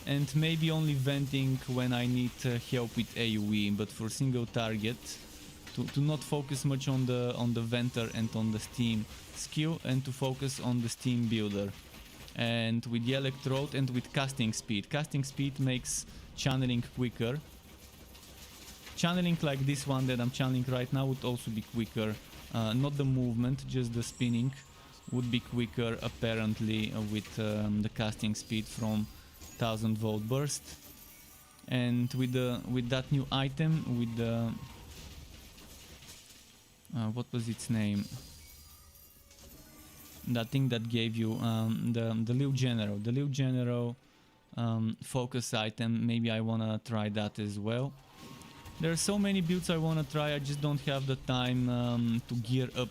and maybe only venting when I need help with AoE, but for single target to not focus much on the venter and on the steam skill and to focus on the steam builder. And with the Electrode and with casting speed makes channeling quicker. Channeling like this one that I'm channeling right now would also be quicker. Not the movement, just the spinning would be quicker apparently with the casting speed from 1000 volt burst. And with that new item, with the what was its name? That thing that gave you the Liu General focus item. Maybe I wanna try that as well. There are so many builds I want to try, I just don't have the time to gear up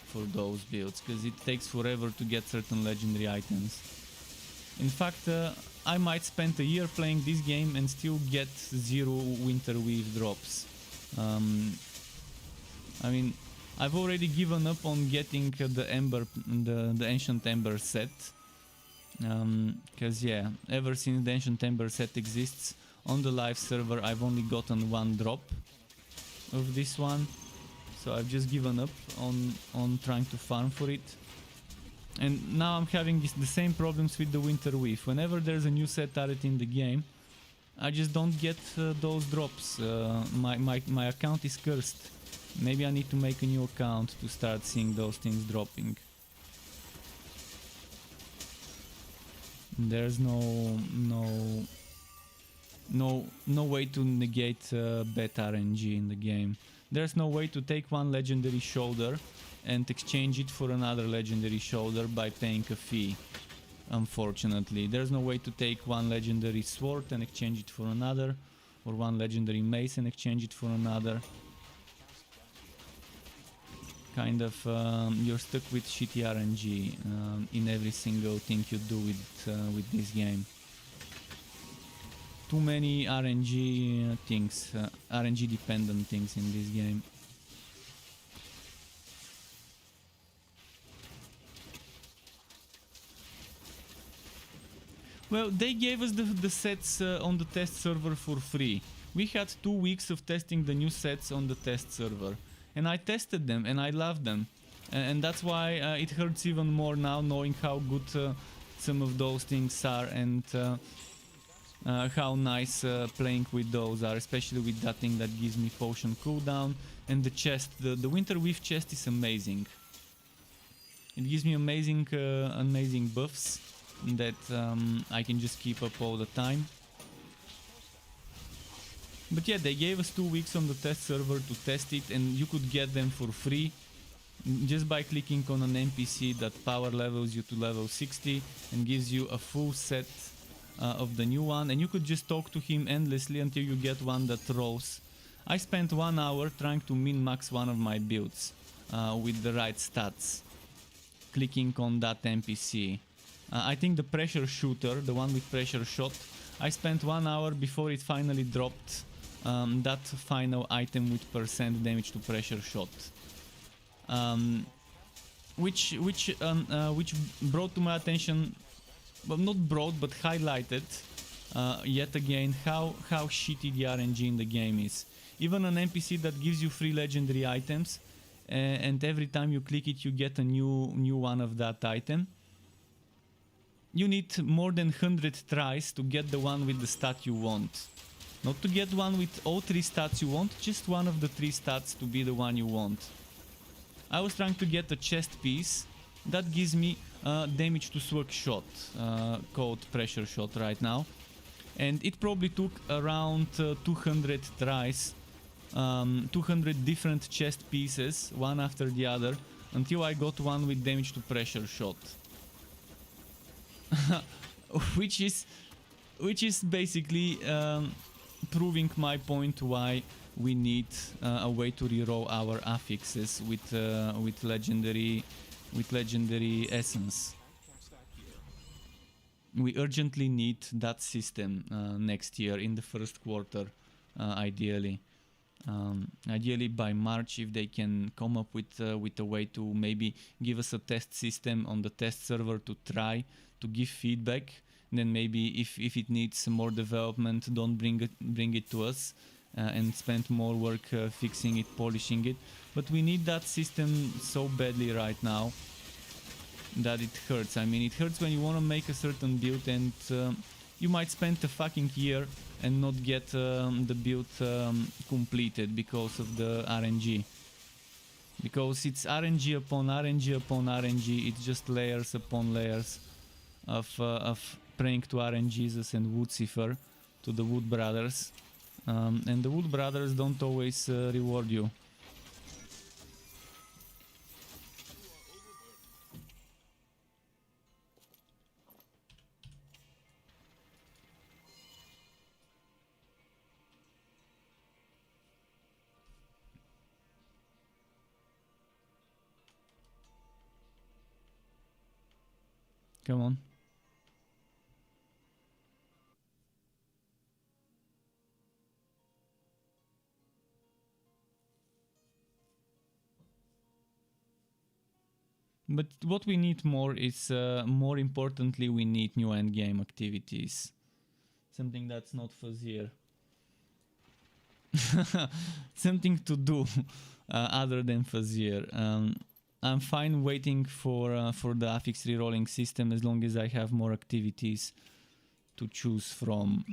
for those builds, because it takes forever to get certain legendary items. In fact, I might spend a year playing this game and still get 0 Winter Weave drops. I mean, I've already given up on getting the Ancient Ember set. Because yeah, ever since the Ancient Ember set exists, on the live server I've only gotten 1 drop of this one. So I've just given up on trying to farm for it. And now I'm having the same problems with the Winter Weave. Whenever there's a new set added in the game, I just don't get those drops. My account is cursed. Maybe I need to make a new account to start seeing those things dropping. There's no way to negate bad RNG in the game. There's no way to take one legendary shoulder and exchange it for another legendary shoulder by paying a fee. Unfortunately, there's no way to take one legendary sword and exchange it for another, or one legendary mace and exchange it for another. Kind of, you're stuck with shitty RNG in every single thing you do with this game. Too many RNG things, RNG dependent things in this game. Well, they gave us the sets on the test server for free. We had 2 weeks of testing the new sets on the test server. And I tested them and I loved them. And that's why it hurts even more now, knowing how good some of those things are, and how nice playing with those are, especially with that thing that gives me potion cooldown. And the chest, the Winter Weave chest is amazing. It gives me amazing buffs that I can just keep up all the time. But yeah, they gave us 2 weeks on the test server to test it, and you could get them for free just by clicking on an NPC that power levels you to level 60 and gives you a full set of the new one, and you could just talk to him endlessly until you get one that rolls. I spent 1 hour trying to min-max one of my builds with the right stats, clicking on that NPC. I think the pressure shooter, the one with pressure shot, I spent 1 hour before it finally dropped that final item with % damage to pressure shot, which brought to my attention, well, not brought but highlighted yet again how shitty the RNG in the game is. Even an NPC that gives you free legendary items, and every time you click it you get a new one of that item. You need more than 100 tries to get the one with the stat you want. Not to get one with all 3 stats you want, just one of the 3 stats to be the one you want. I was trying to get a chest piece that gives me damage to sword shot, called pressure shot right now. And it probably took around 200 tries, 200 different chest pieces, one after the other, until I got one with damage to pressure shot. which is basically proving my point why we need a way to reroll our affixes with legendary essence. We urgently need that system next year in the first quarter, ideally. Ideally by March, if they can come up with a way to maybe give us a test system on the test server to try to give feedback. Then maybe if it needs more development, don't bring it to us and spend more work fixing it, polishing it. But we need that system so badly right now that it hurts. I mean, it hurts when you want to make a certain build and you might spend a fucking year and not get the build completed because of the RNG. Because it's RNG upon RNG upon RNG, it's just layers upon layers of praying to RNGesus and Woodcipher, to the Wood Brothers. And the Wood Brothers don't always reward you. Come on. But what we need more is, more importantly, we need new endgame activities. Something that's not fuzzier. Something to do other than fuzzier. I'm fine waiting for the affix rerolling system as long as I have more activities to choose from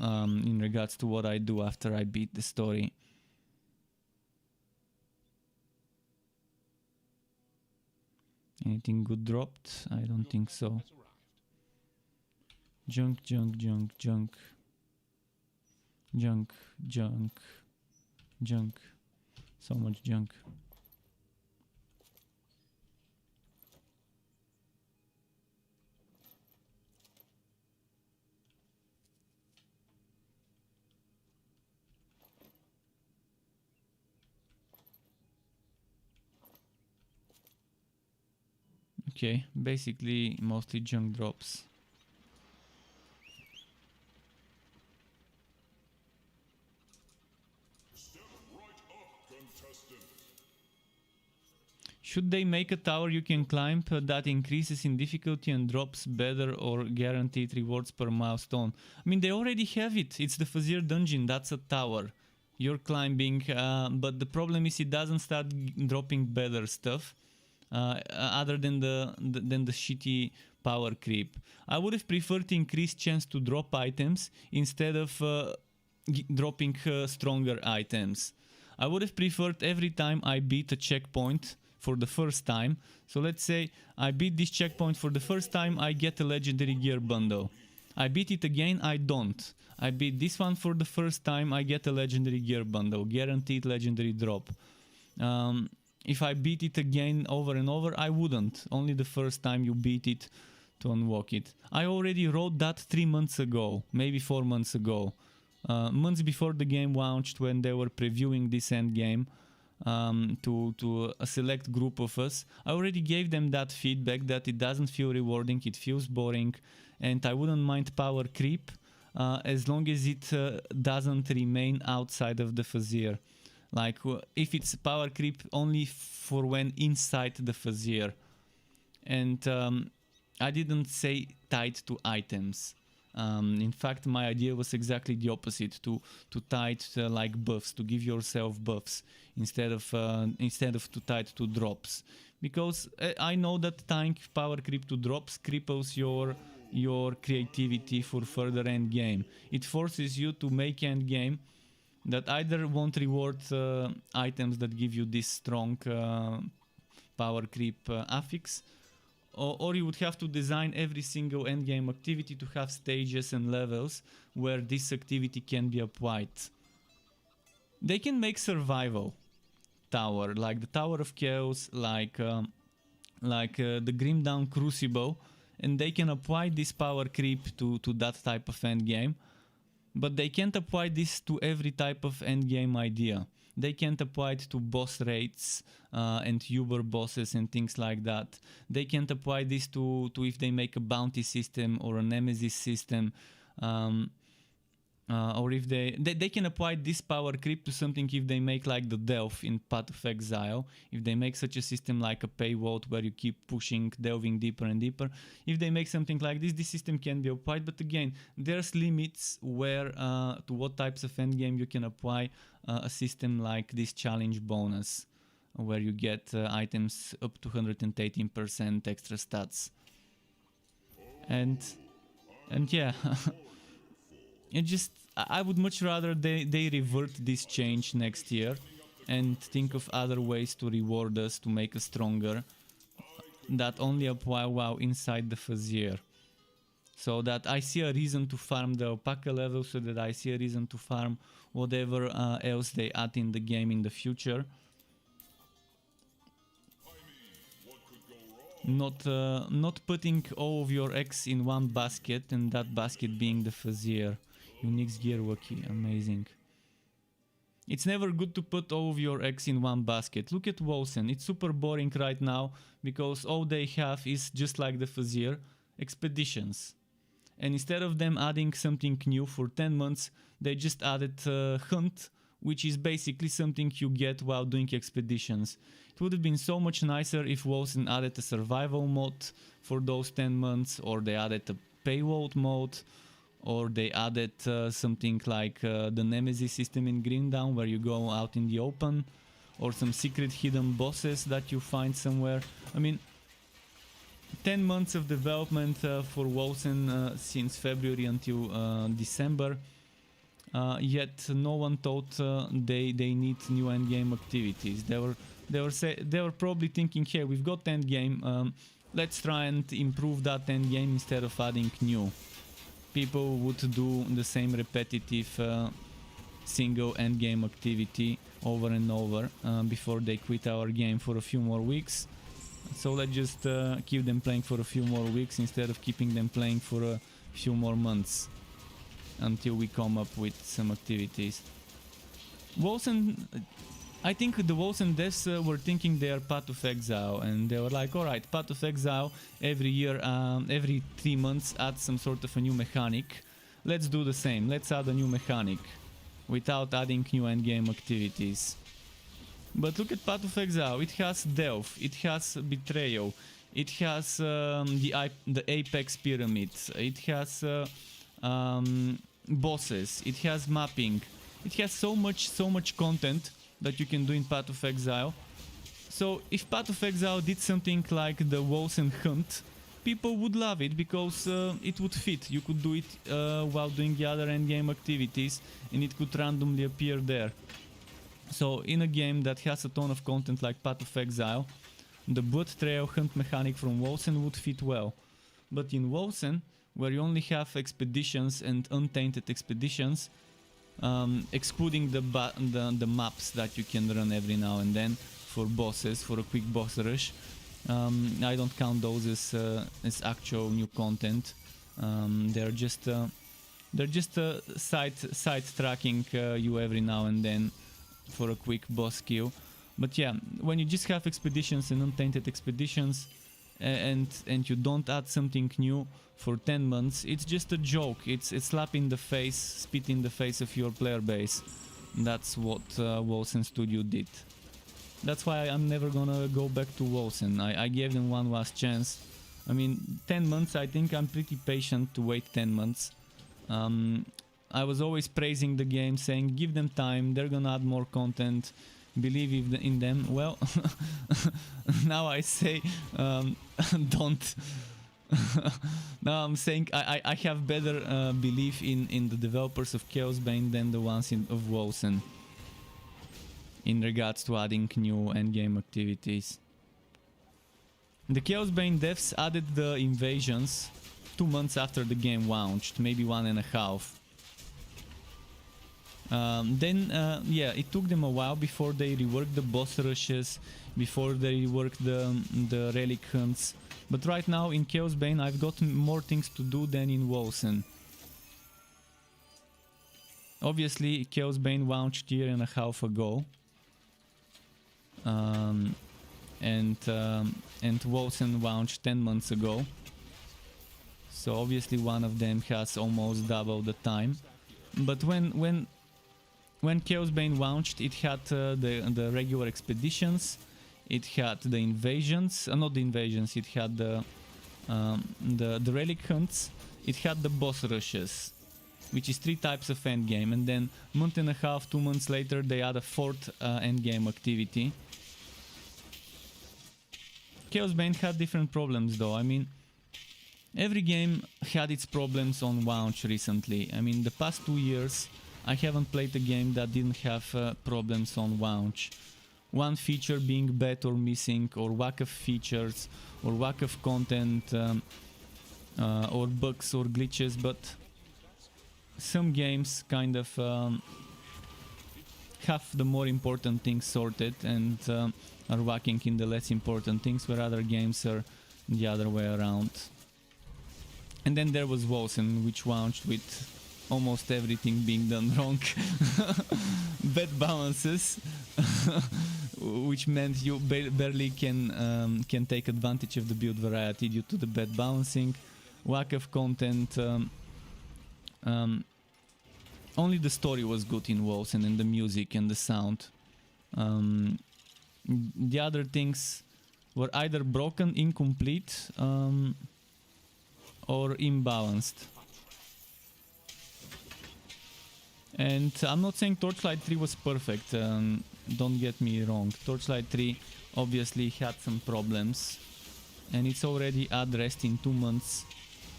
in regards to what I do after I beat the story. Anything good dropped? I don't think so. Junk, junk, junk, junk. Junk, junk, junk. So much junk. Okay, basically mostly junk drops. Step right up, contestant. Should they make a tower you can climb that increases in difficulty and drops better or guaranteed rewards per milestone? I mean, they already have it. It's the Fazir dungeon. That's a tower. You're climbing, but the problem is it doesn't start dropping better stuff. Other than the shitty power creep. I would have preferred increased chance to drop items instead of dropping stronger items. I would have preferred every time I beat a checkpoint for the first time. So let's say I beat this checkpoint for the first time, I get a legendary gear bundle. I beat it again, I don't. I beat this one for the first time, I get a legendary gear bundle, guaranteed legendary drop. If I beat it again over and over, I wouldn't. Only the first time you beat it to unlock it. I already wrote that 3 months ago, maybe 4 months ago. Months before the game launched, when they were previewing this endgame to a select group of us, I already gave them that feedback that it doesn't feel rewarding, it feels boring, and I wouldn't mind power creep as long as it doesn't remain outside of the Fazir. Like, if it's power creep only for when inside the Fazir. And I didn't say tied to items. In fact, my idea was exactly the opposite, to tie it like buffs, to give yourself buffs instead of to tie it to drops. Because I know that tying power creep to drops cripples your creativity for further endgame. It forces you to make endgame that either won't reward items that give you this strong power creep affix, or you would have to design every single endgame activity to have stages and levels where this activity can be applied. They can make survival tower, like the Tower of Chaos, like the Grim Dawn Crucible, and they can apply this power creep to that type of endgame. But they can't apply this to every type of endgame idea. They can't apply it to boss raids and Uber bosses and things like that. They can't apply this to if they make a bounty system or a nemesis system. Or if they can apply this power creep to something if they make like the Delve in Path of Exile. If they make such a system like a paywall where you keep pushing, delving deeper and deeper. If they make something like this system can be applied. But again, there's limits where to what types of endgame you can apply a system like this challenge bonus, where you get items up to 118% extra stats. And yeah. It just, I would much rather they revert this change next year and think of other ways to reward us, to make us stronger, that only apply WoW inside the Fazir. So that I see a reason to farm the alpaca level, so that I see a reason to farm whatever else they add in the game in the future. Not putting all of your eggs in one basket, and that basket being the Fazir. Unix Gear Wiki, amazing. It's never good to put all of your eggs in one basket. Look at Wolsen, it's super boring right now because all they have is just like the Fazir, expeditions. And instead of them adding something new for 10 months, they just added hunt, which is basically something you get while doing expeditions. It would have been so much nicer if Wilson added a survival mode for those 10 months, or they added a payload mode, or they added something like the Nemesis system in Grindown, where you go out in the open, or some secret hidden bosses that you find somewhere. I mean, 10 months of development for Wilson since February until December, yet no one thought they need new endgame activities. They were probably thinking, hey, we've got endgame, let's try and improve that endgame instead of adding new. People would do the same repetitive single endgame activity over and over before they quit our game for a few more weeks. So let's just keep them playing for a few more weeks instead of keeping them playing for a few more months until we come up with some activities. Wilson, I think the Wilson devs were thinking they are Path of Exile, and they were like, alright, Path of Exile every year, every 3 months adds some sort of a new mechanic. Let's do the same, let's add a new mechanic without adding new endgame activities. But look at Path of Exile, it has Delve, it has Betrayal, it has the Apex Pyramid, it has bosses, it has mapping, it has so much content that you can do in Path of Exile. So if Path of Exile did something like the Wilson Hunt, people would love it because it would fit. You could do it while doing the other endgame activities, and it could randomly appear there. So in a game that has a ton of content like Path of Exile, the Blood Trail Hunt mechanic from Wilson would fit well. But in Wilson, where you only have expeditions and untainted expeditions, excluding the maps that you can run every now and then for bosses, for a quick boss rush, I don't count those as actual new content. They're just side tracking you every now and then for a quick boss kill. But yeah, when you just have expeditions and untainted expeditions, and you don't add something new for 10 months, it's just a joke. It's a slap in the face, spit in the face of your player base. That's what Wilson Studio did. That's why I'm never gonna go back to Wilson. I gave them one last chance. I mean, 10 months, I think I'm pretty patient to wait 10 months. I was always praising the game, saying give them time, they're gonna add more content, believe in them. Well, now I say don't. Now I'm saying I have better belief in the developers of Chaosbane than the ones of Wilson in regards to adding new endgame activities. The Chaosbane devs added the invasions 2 months after the game launched, maybe 1.5. Then it took them a while before they reworked the boss rushes, before they reworked the relic hunts. But right now in Chaosbane I've got more things to do than in Wilson. Obviously Chaosbane launched 1.5 years ago. And Wilson launched 10 months ago. So obviously one of them has almost double the time. But when Chaosbane launched, it had the regular expeditions, it had the invasions, not the invasions, it had the relic hunts, it had the boss rushes, which is 3 types of endgame, and then month and a half, 2 months later, they add a 4th endgame activity. Chaosbane had different problems though. I mean, every game had its problems on launch recently. I mean, the past 2 years I haven't played a game that didn't have problems on launch. One feature being bad or missing, or lack of features, or lack of content, or bugs or glitches, but some games kind of have the more important things sorted and are lacking in the less important things, where other games are the other way around. And then there was Wilson, which launched with almost everything being done wrong. Bad balances, which meant you barely can take advantage of the build variety due to the bad balancing. lack of content. Only the story was good in Wolves, and the music and the sound. The other things were either broken, incomplete, or imbalanced. And I'm not saying Torchlight 3 was perfect, don't get me wrong. Torchlight 3 obviously had some problems, and it's already addressed in 2 months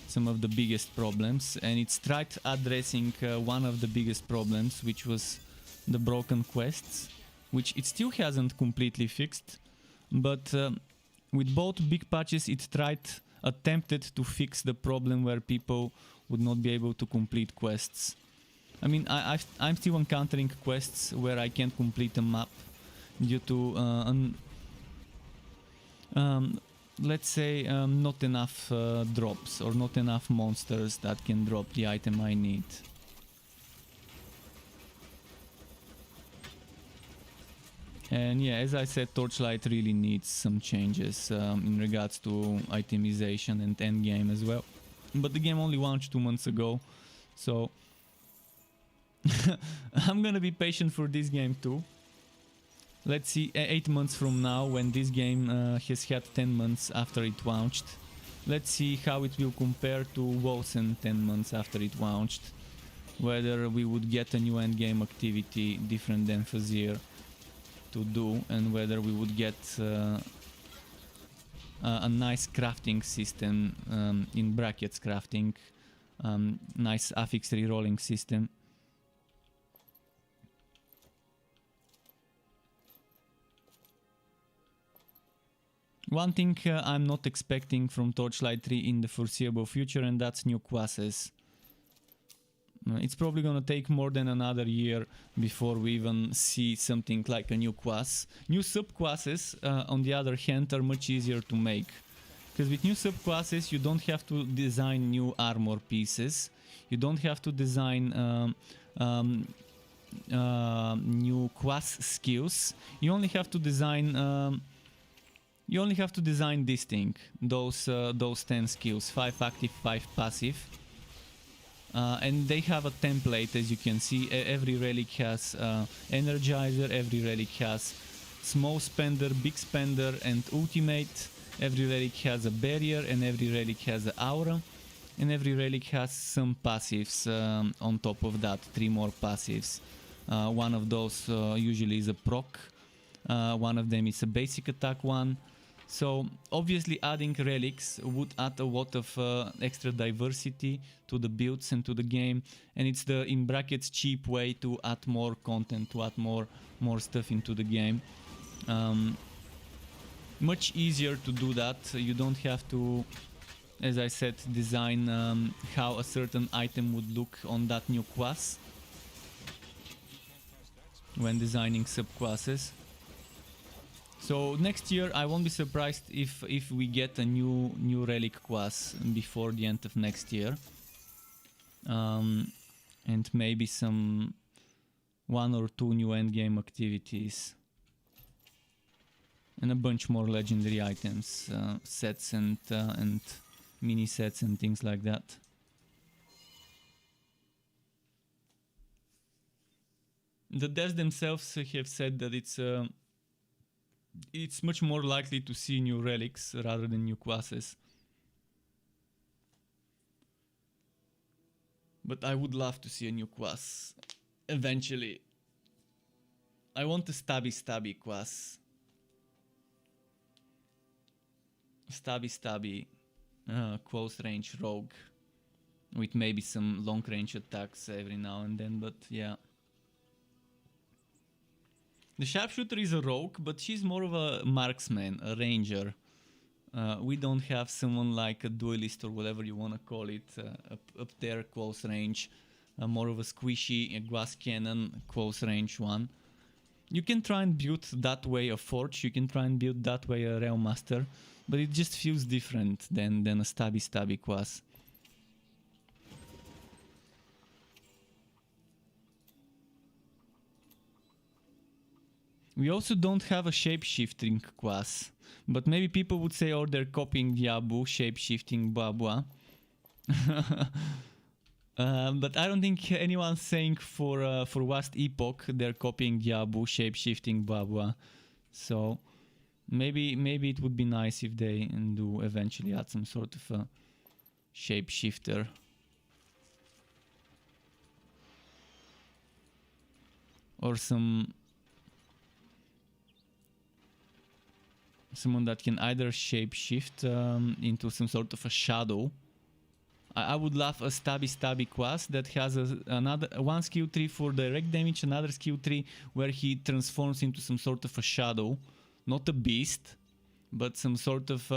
some of the biggest problems, and it's tried addressing one of the biggest problems, which was the broken quests, which it still hasn't completely fixed, but with both big patches it attempted to fix the problem where people would not be able to complete quests. I mean, I'm still encountering quests where I can't complete a map due to let's say not enough drops or not enough monsters that can drop the item I need. And yeah, as I said, Torchlight really needs some changes in regards to itemization and endgame as well. But the game only launched 2 months ago, so I'm gonna be patient for this game too. Let's see, 8 months from now, when this game has had 10 months after it launched, let's see how it will compare to Wolfen 10 months after it launched. Whether we would get a new endgame activity different than Fazir to do, and whether we would get a nice crafting system, in brackets crafting, nice affix rerolling system. One thing I'm not expecting from Torchlight 3 in the foreseeable future, and that's new classes. It's probably gonna take more than another year before we even see something like a new class. New subclasses, on the other hand, are much easier to make. Because with new subclasses you don't have to design new armor pieces, you don't have to design new class skills, you only have to design this thing, those 10 skills, 5 active, 5 passive. And they have a template, as you can see. Every relic has Energizer, every relic has small spender, big spender, and ultimate. Every relic has a barrier, and every relic has an aura. And every relic has some passives on top of that, 3 more passives. One of those usually is a proc, one of them is a basic attack one. So obviously adding relics would add a lot of extra diversity to the builds and to the game, and it's the, in brackets, cheap way to add more content, to add more stuff into the game. Much easier to do that. You don't have to, as I said, design how a certain item would look on that new class when designing subclasses. So next year I won't be surprised if we get a new relic class before the end of next year, and maybe some 1 or 2 new endgame activities, and a bunch more legendary items, sets and mini sets and things like that. The devs themselves have said that it's much more likely to see new relics rather than new classes. But I would love to see a new class eventually. I want a stabby class. Stabby close range rogue with maybe some long range attacks every now and then, but yeah. The sharpshooter is a rogue, but she's more of a marksman, a ranger. We don't have someone like a duelist or whatever you want to call it up there, close range. More of a squishy, a glass cannon, close range one. You can try and build that way a forge, you can try and build that way a realm master, but it just feels different than a stabby class. We also don't have a shape-shifting class, but maybe people would say, oh, they're copying Diablo, shape-shifting, blah blah. But I don't think anyone's saying for West Epoch they're copying Yabu, shape-shifting, blah blah. So maybe it would be nice if they do eventually add some sort of a shapeshifter. Or someone that can either shapeshift into some sort of a shadow. I would love a stabby class that has another one skill tree for direct damage, another skill tree where he transforms into some sort of a shadow, not a beast, but some sort of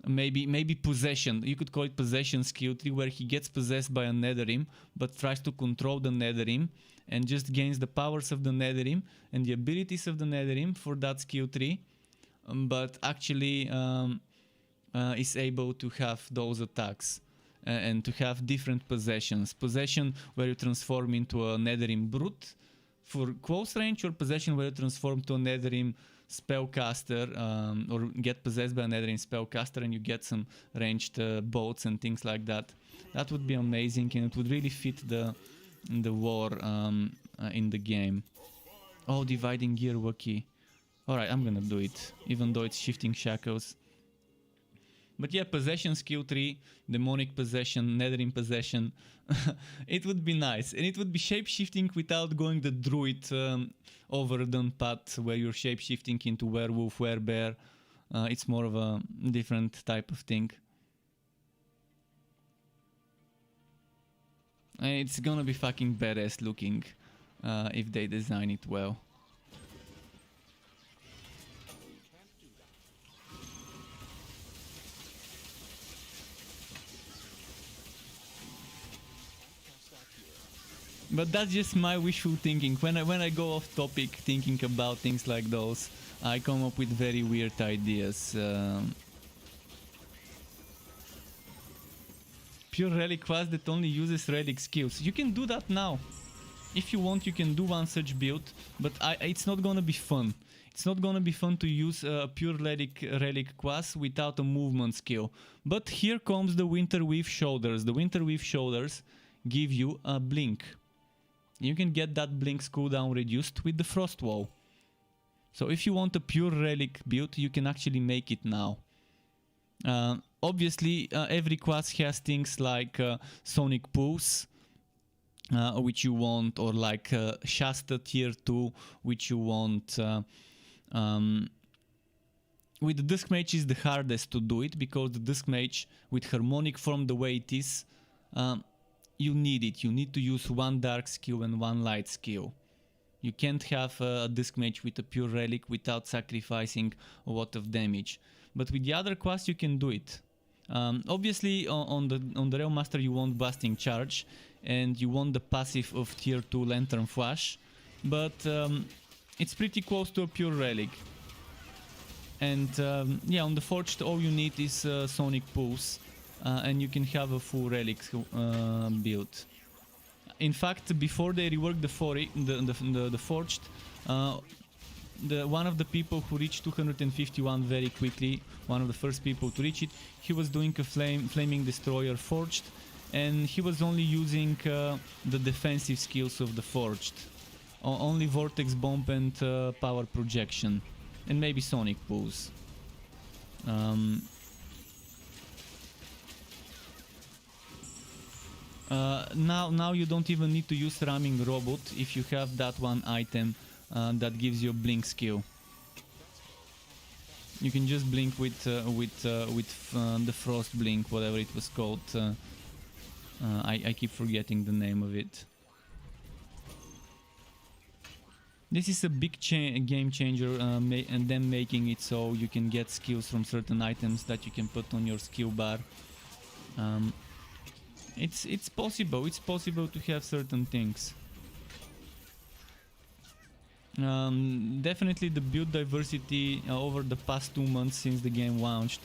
maybe possession. You could call it possession skill tree, where he gets possessed by a Netherim but tries to control the Netherim and just gains the powers of the Netherim and the abilities of the Netherim for that skill tree, but actually is able to have those attacks and to have different possessions. Possession where you transform into a Netherim brute for close range, or possession where you transform to a Netherim spellcaster or get possessed by a Netherim spellcaster and you get some ranged bolts and things like that. That would be amazing, and it would really fit the war in the game. Oh, dividing gear Wookie. Alright, I'm gonna do it, even though it's shifting shackles. But yeah, possession skill tree, demonic possession, Netherim possession. It would be nice, and it would be shape-shifting without going the druid overdone path where you're shape-shifting into werewolf, werebear. It's more of a different type of thing. It's gonna be fucking badass looking if they design it well. But that's just my wishful thinking. When I go off topic thinking about things like those, I come up with very weird ideas. Pure relic class that only uses relic skills. You can do that now. If you want, you can do one such build, but it's not gonna be fun. It's not gonna be fun to use a pure relic class without a movement skill. But here comes the Winterweave Shoulders. The Winterweave Shoulders give you a blink. You can get that blink's cooldown reduced with the Frost Wall. So if you want a pure relic build, you can actually make it now. Obviously, every class has things like Sonic Pulse, which you want, or like Shasta tier 2, which you want. With the Dusk Mage is the hardest to do it, because the Dusk Mage with Harmonic Form the way it is, you need it. You need to use one dark skill and one light skill. You can't have a Dusk Mage with a pure relic without sacrificing a lot of damage. But with the other class you can do it. Obviously on the Realm Master you want Blasting Charge and you want the passive of tier 2 Lantern Flash, but it's pretty close to a pure relic. And yeah, on the Forged all you need is Sonic Pulse. And you can have a full relic build. In fact, before they reworked the Forged, one of the people who reached 251 very quickly, one of the first people to reach it, he was doing a Flaming Destroyer Forged, and he was only using the defensive skills of the Forged. Only Vortex Bomb and Power Projection, and maybe Sonic Pulse. Now you don't even need to use Ramming Robot if you have that one item that gives you a blink skill. You can just blink with the Frost Blink, whatever it was called. I keep forgetting the name of it. This is a big game changer, and them making it so you can get skills from certain items that you can put on your skill bar. It's possible. It's possible to have certain things. Definitely the build diversity over the past 2 months since the game launched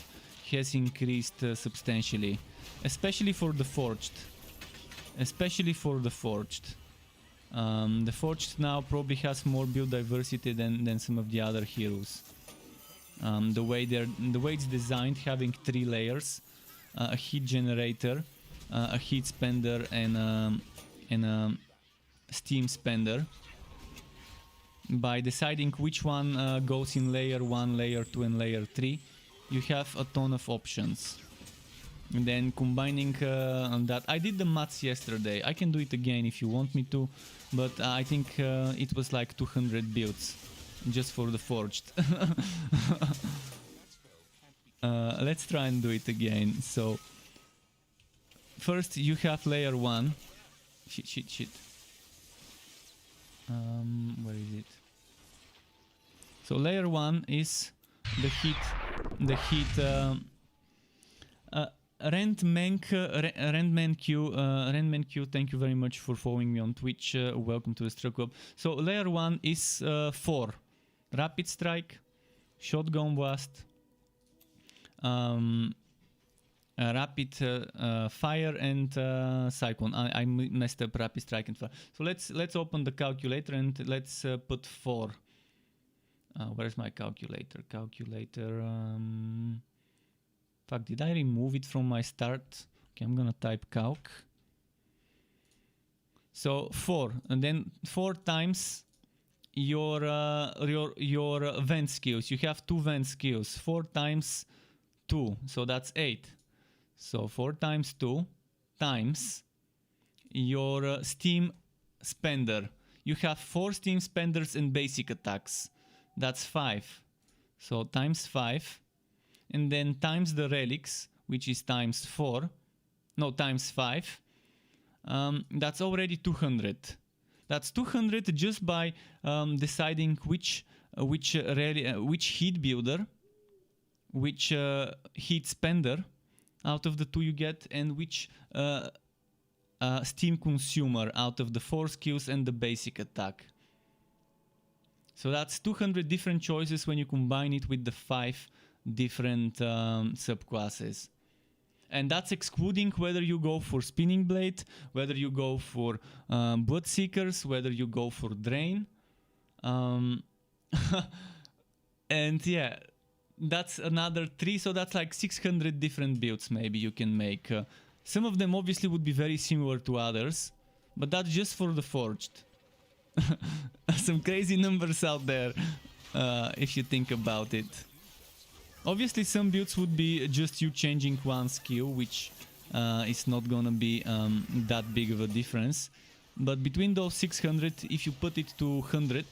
has increased substantially, especially for the Forged. The Forged now probably has more build diversity than some of the other heroes. The way it's designed, having 3 layers, a heat generator, a heat spender and a steam spender. By deciding which one goes in layer 1, layer 2 and layer 3, you have a ton of options. And then combining that, I did the maths yesterday. I can do it again if you want me to, but I think it was like 200 builds just for the forged. Let's try and do it again. So first you have layer 1. Shit. Where is it? So layer 1 is the heat Randman Q, thank you very much for following me on Twitch. Welcome to the Struck Club. So layer 1 is 4. Rapid Strike, Shotgun Blast, Rapid Fire and Cyclone. I messed up Rapid Strike and Fire. So let's open the calculator and let's put 4. Where's my calculator? Fuck, did I remove it from my start? Okay, I'm gonna type calc. So 4, and then 4 times your vent skills. You have 2 vent skills. 4 times 2, so that's 8. So 4 times 2 times your steam spender. You have 4 steam spenders and basic attacks. That's 5. So times 5. And then times the relics, which is times 4. No, times 5. That's already 200. That's 200 just by deciding which heat builder, which heat spender out of the 2 you get, and which steam consumer out of the 4 skills and the basic attack. So that's 200 different choices when you combine it with the 5 different subclasses. And that's excluding whether you go for Spinning Blade, whether you go for Bloodseekers, whether you go for Drain. And yeah, that's another 3, so that's like 600 different builds maybe you can make. Some of them obviously would be very similar to others, but that's just for the Forged. Some crazy numbers out there, if you think about it. Obviously some builds would be just you changing one skill, which is not gonna be that big of a difference. But between those 600, if you put it to 100,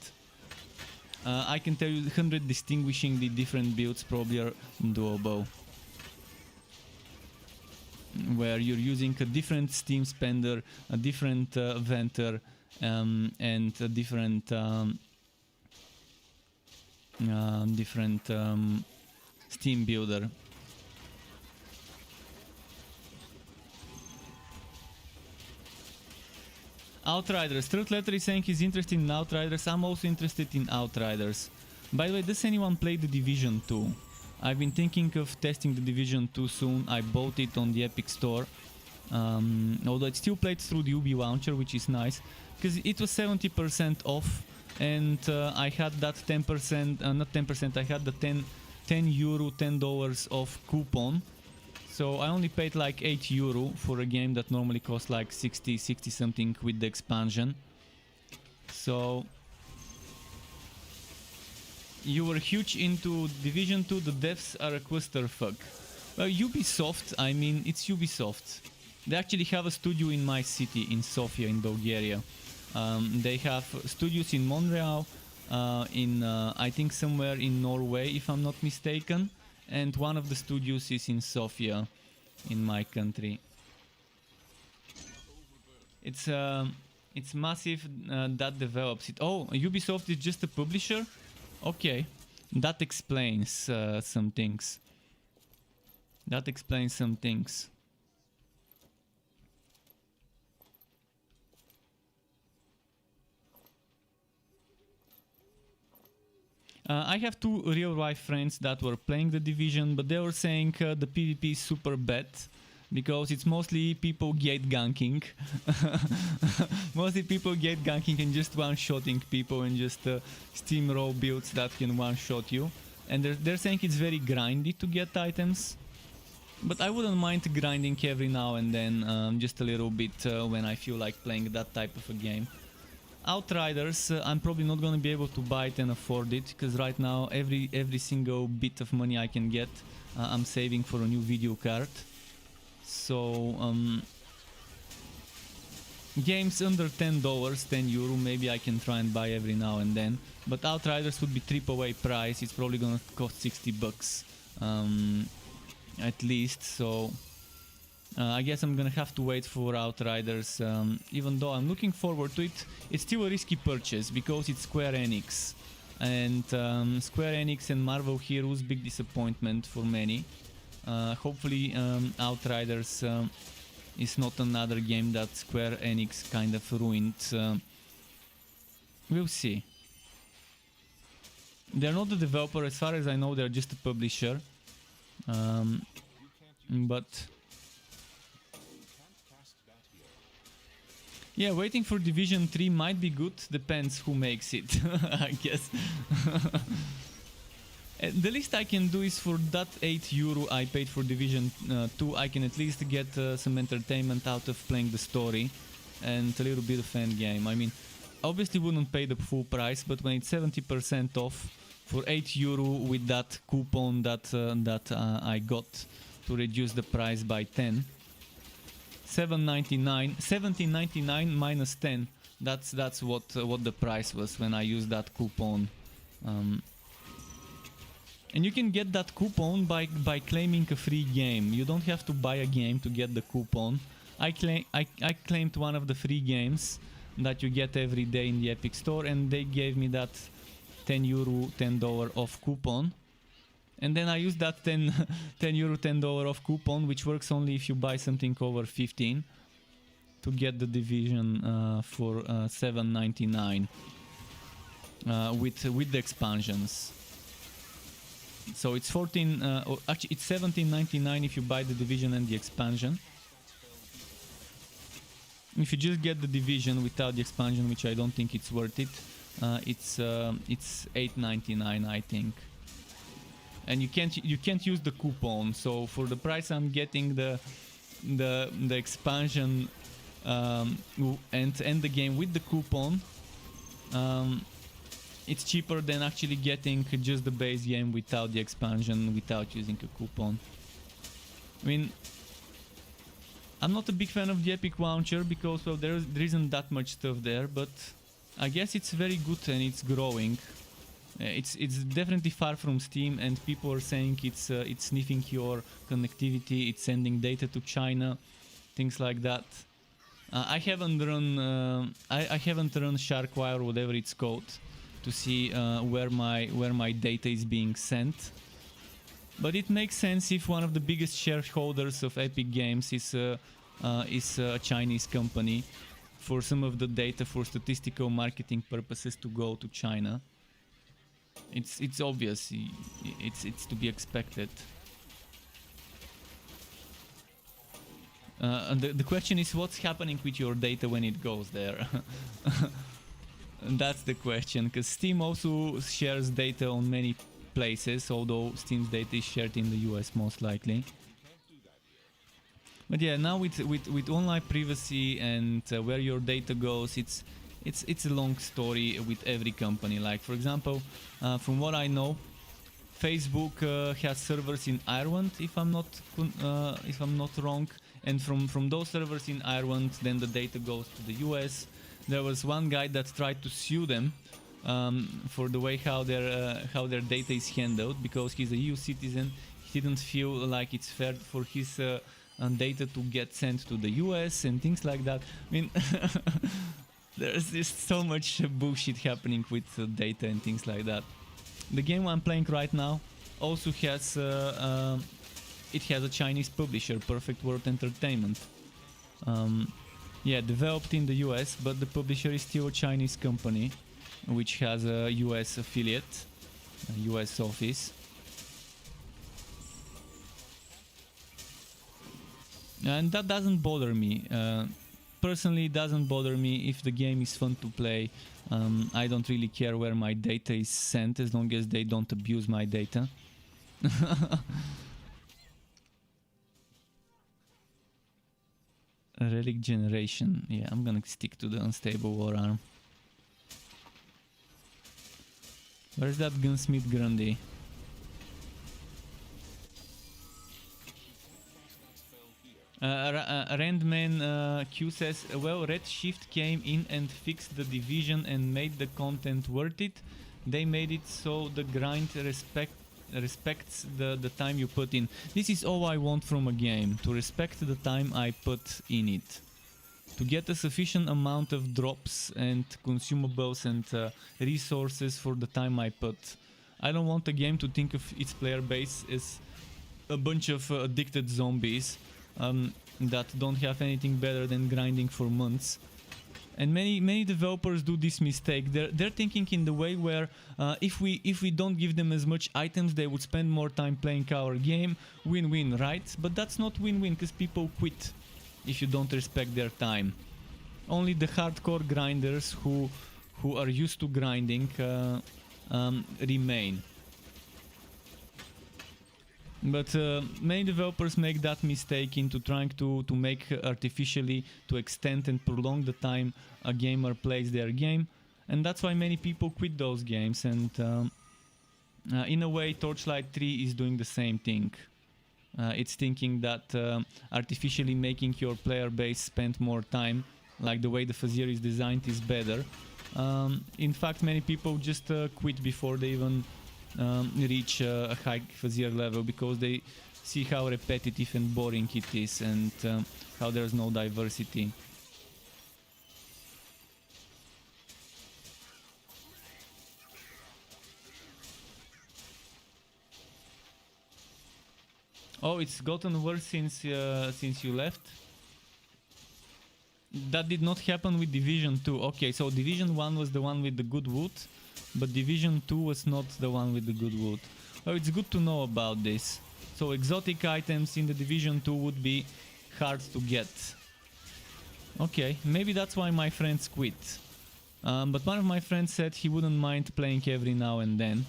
I can tell you 100 distinguishing the different builds probably are doable. Where you're using a different steam spender, a different venter, and a different steam builder. Outriders. Third letter is saying he's interested in Outriders. I'm also interested in Outriders. By the way, does anyone play the Division 2? I've been thinking of testing the Division 2 soon. I bought it on the Epic Store. Although it still played through the Ubi launcher, which is nice. Because it was 70% off. And I had that 10%, not 10%, I had the 10 euro, $10 off coupon. So I only paid like 8 euro for a game that normally costs like 60 something with the expansion. So you were huge into Division 2, the devs are a clusterfuck. Well, Ubisoft, I mean, it's Ubisoft. They actually have a studio in my city, in Sofia, in Bulgaria. They have studios in Montreal, I think somewhere in Norway, if I'm not mistaken. And one of the studios is in Sofia, in my country. It's massive that develops it. Oh, Ubisoft is just a publisher? Okay, that explains some things. That explains some things. I have 2 real-life friends that were playing the Division, but they were saying the PvP is super bad because it's mostly people gate ganking. Mostly people gate ganking and just one-shotting people and just steamroll builds that can one-shot you. And they're saying it's very grindy to get items. But I wouldn't mind grinding every now and then, just a little bit when I feel like playing that type of a game. Outriders, I'm probably not gonna be able to buy it and afford it, because right now every single bit of money I can get, I'm saving for a new video card. So games under $10, €10, maybe I can try and buy every now and then. But Outriders would be AAA price. It's probably gonna cost $60 at least. So I guess I'm gonna have to wait for Outriders. Even though I'm looking forward to it, it's still a risky purchase because it's Square Enix. And Square Enix and Marvel Heroes, big disappointment for many. Hopefully Outriders is not another game that Square Enix kind of ruined. We'll see. They're not the developer, as far as I know, they're just a publisher. But yeah, waiting for Division 3 might be good, depends who makes it, I guess. The least I can do is for that €8 I paid for Division 2, I can at least get some entertainment out of playing the story and a little bit of endgame. I mean, obviously wouldn't pay the full price, but when it's 70% off for €8 with that coupon that I got to reduce the price by 10, $7.99, $17.99 minus 10. That's what the price was when I used that coupon. And you can get that coupon by claiming a free game. You don't have to buy a game to get the coupon. I claimed one of the free games that you get every day in the Epic Store, and they gave me that €10, $10 off coupon. And then I used that €10, $10 off coupon, which works only if you buy something over 15, to get the Division for $7.99 with the expansions. So it's actually it's $17.99 if you buy the Division and the expansion. If you just get the Division without the expansion, which I don't think it's worth it, it's $8.99 I think. And you can't use the coupon. So for the price I'm getting the expansion and the game with the coupon, it's cheaper than actually getting just the base game without the expansion, without using a coupon. I mean, I'm not a big fan of the Epic Launcher because, well, there isn't that much stuff there, but I guess it's very good and it's growing. It's definitely far from Steam, and people are saying it's sniffing your connectivity, it's sending data to China, things like that. I haven't run Sharkwire or whatever it's called to see where my data is being sent. But it makes sense if one of the biggest shareholders of Epic Games is a Chinese company, for some of the data for statistical marketing purposes to go to China. It's obvious. It's to be expected. And the question is, what's happening with your data when it goes there? That's the question, because Steam also shares data on many places, although Steam's data is shared in the US most likely. But yeah, now with online privacy and where your data goes, it's a long story with every company. Like, for example, from what I know, Facebook has servers in Ireland, if I'm not wrong, and from those servers in Ireland, then the data goes to the US. There was one guy that tried to sue them for the way how their data is handled, because he's a EU citizen. He didn't feel like it's fair for his data to get sent to the US and things like that. I mean, there's just so much bullshit happening with data and things like that. The game I'm playing right now also has it has a Chinese publisher, Perfect World Entertainment. Yeah, developed in the US, but the publisher is still a Chinese company, which has a US affiliate, a US office. And that doesn't bother me. Personally, it doesn't bother me if the game is fun to play. I don't really care where my data is sent, as long as they don't abuse my data. Relic generation. Yeah, I'm gonna stick to the unstable war arm. Where's that gunsmith Grundy? Randman Q says, well, Redshift came in and fixed the division and made the content worth it. They made it so the grind respects the time you put in. This is all I want from a game, to respect the time I put in it. To get a sufficient amount of drops and consumables and resources for the time I put. I don't want a game to think of its player base as a bunch of addicted zombies that don't have anything better than grinding for months. And many developers do this mistake. They're thinking in the way where if we don't give them as much items, they would spend more time playing our game. Win-win, right? But that's not win-win, because people quit if you don't respect their time. Only the hardcore grinders who are used to grinding remain. But many developers make that mistake into trying to make artificially to extend and prolong the time a gamer plays their game, and that's why many people quit those games. And in a way, Torchlight 3 is doing the same thing. It's thinking that artificially making your player base spend more time, like the way the Fazir is designed, is better. In fact, many people just quit before they even reach a high Fazir level, because they see how repetitive and boring it is, and how there's no diversity. Oh, it's gotten worse since you left? That did not happen with Division 2. Okay, so Division 1 was the one with the good wood, but Division 2 was not the one with the good wood. Oh, it's good to know about this. So exotic items in the Division 2 would be hard to get. Okay, maybe that's why my friends quit. But one of my friends said he wouldn't mind playing every now and then.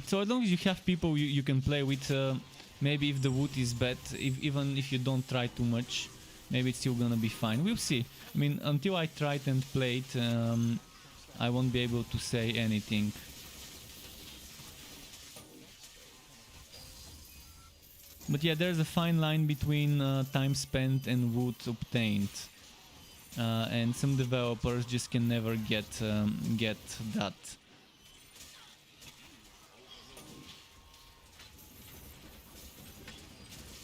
So as long as you have people you can play with, maybe if the wood is bad, even if you don't try too much, maybe it's still gonna be fine. We'll see. I mean, until I tried and played, I won't be able to say anything. But yeah, there's a fine line between time spent and wood obtained. And some developers just can never get that.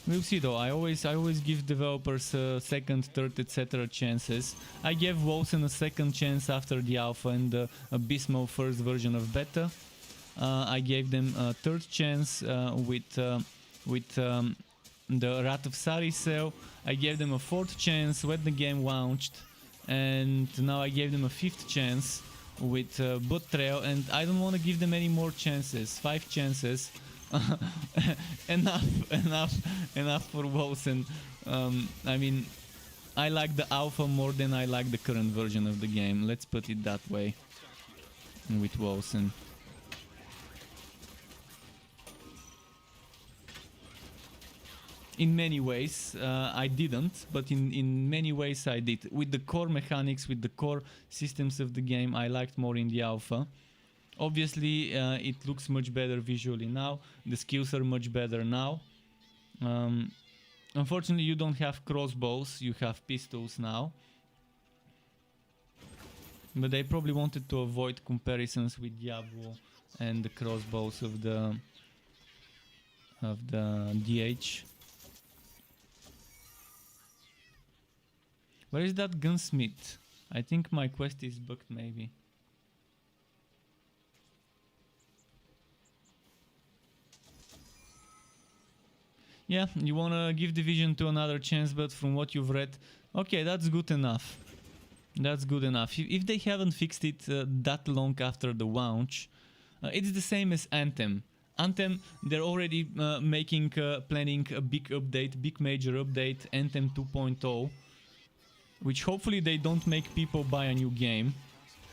We'll see though. I always give developers second, third, etc. chances. I gave Wolsen a second chance after the alpha and the abysmal first version of beta. I gave them a third chance with the Wrath of Sari sale. I gave them a fourth chance when the game launched, and now I gave them a fifth chance with Bot Trail, and I don't want to give them any more chances. 5 chances. enough for Wolsen. I mean, I like the alpha more than I like the current version of the game. Let's put it that way with Wolsen. In many ways, I didn't, but in many ways I did. With the core mechanics, with the core systems of the game, I liked more in the alpha. Obviously, it looks much better visually now. The skills are much better now. Unfortunately, you don't have crossbows, you have pistols now. But they probably wanted to avoid comparisons with Diablo and the crossbows of the DH. Where is that gunsmith? I think my quest is bugged, maybe. Yeah, you wanna give Division 2 another chance, but from what you've read, okay, that's good enough. That's good enough. If they haven't fixed it that long after the launch, it's the same as Anthem. Anthem, they're already planning a big update, big major update, Anthem 2.0, which hopefully they don't make people buy a new game,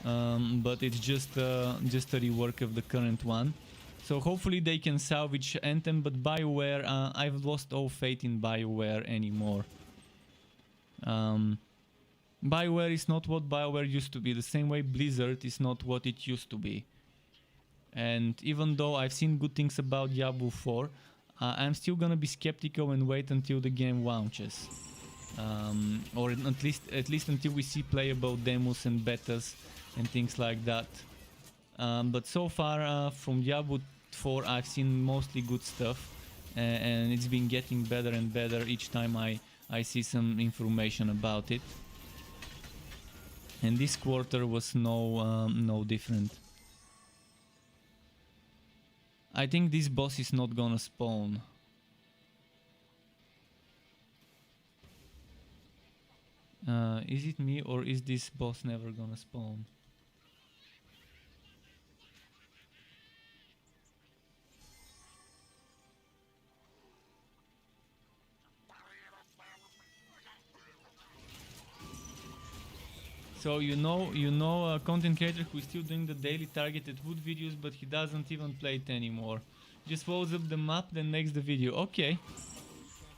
but it's just a rework of the current one. So hopefully they can salvage Anthem, but BioWare, I've lost all faith in BioWare anymore. BioWare is not what BioWare used to be, the same way Blizzard is not what it used to be. And even though I've seen good things about Diablo 4, I'm still gonna be skeptical and wait until the game launches. Or at least until we see playable demos and betas and things like that. But so far from Diablo 4 I've seen mostly good stuff, and it's been getting better and better each time I see some information about it. And this quarter was no different. I think this boss is not gonna spawn. Is it me, or is this boss never gonna spawn? So you know a content creator who is still doing the daily targeted wood videos, but he doesn't even play it anymore. Just follows up the map, then makes the video. Okay.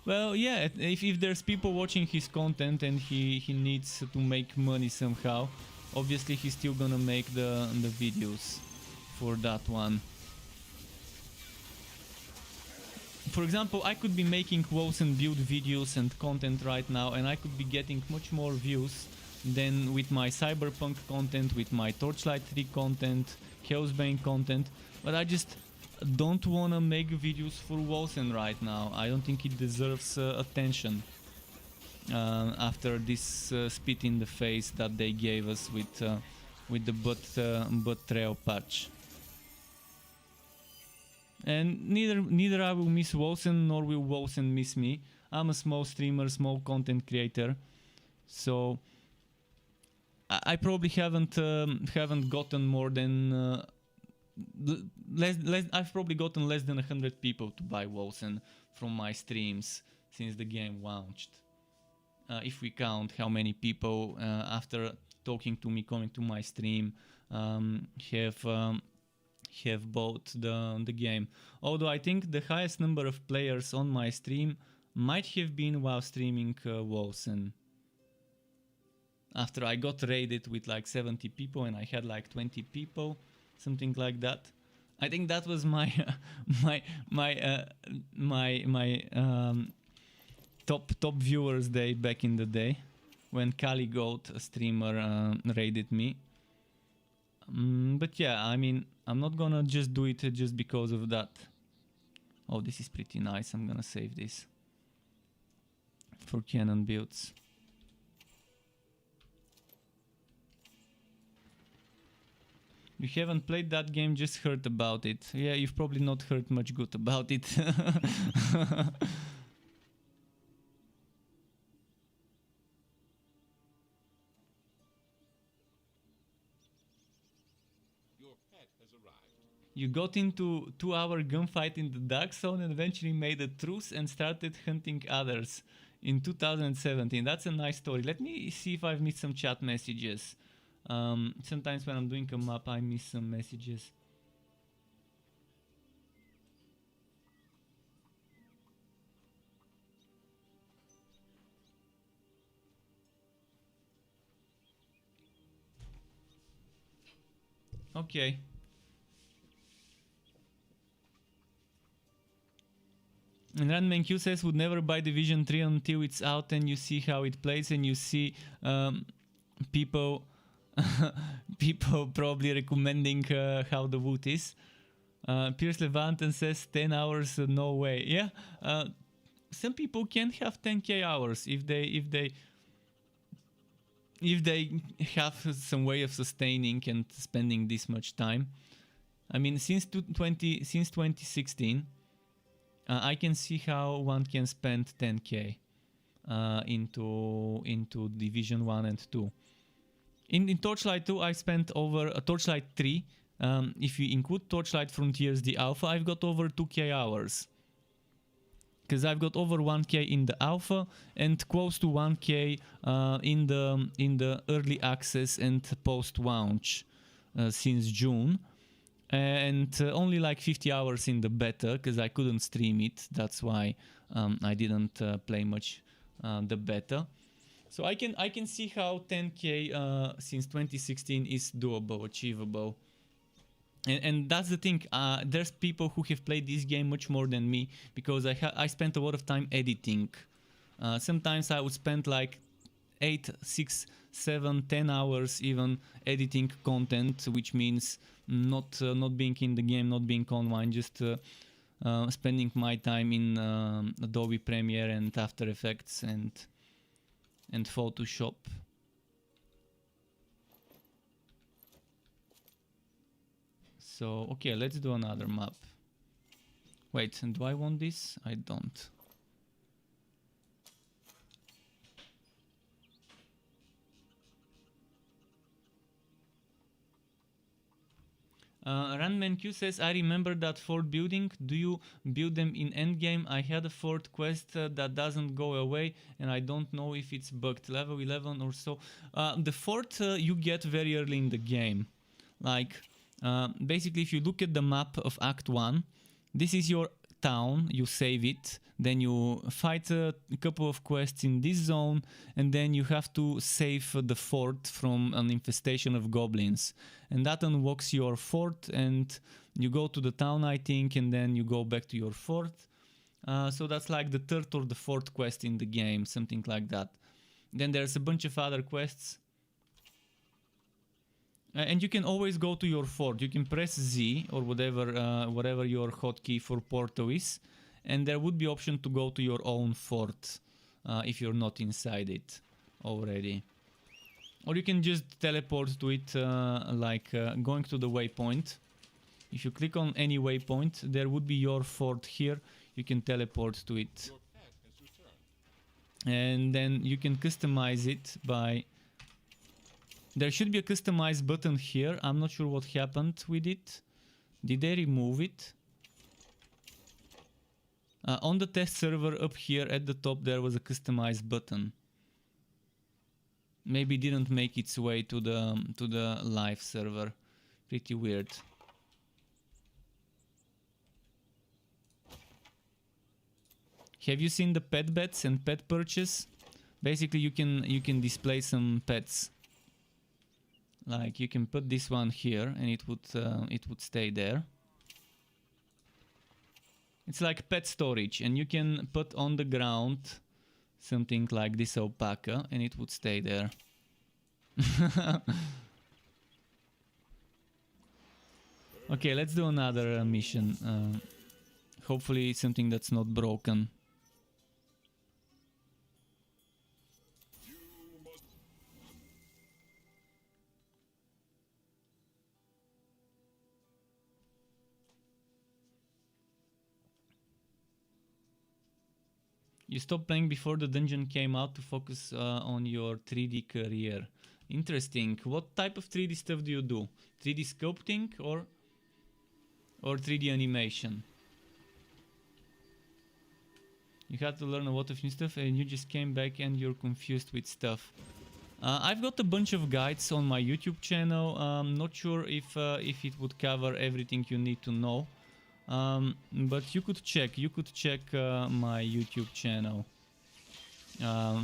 Well, yeah, if there's people watching his content and he needs to make money somehow, obviously he's still gonna make the videos for that one. For example, I could be making walls and build videos and content right now, and I could be getting much more views than with my Cyberpunk content, with my Torchlight 3 content, Chaosbane content, but I just don't wanna make videos for Wolsen right now. I don't think it deserves attention after this spit in the face that they gave us with the butt trail patch. And neither I will miss Wolsen nor will Wolsen miss me. I'm a small streamer, small content creator, so I probably haven't gotten more than I've probably gotten less than 100 people to buy Wolsen from my streams since the game launched. If we count how many people after talking to me, coming to my stream, have bought the game. Although I think the highest number of players on my stream might have been while streaming Wolsen. After I got raided with like 70 people and I had like 20 people, something like that. I think that was my top viewers day back in the day, when Kali Goat, a streamer, raided me. But yeah, I mean, I'm not gonna just do it just because of that. Oh, this is pretty nice. I'm gonna save this for cannon builds. You haven't played that game, just heard about it. Yeah, you've probably not heard much good about it. Your pet has arrived. You got into 2-hour gunfight in the Dark Zone and eventually made a truce and started hunting others in 2017. That's a nice story. Let me see if I've missed some chat messages. Sometimes when I'm doing a map, I miss some messages. Okay. And Randman Q says would never buy Division 3 until it's out and you see how it plays and you see people people probably recommending how the wood is. Pierce Levanten says 10 hours, no way. Yeah, some people can have 10k hours if they have some way of sustaining and spending this much time. I mean, since 2016, I can see how one can spend 10k into Division 1 and 2. In Torchlight 2, I spent over Torchlight 3. If you include Torchlight Frontiers, the alpha, I've got over 2k hours. Because I've got over 1k in the alpha and close to 1k in the early access and post-launch since June. and only like 50 hours in the beta because I couldn't stream it. That's why I didn't play much the beta. So I can see how 10k since 2016 is doable, achievable. And that's the thing, there's people who have played this game much more than me because I spent a lot of time editing. Sometimes I would spend like 8, 6, 7, 10 hours even editing content, which means not being in the game, not being online, just spending my time in Adobe Premiere and After Effects and Photoshop. So, okay, let's do another map. Wait, do I want this? I don't. Randman Q says, I remember that fort building. Do you build them in Endgame? I had a fort quest that doesn't go away and I don't know if it's bugged. Level 11 or so. The fort you get very early in the game. Like, basically if you look at the map of Act 1, this is your town, you save it, then you fight a couple of quests in this zone, and then you have to save the fort from an infestation of goblins. And that unlocks your fort, and you go to the town, I think, and then you go back to your fort. So that's like the third or the fourth quest in the game, something like that. Then there's a bunch of other quests. And you can always go to your fort. You can press Z or whatever your hotkey for Porto is, and there would be option to go to your own fort if you're not inside it already. Or you can just teleport to it going to the waypoint. If you click on any waypoint, there would be your fort here. You can teleport to it. Your pet has returned. And then you can customize it by... There should be a customize button here. I'm not sure what happened with it. Did they remove it? On the test server up here at the top there was a customize button. Maybe it didn't make its way to the live server. Pretty weird. Have you seen the pet bets and pet purchase? Basically you can display some pets. Like you can put this one here and it would stay there. It's like pet storage, and you can put on the ground something like this alpaca and it would stay there. Okay, let's do another mission. Hopefully something that's not broken. You stopped playing before the dungeon came out to focus on your 3D career. Interesting. What type of 3D stuff do you do? 3D sculpting or 3D animation? You had to learn a lot of new stuff and you just came back and you're confused with stuff. I've got a bunch of guides on my YouTube channel. Not sure if it would cover everything you need to know. But you could check my YouTube channel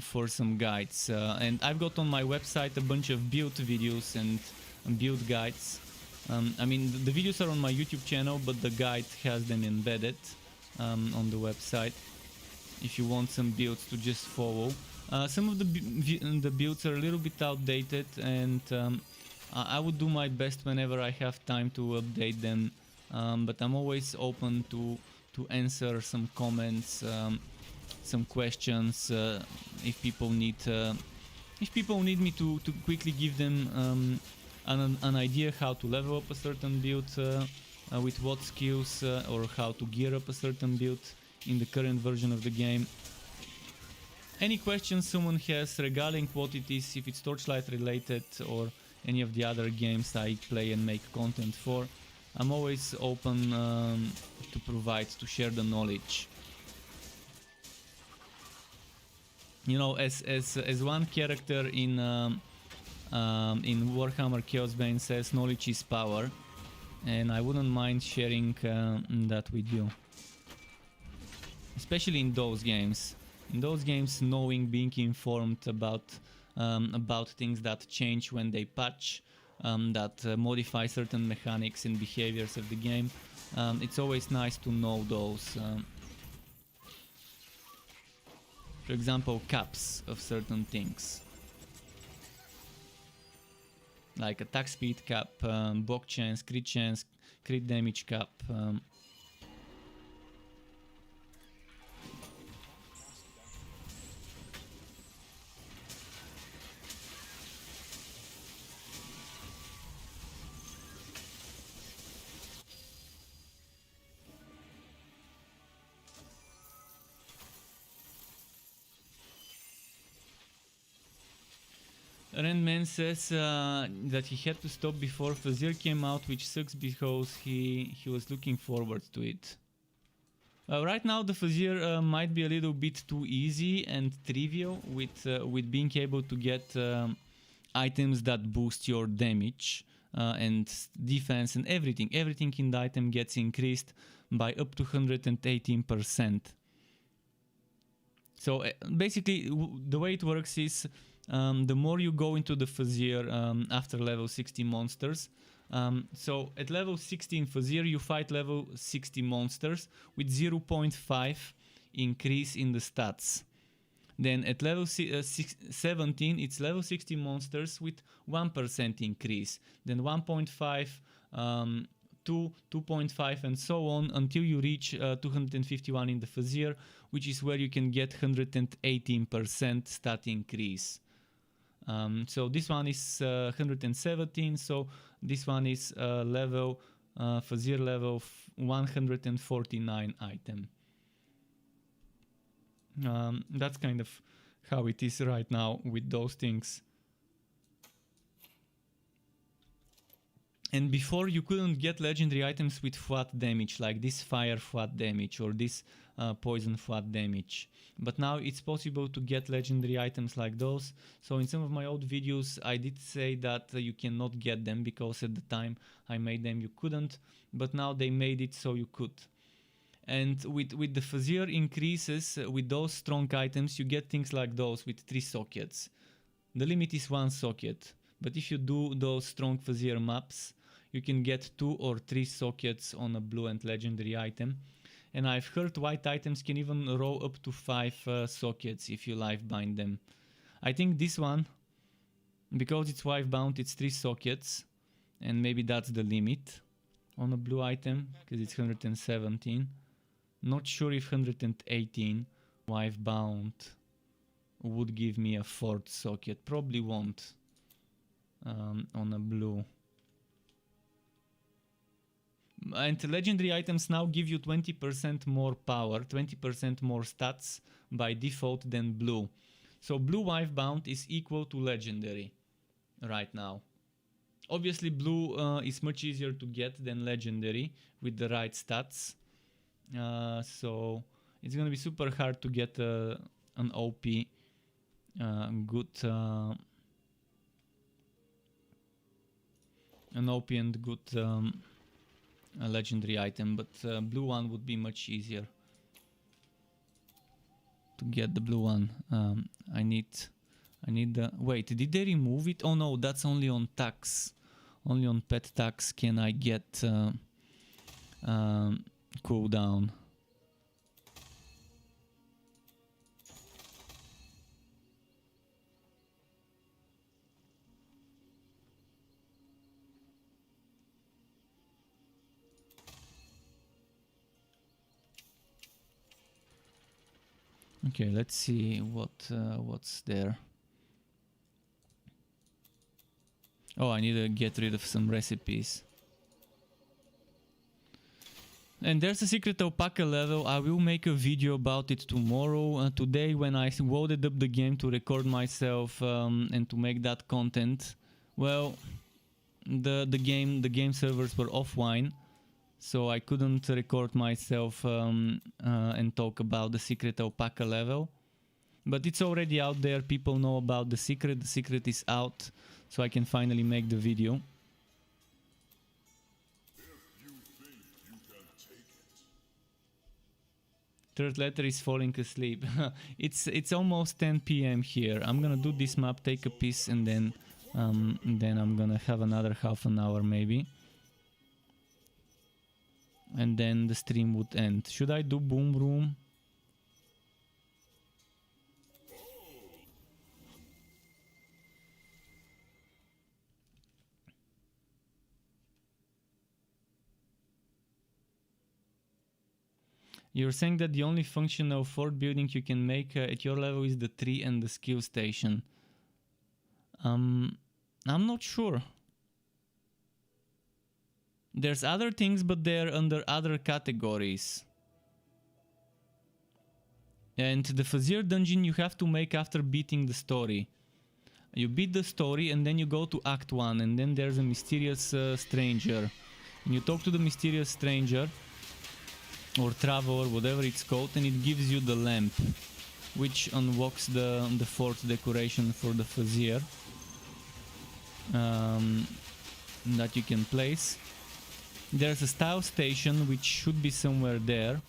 for some guides, and I've got on my website a bunch of build videos and build guides. I mean the videos are on my YouTube channel, but the guide has them embedded on the website if you want some builds to just follow. Some of the builds are a little bit outdated, and I would do my best whenever I have time to update them. But I'm always open to answer some comments, some questions if people need me to quickly give them an idea how to level up a certain build with what skills, or how to gear up a certain build in the current version of the game. Any questions someone has regarding what it is, if it's Torchlight related or any of the other games I play and make content for, I'm always open to share the knowledge. You know, as one character in Warhammer Chaosbane says, knowledge is power. and I wouldn't mind sharing that with you. Especially in those games. In those games, knowing, being informed about things that change when they patch, that modify certain mechanics and behaviors of the game. It's always nice to know those. For example, caps of certain things. Like attack speed cap, block chance, crit damage cap. Randman says that he had to stop before Fazir came out, which sucks because he was looking forward to it. Right now the Fazir might be a little bit too easy and trivial with being able to get items that boost your damage and defense and everything. Everything in the item gets increased by up to 118%. So basically the way it works is the more you go into the Fazir after level 60 monsters, so at level 60 in Fazir you fight level 60 monsters with 0.5 increase in the stats. Then at level 17 it's level 60 monsters with 1% increase. Then 1.5, 2, 2.5 and so on until you reach 251 in the Fazir, which is where you can get 118% stat increase. So this one is 117, so this one is level Fazir level 149 item. That's kind of how it is right now with those things. And before you couldn't get legendary items with flat damage, like this fire flat damage or this poison flat damage. But now it's possible to get legendary items like those. So in some of my old videos I did say that you cannot get them because at the time I made them you couldn't, but now they made it so you could. And with the Fazir increases, with those strong items you get things like those with 3 sockets. The limit is 1 socket, but if you do those strong Fazir maps you can get 2 or 3 sockets on a blue and legendary item. And I've heard white items can even roll up to 5 sockets if you life bind them. I think this one, because it's wife bound, it's 3 sockets, and maybe that's the limit on a blue item because it's 117. Not sure if 118 wife bound would give me a 4th socket. Probably won't on a blue. And legendary items now give you 20% more power, 20% more stats by default than blue. So blue wife bound is equal to legendary right now. Obviously blue is much easier to get than legendary with the right stats. So it's gonna be super hard to get an OP good an OP and good a legendary item, but blue one would be much easier to get. The blue one. I need the wait, did they remove it? Oh no, that's only on tax. Only on pet tax can I get cooldown. Okay, let's see what's there. Oh, I need to get rid of some recipes. And there's a secret alpaca level. I will make a video about it tomorrow. Today, when I loaded up the game to record myself and to make that content, well, the game servers were offline, so I couldn't record myself and talk about the secret alpaca level. But it's already out there. People know about the secret. The secret is out, so I can finally make the video. Third letter is falling asleep. It's almost 10 p.m. here. I'm gonna do this map, take a piss, and then I'm gonna have another half an hour maybe. And then the stream would end. Should I do boom room? You're saying that the only functional fort building you can make at your level is the tree and the skill station. I'm not sure. There's other things, but they're under other categories. And the Fazir dungeon you have to make after beating the story. You beat the story and then you go to Act 1 and then there's a mysterious stranger. And you talk to the mysterious stranger or traveler, whatever it's called, and it gives you the lamp, which unlocks the fort decoration for the Fazir that you can place. There's a style station which should be somewhere there.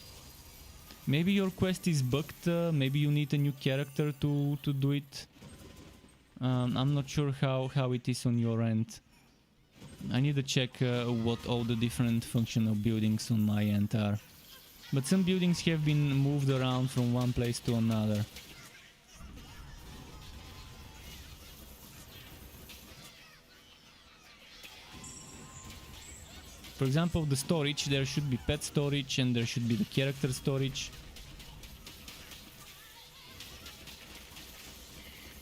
Maybe your quest is bugged, maybe you need a new character to do it. I'm not sure how it is on your end. I need to check what all the different functional buildings on my end are. But some buildings have been moved around from one place to another. For example, the storage, there should be pet storage and there should be the character storage.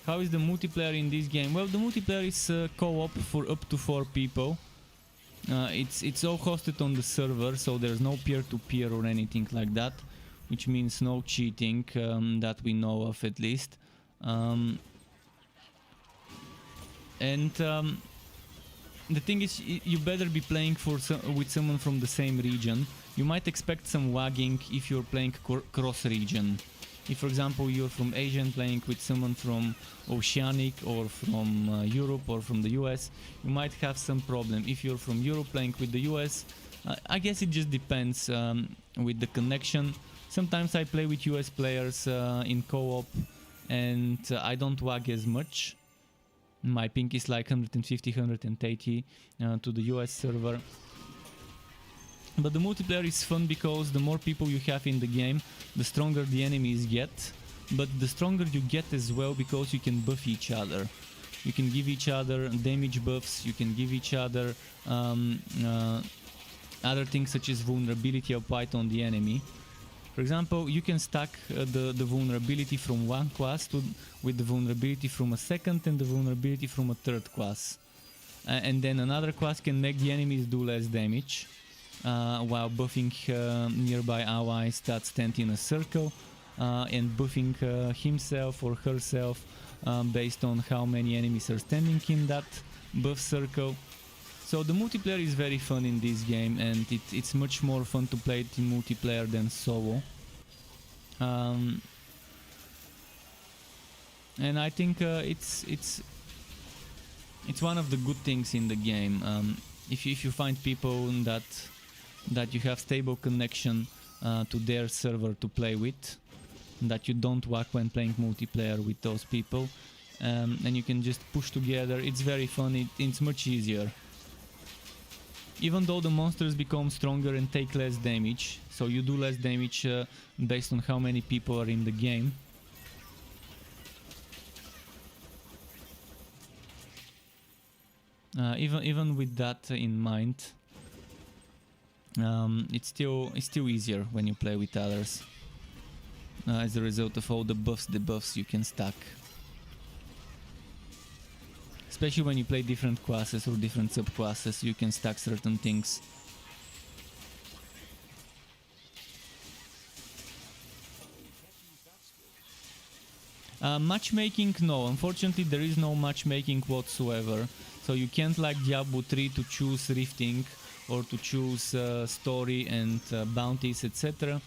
How is the multiplayer in this game? Well, the multiplayer is co-op for up to 4 people. It's all hosted on the server, so there's no peer-to-peer or anything like that, which means no cheating that we know of at least. The thing is, you better be playing with someone from the same region. You might expect some lagging if you're playing cross-region. If, for example, you're from Asia and playing with someone from Oceanic or from Europe or from the US, you might have some problem. If you're from Europe playing with the US, I guess it just depends with the connection. Sometimes I play with US players in co-op and I don't lag as much. My ping is like 150, 180 to the US server. But the multiplayer is fun because the more people you have in the game, the stronger the enemies get. But the stronger you get as well because you can buff each other. You can give each other damage buffs, you can give each other other things such as vulnerability applied on the enemy. For example, you can stack the vulnerability from one class with the vulnerability from a second and the vulnerability from a third class. And then another class can make the enemies do less damage. While buffing nearby allies that stand in a circle and buffing himself or herself based on how many enemies are standing in that buff circle. So the multiplayer is very fun in this game, and it's much more fun to play it in multiplayer than solo. And I think it's one of the good things in the game. If you find people that you have stable connection to their server to play with, that you don't whack when playing multiplayer with those people, and you can just push together. It's very fun, it's much easier. Even though the monsters become stronger and take less damage, so you do less damage based on how many people are in the game. Even with that in mind, it's still easier when you play with others, as a result of all the debuffs you can stack. Especially when you play different classes or different subclasses, you can stack certain things. Matchmaking, no. Unfortunately, there is no matchmaking whatsoever. So you can't, like Diablo 3, to choose rifting or to choose story and bounties, etc.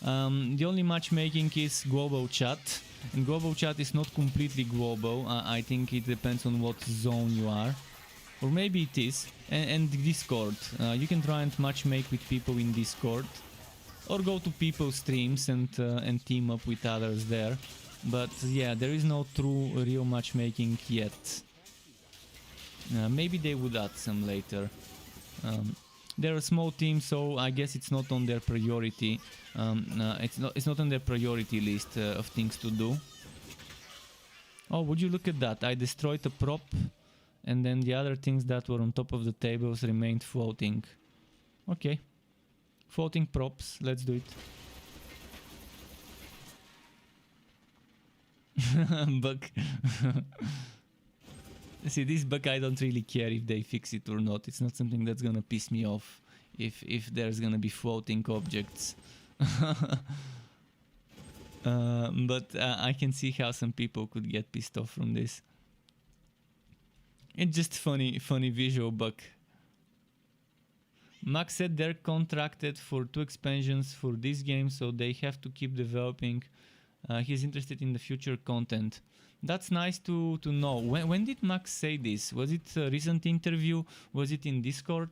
The only matchmaking is global chat, and global chat is not completely global. I think it depends on what zone you are, or maybe it is. And Discord, you can try and matchmake with people in Discord. or go to people's streams and team up with others there. But yeah, there is no true real matchmaking yet. Maybe they would add some later. They're a small team, so I guess it's not on their priority. It's not on their priority list of things to do. Oh, would you look at that? I destroyed a prop, and then the other things that were on top of the tables remained floating. Okay. Floating props, let's do it. Bug. See, this bug, I don't really care if they fix it or not. It's not something that's gonna piss me off if there's gonna be floating objects. But I can see how some people could get pissed off from this. It's just funny visual bug. Max said they're contracted for 2 expansions for this game, so they have to keep developing. He's interested in the future content. That's nice to know. When did Max say this? Was it a recent interview? Was it in Discord?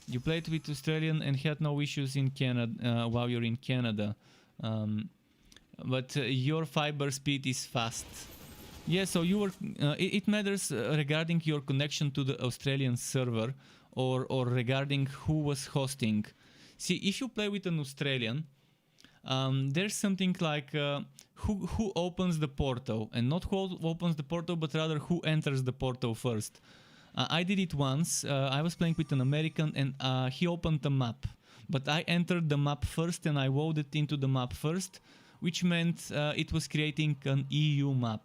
You played with Australian and had no issues in Canada while you're in Canada. But your fiber speed is fast. Yeah, so you were. It matters regarding your connection to the Australian server or regarding who was hosting. See, if you play with an Australian, there's something like who opens the portal, and not who opens the portal, but rather who enters the portal first. I did it once. I was playing with an American, and he opened the map, but I entered the map first, and I loaded into the map first, which meant it was creating an EU map.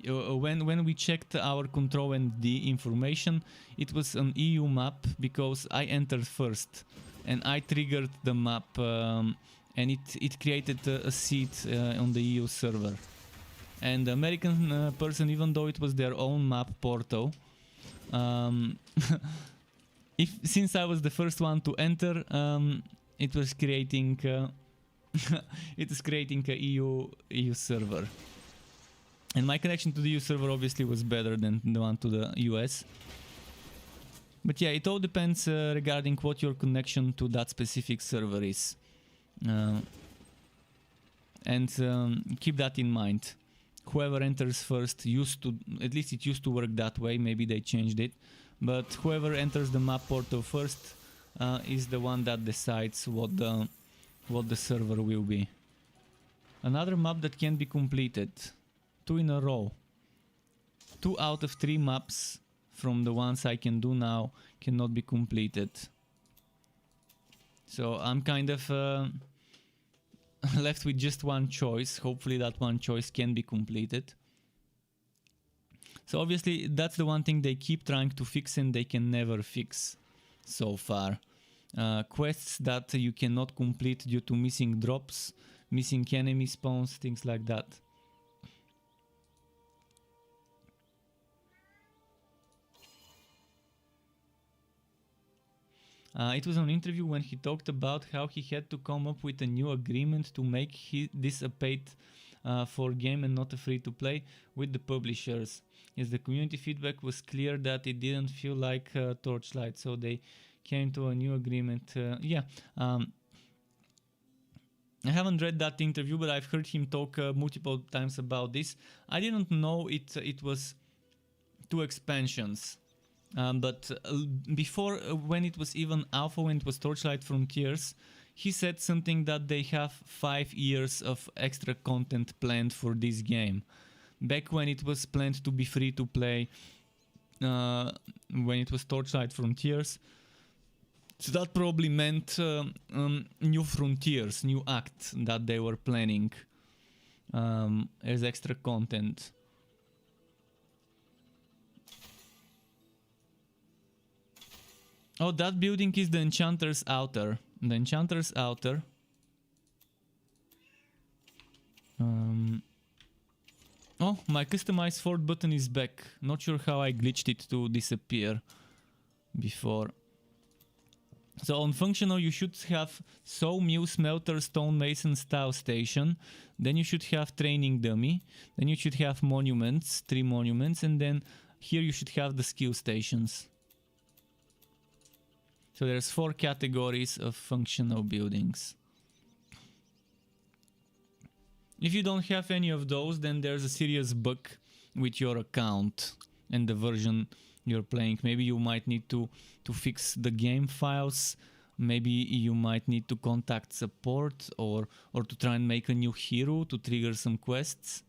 When we checked our control and the information, it was an EU map because I entered first, and I triggered the map. And it created a seat on the EU server. And the American person, even though it was their own map portal, since I was the first one to enter, it was creating a EU server. And my connection to the EU server obviously was better than the one to the US. But yeah, it all depends regarding what your connection to that specific server is. And keep that in mind. Whoever enters first at least it used to work that way, maybe they changed it, but whoever enters the map portal first is the one that decides what the server will be. Another map that can be completed, 2 in a row. 2 out of 3 maps from the ones I can do now cannot be completed. So I'm kind of left with just one choice. Hopefully that one choice can be completed. So obviously that's the one thing they keep trying to fix and they can never fix so far. Quests that you cannot complete due to missing drops, missing enemy spawns, things like that. It was an interview when he talked about how he had to come up with a new agreement to make this a paid for game and not a free to play with the publishers. Yes, the community feedback was clear that it didn't feel like Torchlight, so they came to a new agreement. I haven't read that interview, but I've heard him talk multiple times about this. I didn't know it was 2 expansions. But before, when it was even alpha, when it was Torchlight Frontiers, he said something that they have 5 years of extra content planned for this game. Back when it was planned to be free to play, when it was Torchlight Frontiers, so that probably meant new frontiers, new act that they were planning as extra content. Oh, that building is the Enchanter's Outer. The Enchanter's Outer. Oh, my customized fort button is back. Not sure how I glitched it to disappear before. So on functional you should have Sawmill, Smelter, Stonemason, Style Station. Then you should have Training Dummy. Then you should have Monuments, 3 monuments. And then here you should have the skill stations. So there's 4 categories of functional buildings. If you don't have any of those, then there's a serious bug with your account and the version you're playing. Maybe you might need to fix the game files. Maybe you might need to contact support or to try and make a new hero to trigger some quests.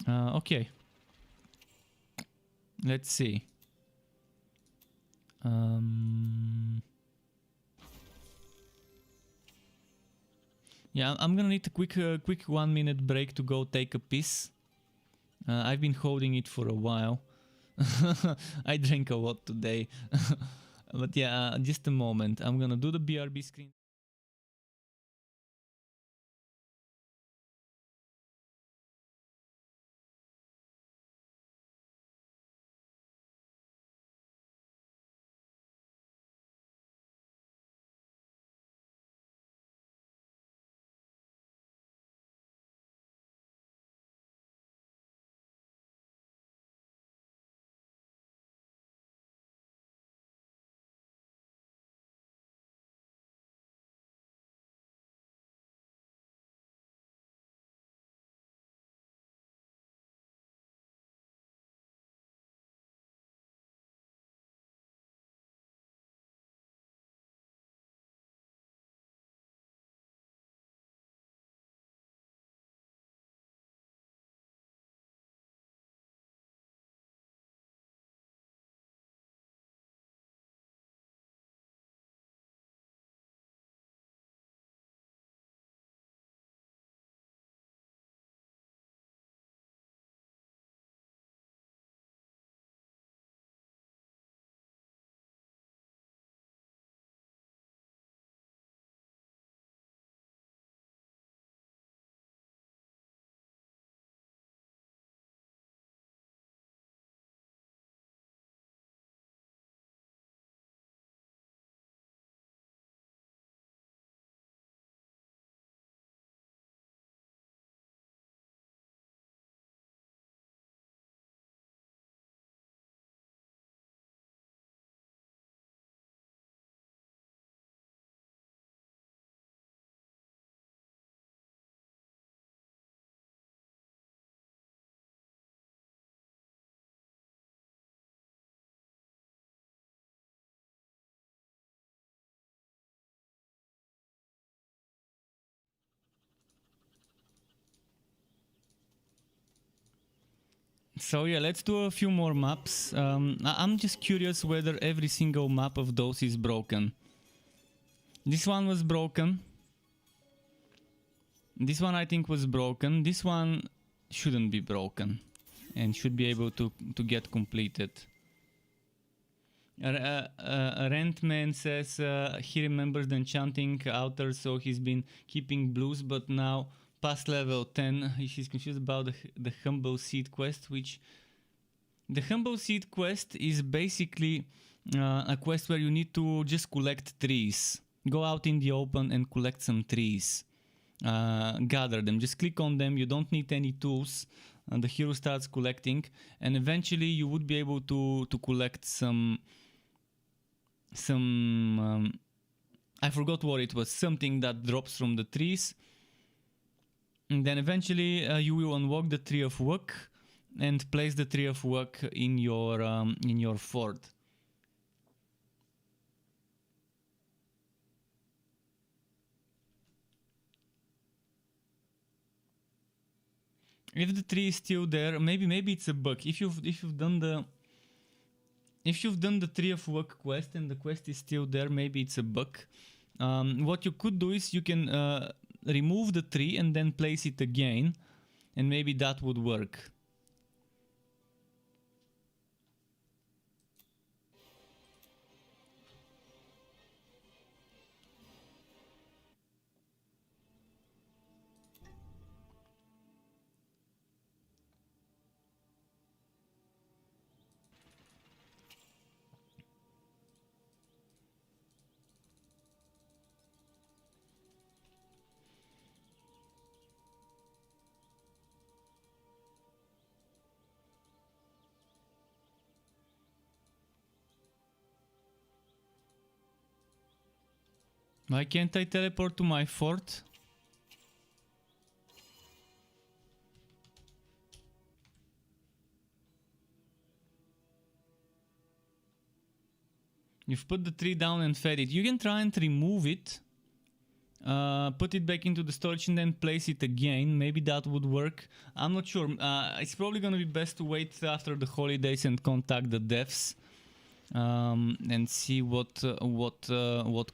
Okay. Let's see. Yeah, I'm gonna need a quick 1-minute break to go take a piss. I've been holding it for a while. I drank a lot today. But yeah, just a moment. I'm gonna do the BRB screen. So yeah, let's do a few more maps. I'm just curious whether every single map of those is broken. This one was broken. This one I think was broken. This one shouldn't be broken and should be able to get completed. Rentman says he remembers the enchanting outer, so he's been keeping blues, but now past level 10 he's confused about the humble seed quest, which the humble seed quest is basically a quest where you need to just collect trees. Go out in the open and collect some trees. Gather them, just click on them, you don't need any tools, and the hero starts collecting, and eventually you would be able to collect some I forgot what it was, something that drops from the trees, and then eventually you will unlock the tree of luck and place the tree of luck in your fort. If the tree is still there, maybe it's a bug. If you've done the tree of luck quest and the quest is still there, maybe it's a bug. What you could do is you can remove the tree and then place it again, and maybe that would work. Why can't I teleport to my fort? You've put the tree down and fed it. You can try and remove it. Put it back into the storage and then place it again. Maybe that would work. I'm not sure. It's probably gonna be best to wait after the holidays and contact the devs and see what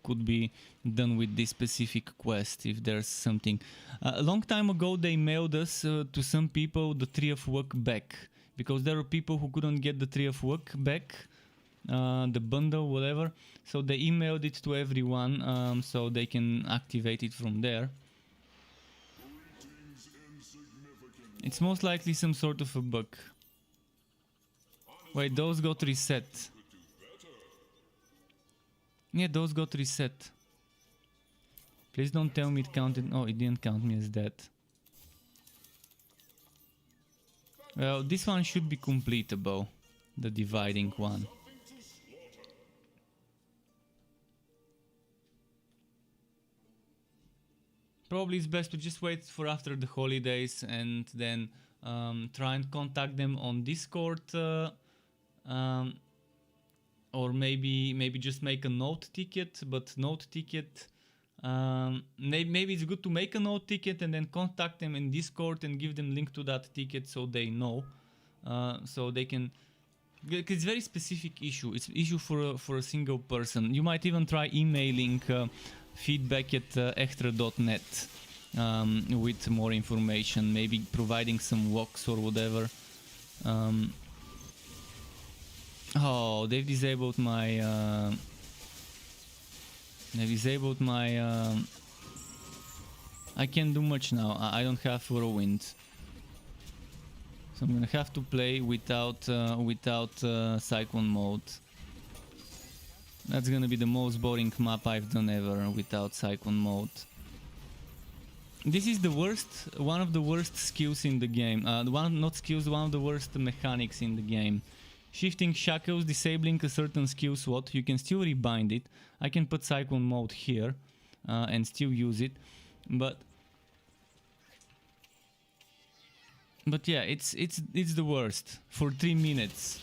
could be done with this specific quest, if there's something. A long time ago they mailed us to some people the Tree of Work back, because there were people who couldn't get the Tree of Work back, the bundle, whatever. So they emailed it to everyone so they can activate it from there. It's most likely some sort of a bug. Wait, those got reset. Yeah, those got reset. Please don't tell me it counted. Oh, it didn't count me as that. Well, this one should be completable. The dividing one. Probably it's best to just wait for after the holidays and then try and contact them on Discord, or maybe just make a note ticket. But note ticket, maybe it's good to make a note ticket and then contact them in Discord and give them link to that ticket so they know, so they can. It's a very specific issue. It's issue for a single person. You might even try emailing feedback at extra.net with more information, maybe providing some walks or whatever. Oh, they've disabled my I can't do much now. I don't have Whirlwind, so I'm gonna have to play without Cyclone mode. That's gonna be the most boring map I've done ever without Cyclone mode. This is the worst, one of the worst skills in the game. One of the worst mechanics in the game. Shifting shackles, disabling a certain skill slot. You can still rebind it. I can put Cyclone mode here and still use it, but yeah, it's the worst for 3 minutes.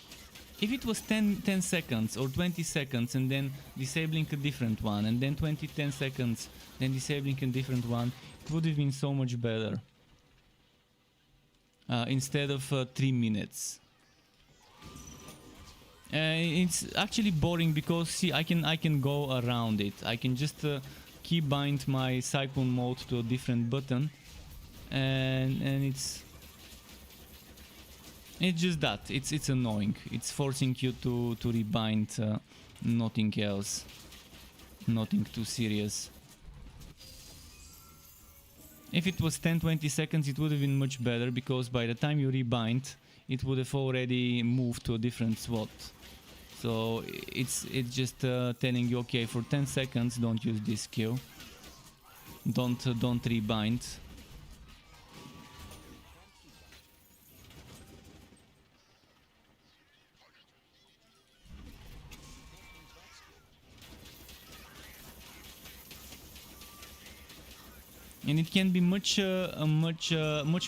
If it was 10 seconds or 20 seconds and then disabling a different one, and then 10 seconds, then disabling a different one, it would have been so much better. Instead of 3 minutes. It's actually boring because, see, I can go around it. I can just keybind my Cyclone mode to a different button, and it's just that. It's annoying. It's forcing you to rebind, nothing else. Nothing too serious. If it was 10-20 seconds, it would have been much better, because by the time you rebind, it would have already moved to a different slot. So it's just telling you, okay, for 10 seconds, don't use this skill. Don't rebind. And it can be much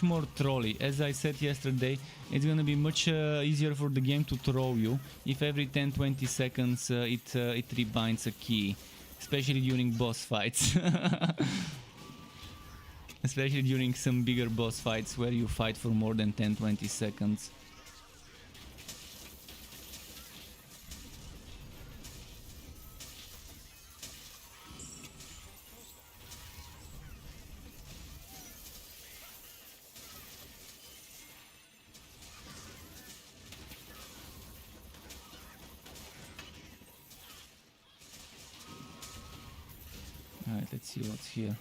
more trolly. As I said yesterday, it's gonna be much easier for the game to troll you if every 10-20 seconds it rebinds a key, especially during boss fights. Especially during some bigger boss fights where you fight for more than 10-20 seconds. Alright, let's see what's here.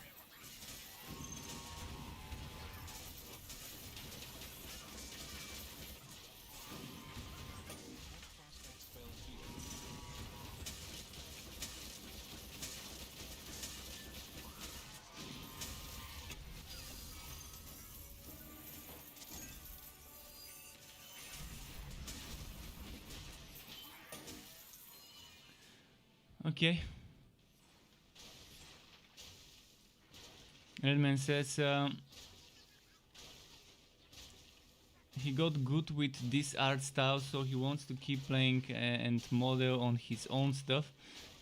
Okay. Redman says he got good with this art style, so he wants to keep playing and model on his own stuff,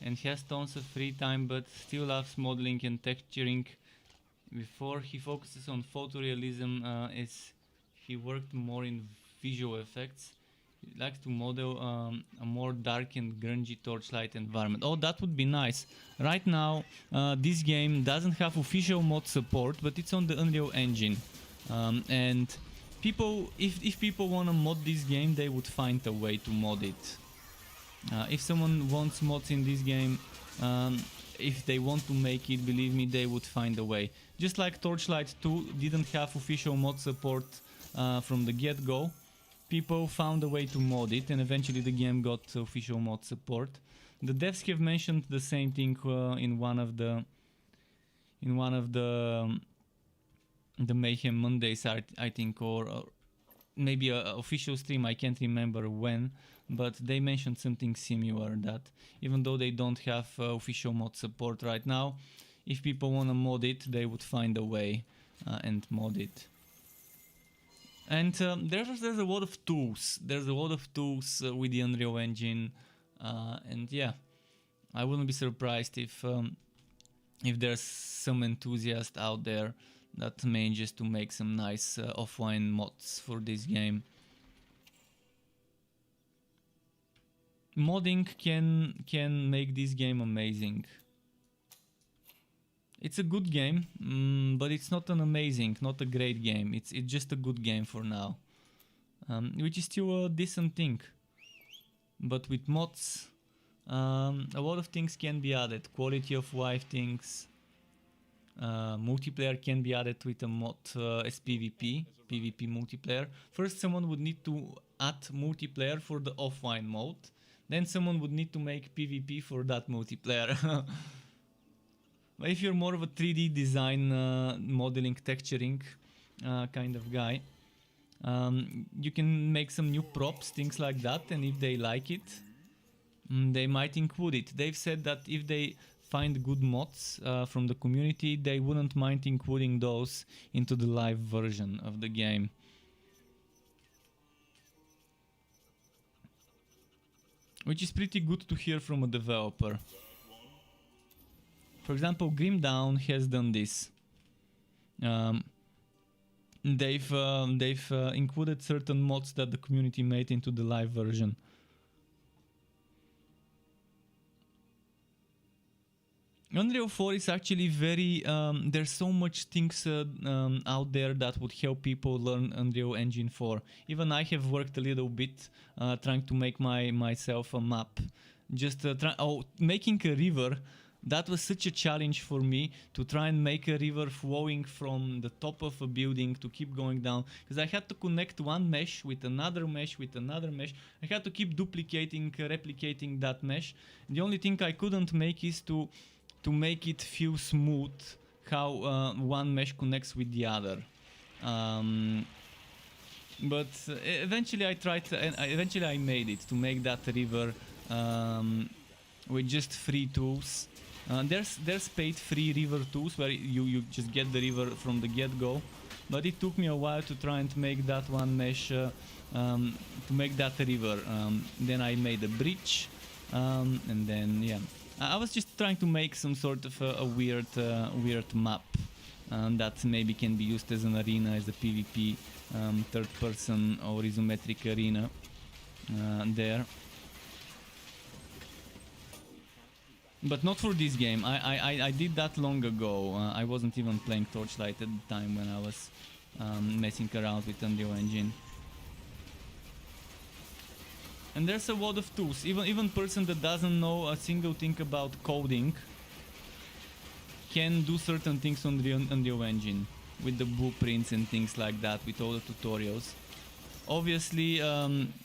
and he has tons of free time but still loves modeling and texturing. Before he focuses on photorealism, as he worked more in visual effects. He likes to model a more dark and grungy Torchlight environment. Oh, that would be nice. Right now, this game doesn't have official mod support, but it's on the Unreal Engine. And people, if people want to mod this game, they would find a way to mod it. If someone wants mods in this game, if they want to make it, believe me, they would find a way. Just like Torchlight 2 didn't have official mod support from the get-go, people found a way to mod it, and eventually the game got official mod support. The devs have mentioned the same thing in one of the the Mayhem Mondays, I think, or maybe a official stream. I can't remember when, but they mentioned something similar, that even though they don't have official mod support right now, if people want to mod it, they would find a way and mod it. And there's a lot of tools. There's a lot of tools with the Unreal Engine, and yeah, I wouldn't be surprised if there's some enthusiast out there that manages to make some nice offline mods for this game. Modding can make this game amazing. It's a good game, but it's not an amazing, not a great game. It's just a good game for now, which is still a decent thing. But with mods, a lot of things can be added. Quality of life things. Multiplayer can be added with a mod as PvP multiplayer. First, someone would need to add multiplayer for the offline mode. Then someone would need to make PvP for that multiplayer. But if you're more of a 3D design, modeling, texturing kind of guy, you can make some new props, things like that, and if they like it, they might include it. They've said that if they find good mods from the community, they wouldn't mind including those into the live version of the game. Which is pretty good to hear from a developer. For example, Grim Dawn has done this. They've included certain mods that the community made into the live version. Unreal 4 is actually very... there's so much things out there that would help people learn Unreal Engine 4. Even I have worked a little bit trying to make myself a map. Just making a river. That was such a challenge for me, to try and make a river flowing from the top of a building to keep going down, because I had to connect one mesh with another mesh with another mesh. I had to keep duplicating, replicating that mesh. The only thing I couldn't make is to make it feel smooth how one mesh connects with the other. But eventually I tried, eventually I made it to make that river with just free tools. There's paid free river tools where you just get the river from the get-go, but it took me a while to try and make that one mesh, to make that river. Then I made a bridge, and then yeah, I was just trying to make some sort of a weird map that maybe can be used as an arena, as a PvP third-person or isometric arena there. But not for this game. I did that long ago. I wasn't even playing Torchlight at the time when I was messing around with Unreal Engine. And there's a lot of tools. Even person that doesn't know a single thing about coding can do certain things on the Unreal Engine with the blueprints and things like that, with all the tutorials. Obviously,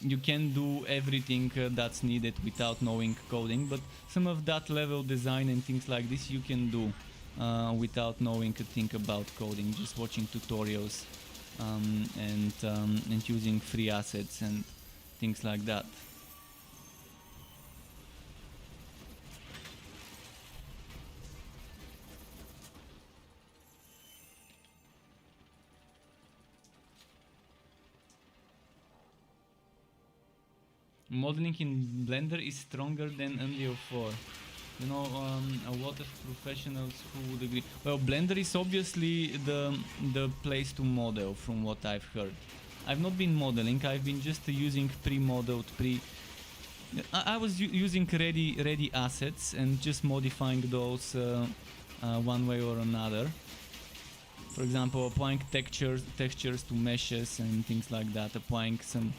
you can do everything that's needed without knowing coding, but some of that level design and things like this you can do without knowing a thing about coding, just watching tutorials and using free assets and things like that. Modeling in Blender is stronger than Unreal 4. You know, a lot of professionals who would agree. Well, Blender is obviously the place to model, from what I've heard. I've not been modeling. I've been just using pre-modeled, I was using ready assets and just modifying those one way or another. For example, applying textures to meshes and things like that. Applying some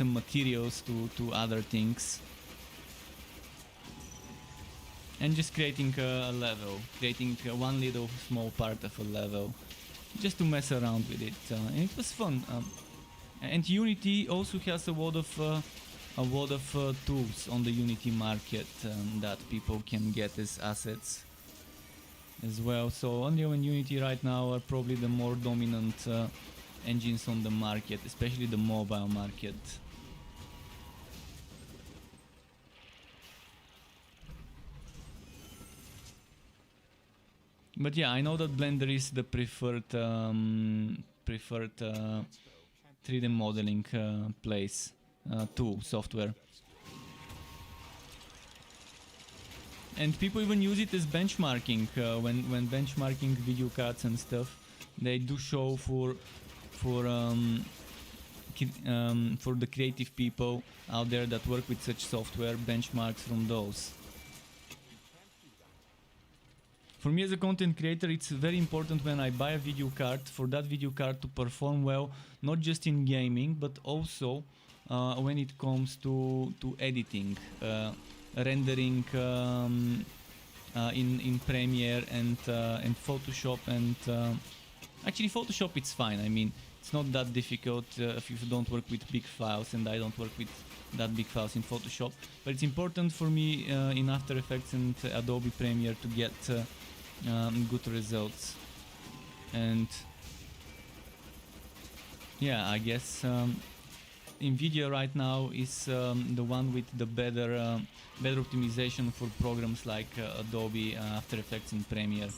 materials to other things. And just creating a level, creating one little small part of a level, just to mess around with it, and it was fun. And Unity also has a lot of tools on the Unity market that people can get as assets as well. So Unreal and Unity right now are probably the more dominant engines on the market, especially the mobile market. But yeah, I know that Blender is the preferred 3D modeling place tool software, and people even use it as benchmarking when benchmarking video cards and stuff. They do show for the creative people out there that work with such software benchmarks from those. For me as a content creator, it's very important when I buy a video card for that video card to perform well, not just in gaming, but also when it comes to editing, rendering in Premiere and Photoshop. And actually, Photoshop it's fine. I mean, it's not that difficult if you don't work with big files, and I don't work with that big files in Photoshop. But it's important for me in After Effects and Adobe Premiere to get good results. And yeah, I guess NVIDIA right now is the one with the better optimization for programs like Adobe After Effects and Premiere.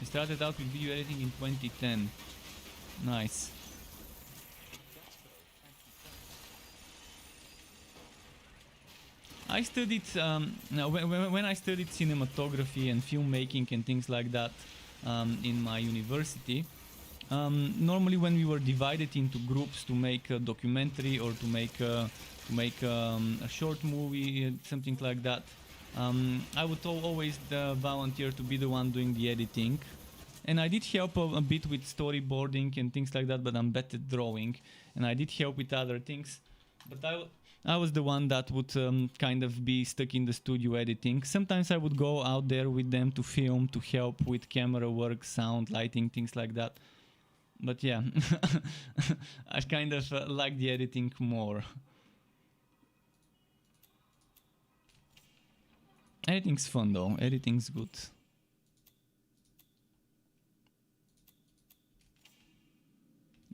I started out with video editing in 2010. Nice. I studied, when I studied cinematography and filmmaking and things like that in my university, normally when we were divided into groups to make a documentary or to make a short movie, something like that, I would always volunteer to be the one doing the editing. And I did help a bit with storyboarding and things like that, but I'm better at drawing. And I did help with other things. But I was the one that would kind of be stuck in the studio editing. Sometimes I would go out there with them to film, to help with camera work, sound, lighting, things like that. But yeah, I kind of like the editing more. Editing's fun though, editing's good.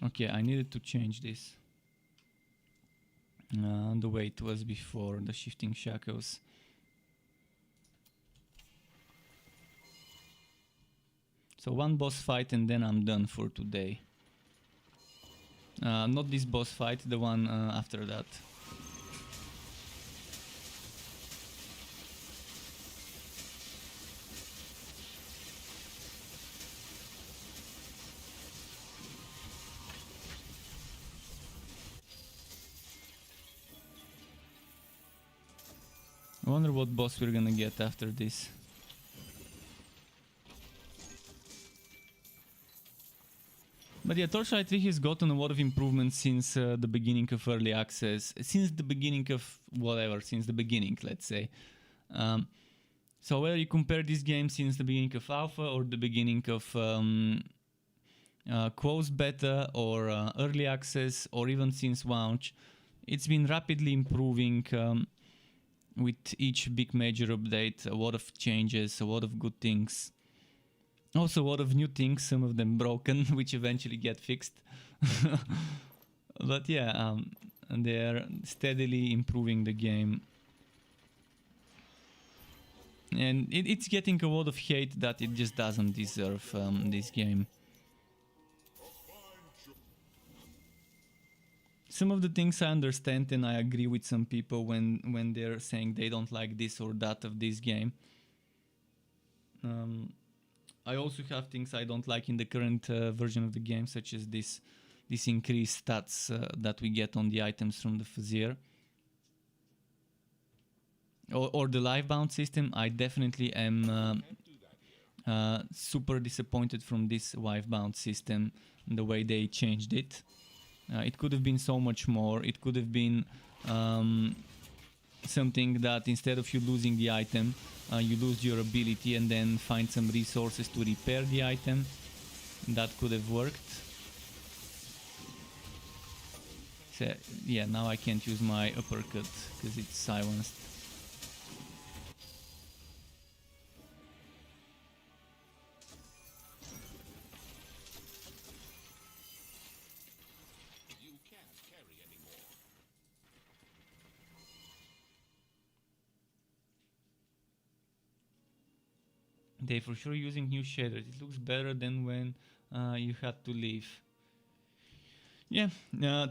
Okay, I needed to change this. The way it was before, the shifting shackles. So one boss fight and then I'm done for today. Not this boss fight, the one after that. I wonder what boss we're gonna get after this. But yeah, Torchlight 3 has gotten a lot of improvements since the beginning of early access. Since the beginning of whatever, since the beginning, let's say. So whether you compare this game since the beginning of alpha or the beginning of closed beta or early access or even since launch, it's been rapidly improving with each big major update. A lot of changes, a lot of good things. Also a lot of new things, some of them broken, which eventually get fixed. But yeah, they're steadily improving the game. and it's getting a lot of hate that it just doesn't deserve this game. Some of the things I understand, and I agree with some people when they're saying they don't like this or that of this game. I also have things I don't like in the current version of the game, such as this increased stats that we get on the items from the Fazir. Or the life bound system. I definitely am super disappointed from this life bound system, the way they changed it. It could have been so much more. It could have been something that instead of you losing the item, you lose your ability and then find some resources to repair the item. That could have worked. So, yeah, now I can't use my uppercut because it's silenced. You can't carry anymore. They for sure using new shaders. It looks better than when you had to leave. Yeah,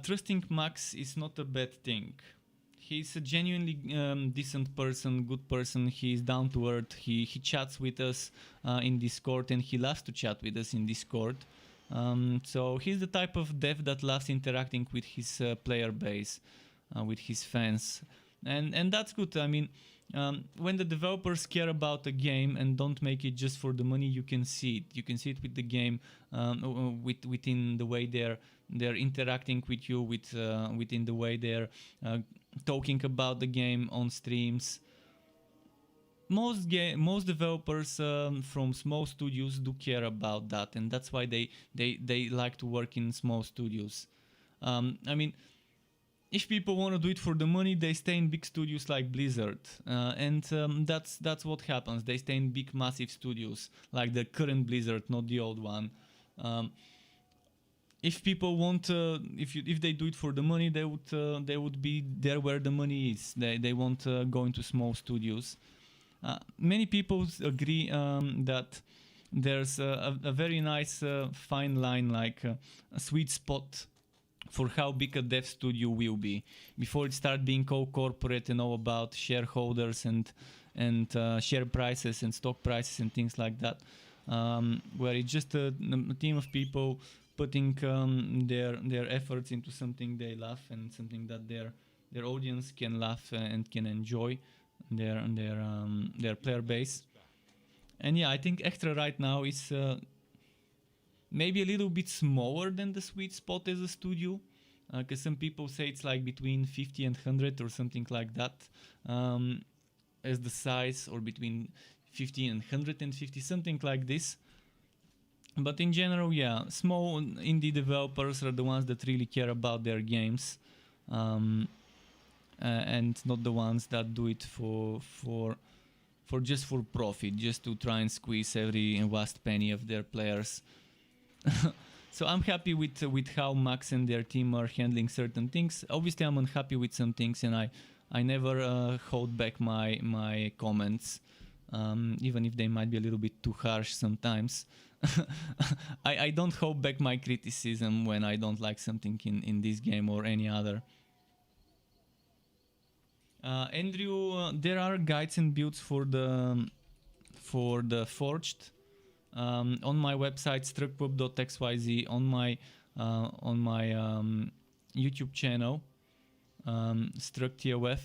trusting Max is not a bad thing. He's a genuinely decent person, good person. He's down to earth. He chats with us in Discord, and he loves to chat with us in Discord. So he's the type of dev that loves interacting with his player base, with his fans, and that's good. I mean, when the developers care about a game and don't make it just for the money, you can see it. You can see it with the game, within the way they're interacting with you, within the way they're talking about the game on streams. Most developers from small studios do care about that, and that's why they like to work in small studios. I mean, if people want to do it for the money, they stay in big studios like Blizzard, and that's what happens. They stay in big, massive studios like the current Blizzard, not the old one. If people want, if they do it for the money, they would be there where the money is. They won't go into small studios. Many people agree that there's a very nice fine line, like a sweet spot for how big a dev studio will be before it starts being all corporate and all about shareholders and share prices and stock prices and things like that, where it's just a team of people putting their efforts into something they love and something that their audience can laugh and can enjoy, their player base. And yeah, I think Extra right now is maybe a little bit smaller than the sweet spot as a studio, because some people say it's like between 50 and 100 or something like that, as the size, or between 50 and 150, something like this. But in general, yeah, small indie developers are the ones that really care about their games, and not the ones that do it for just for profit, just to try and squeeze every last penny of their players. So I'm happy with how Max and their team are handling certain things. Obviously, I'm unhappy with some things, and I never hold back my comments, even if they might be a little bit too harsh sometimes. I don't hold back my criticism when I don't like something in this game or any other. Andrew, there are guides and builds for the Forged on my website struckpub.xyz, on my YouTube channel, strucktof.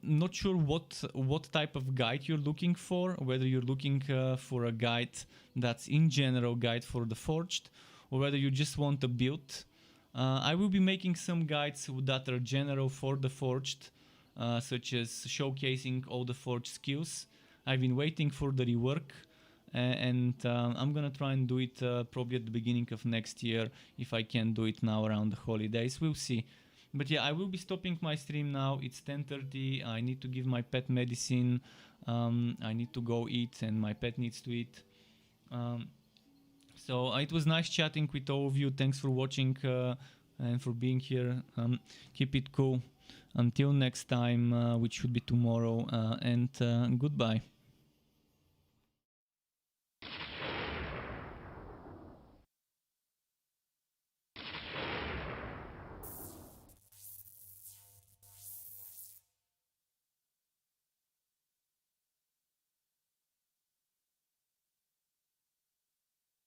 Not sure what type of guide you're looking for, whether you're looking for a guide that's in general guide for the Forged, or whether you just want a build. I will be making some guides that are general for the Forged, such as showcasing all the Forged skills. I've been waiting for the rework, and I'm gonna try and do it probably at the beginning of next year, if I can do it now around the holidays. We'll see. But yeah, I will be stopping my stream now. It's 10:30. I need to give my pet medicine. I need to go eat, and my pet needs to eat. So it was nice chatting with all of you. Thanks for watching and for being here. Keep it cool. Until next time, which should be tomorrow, and goodbye.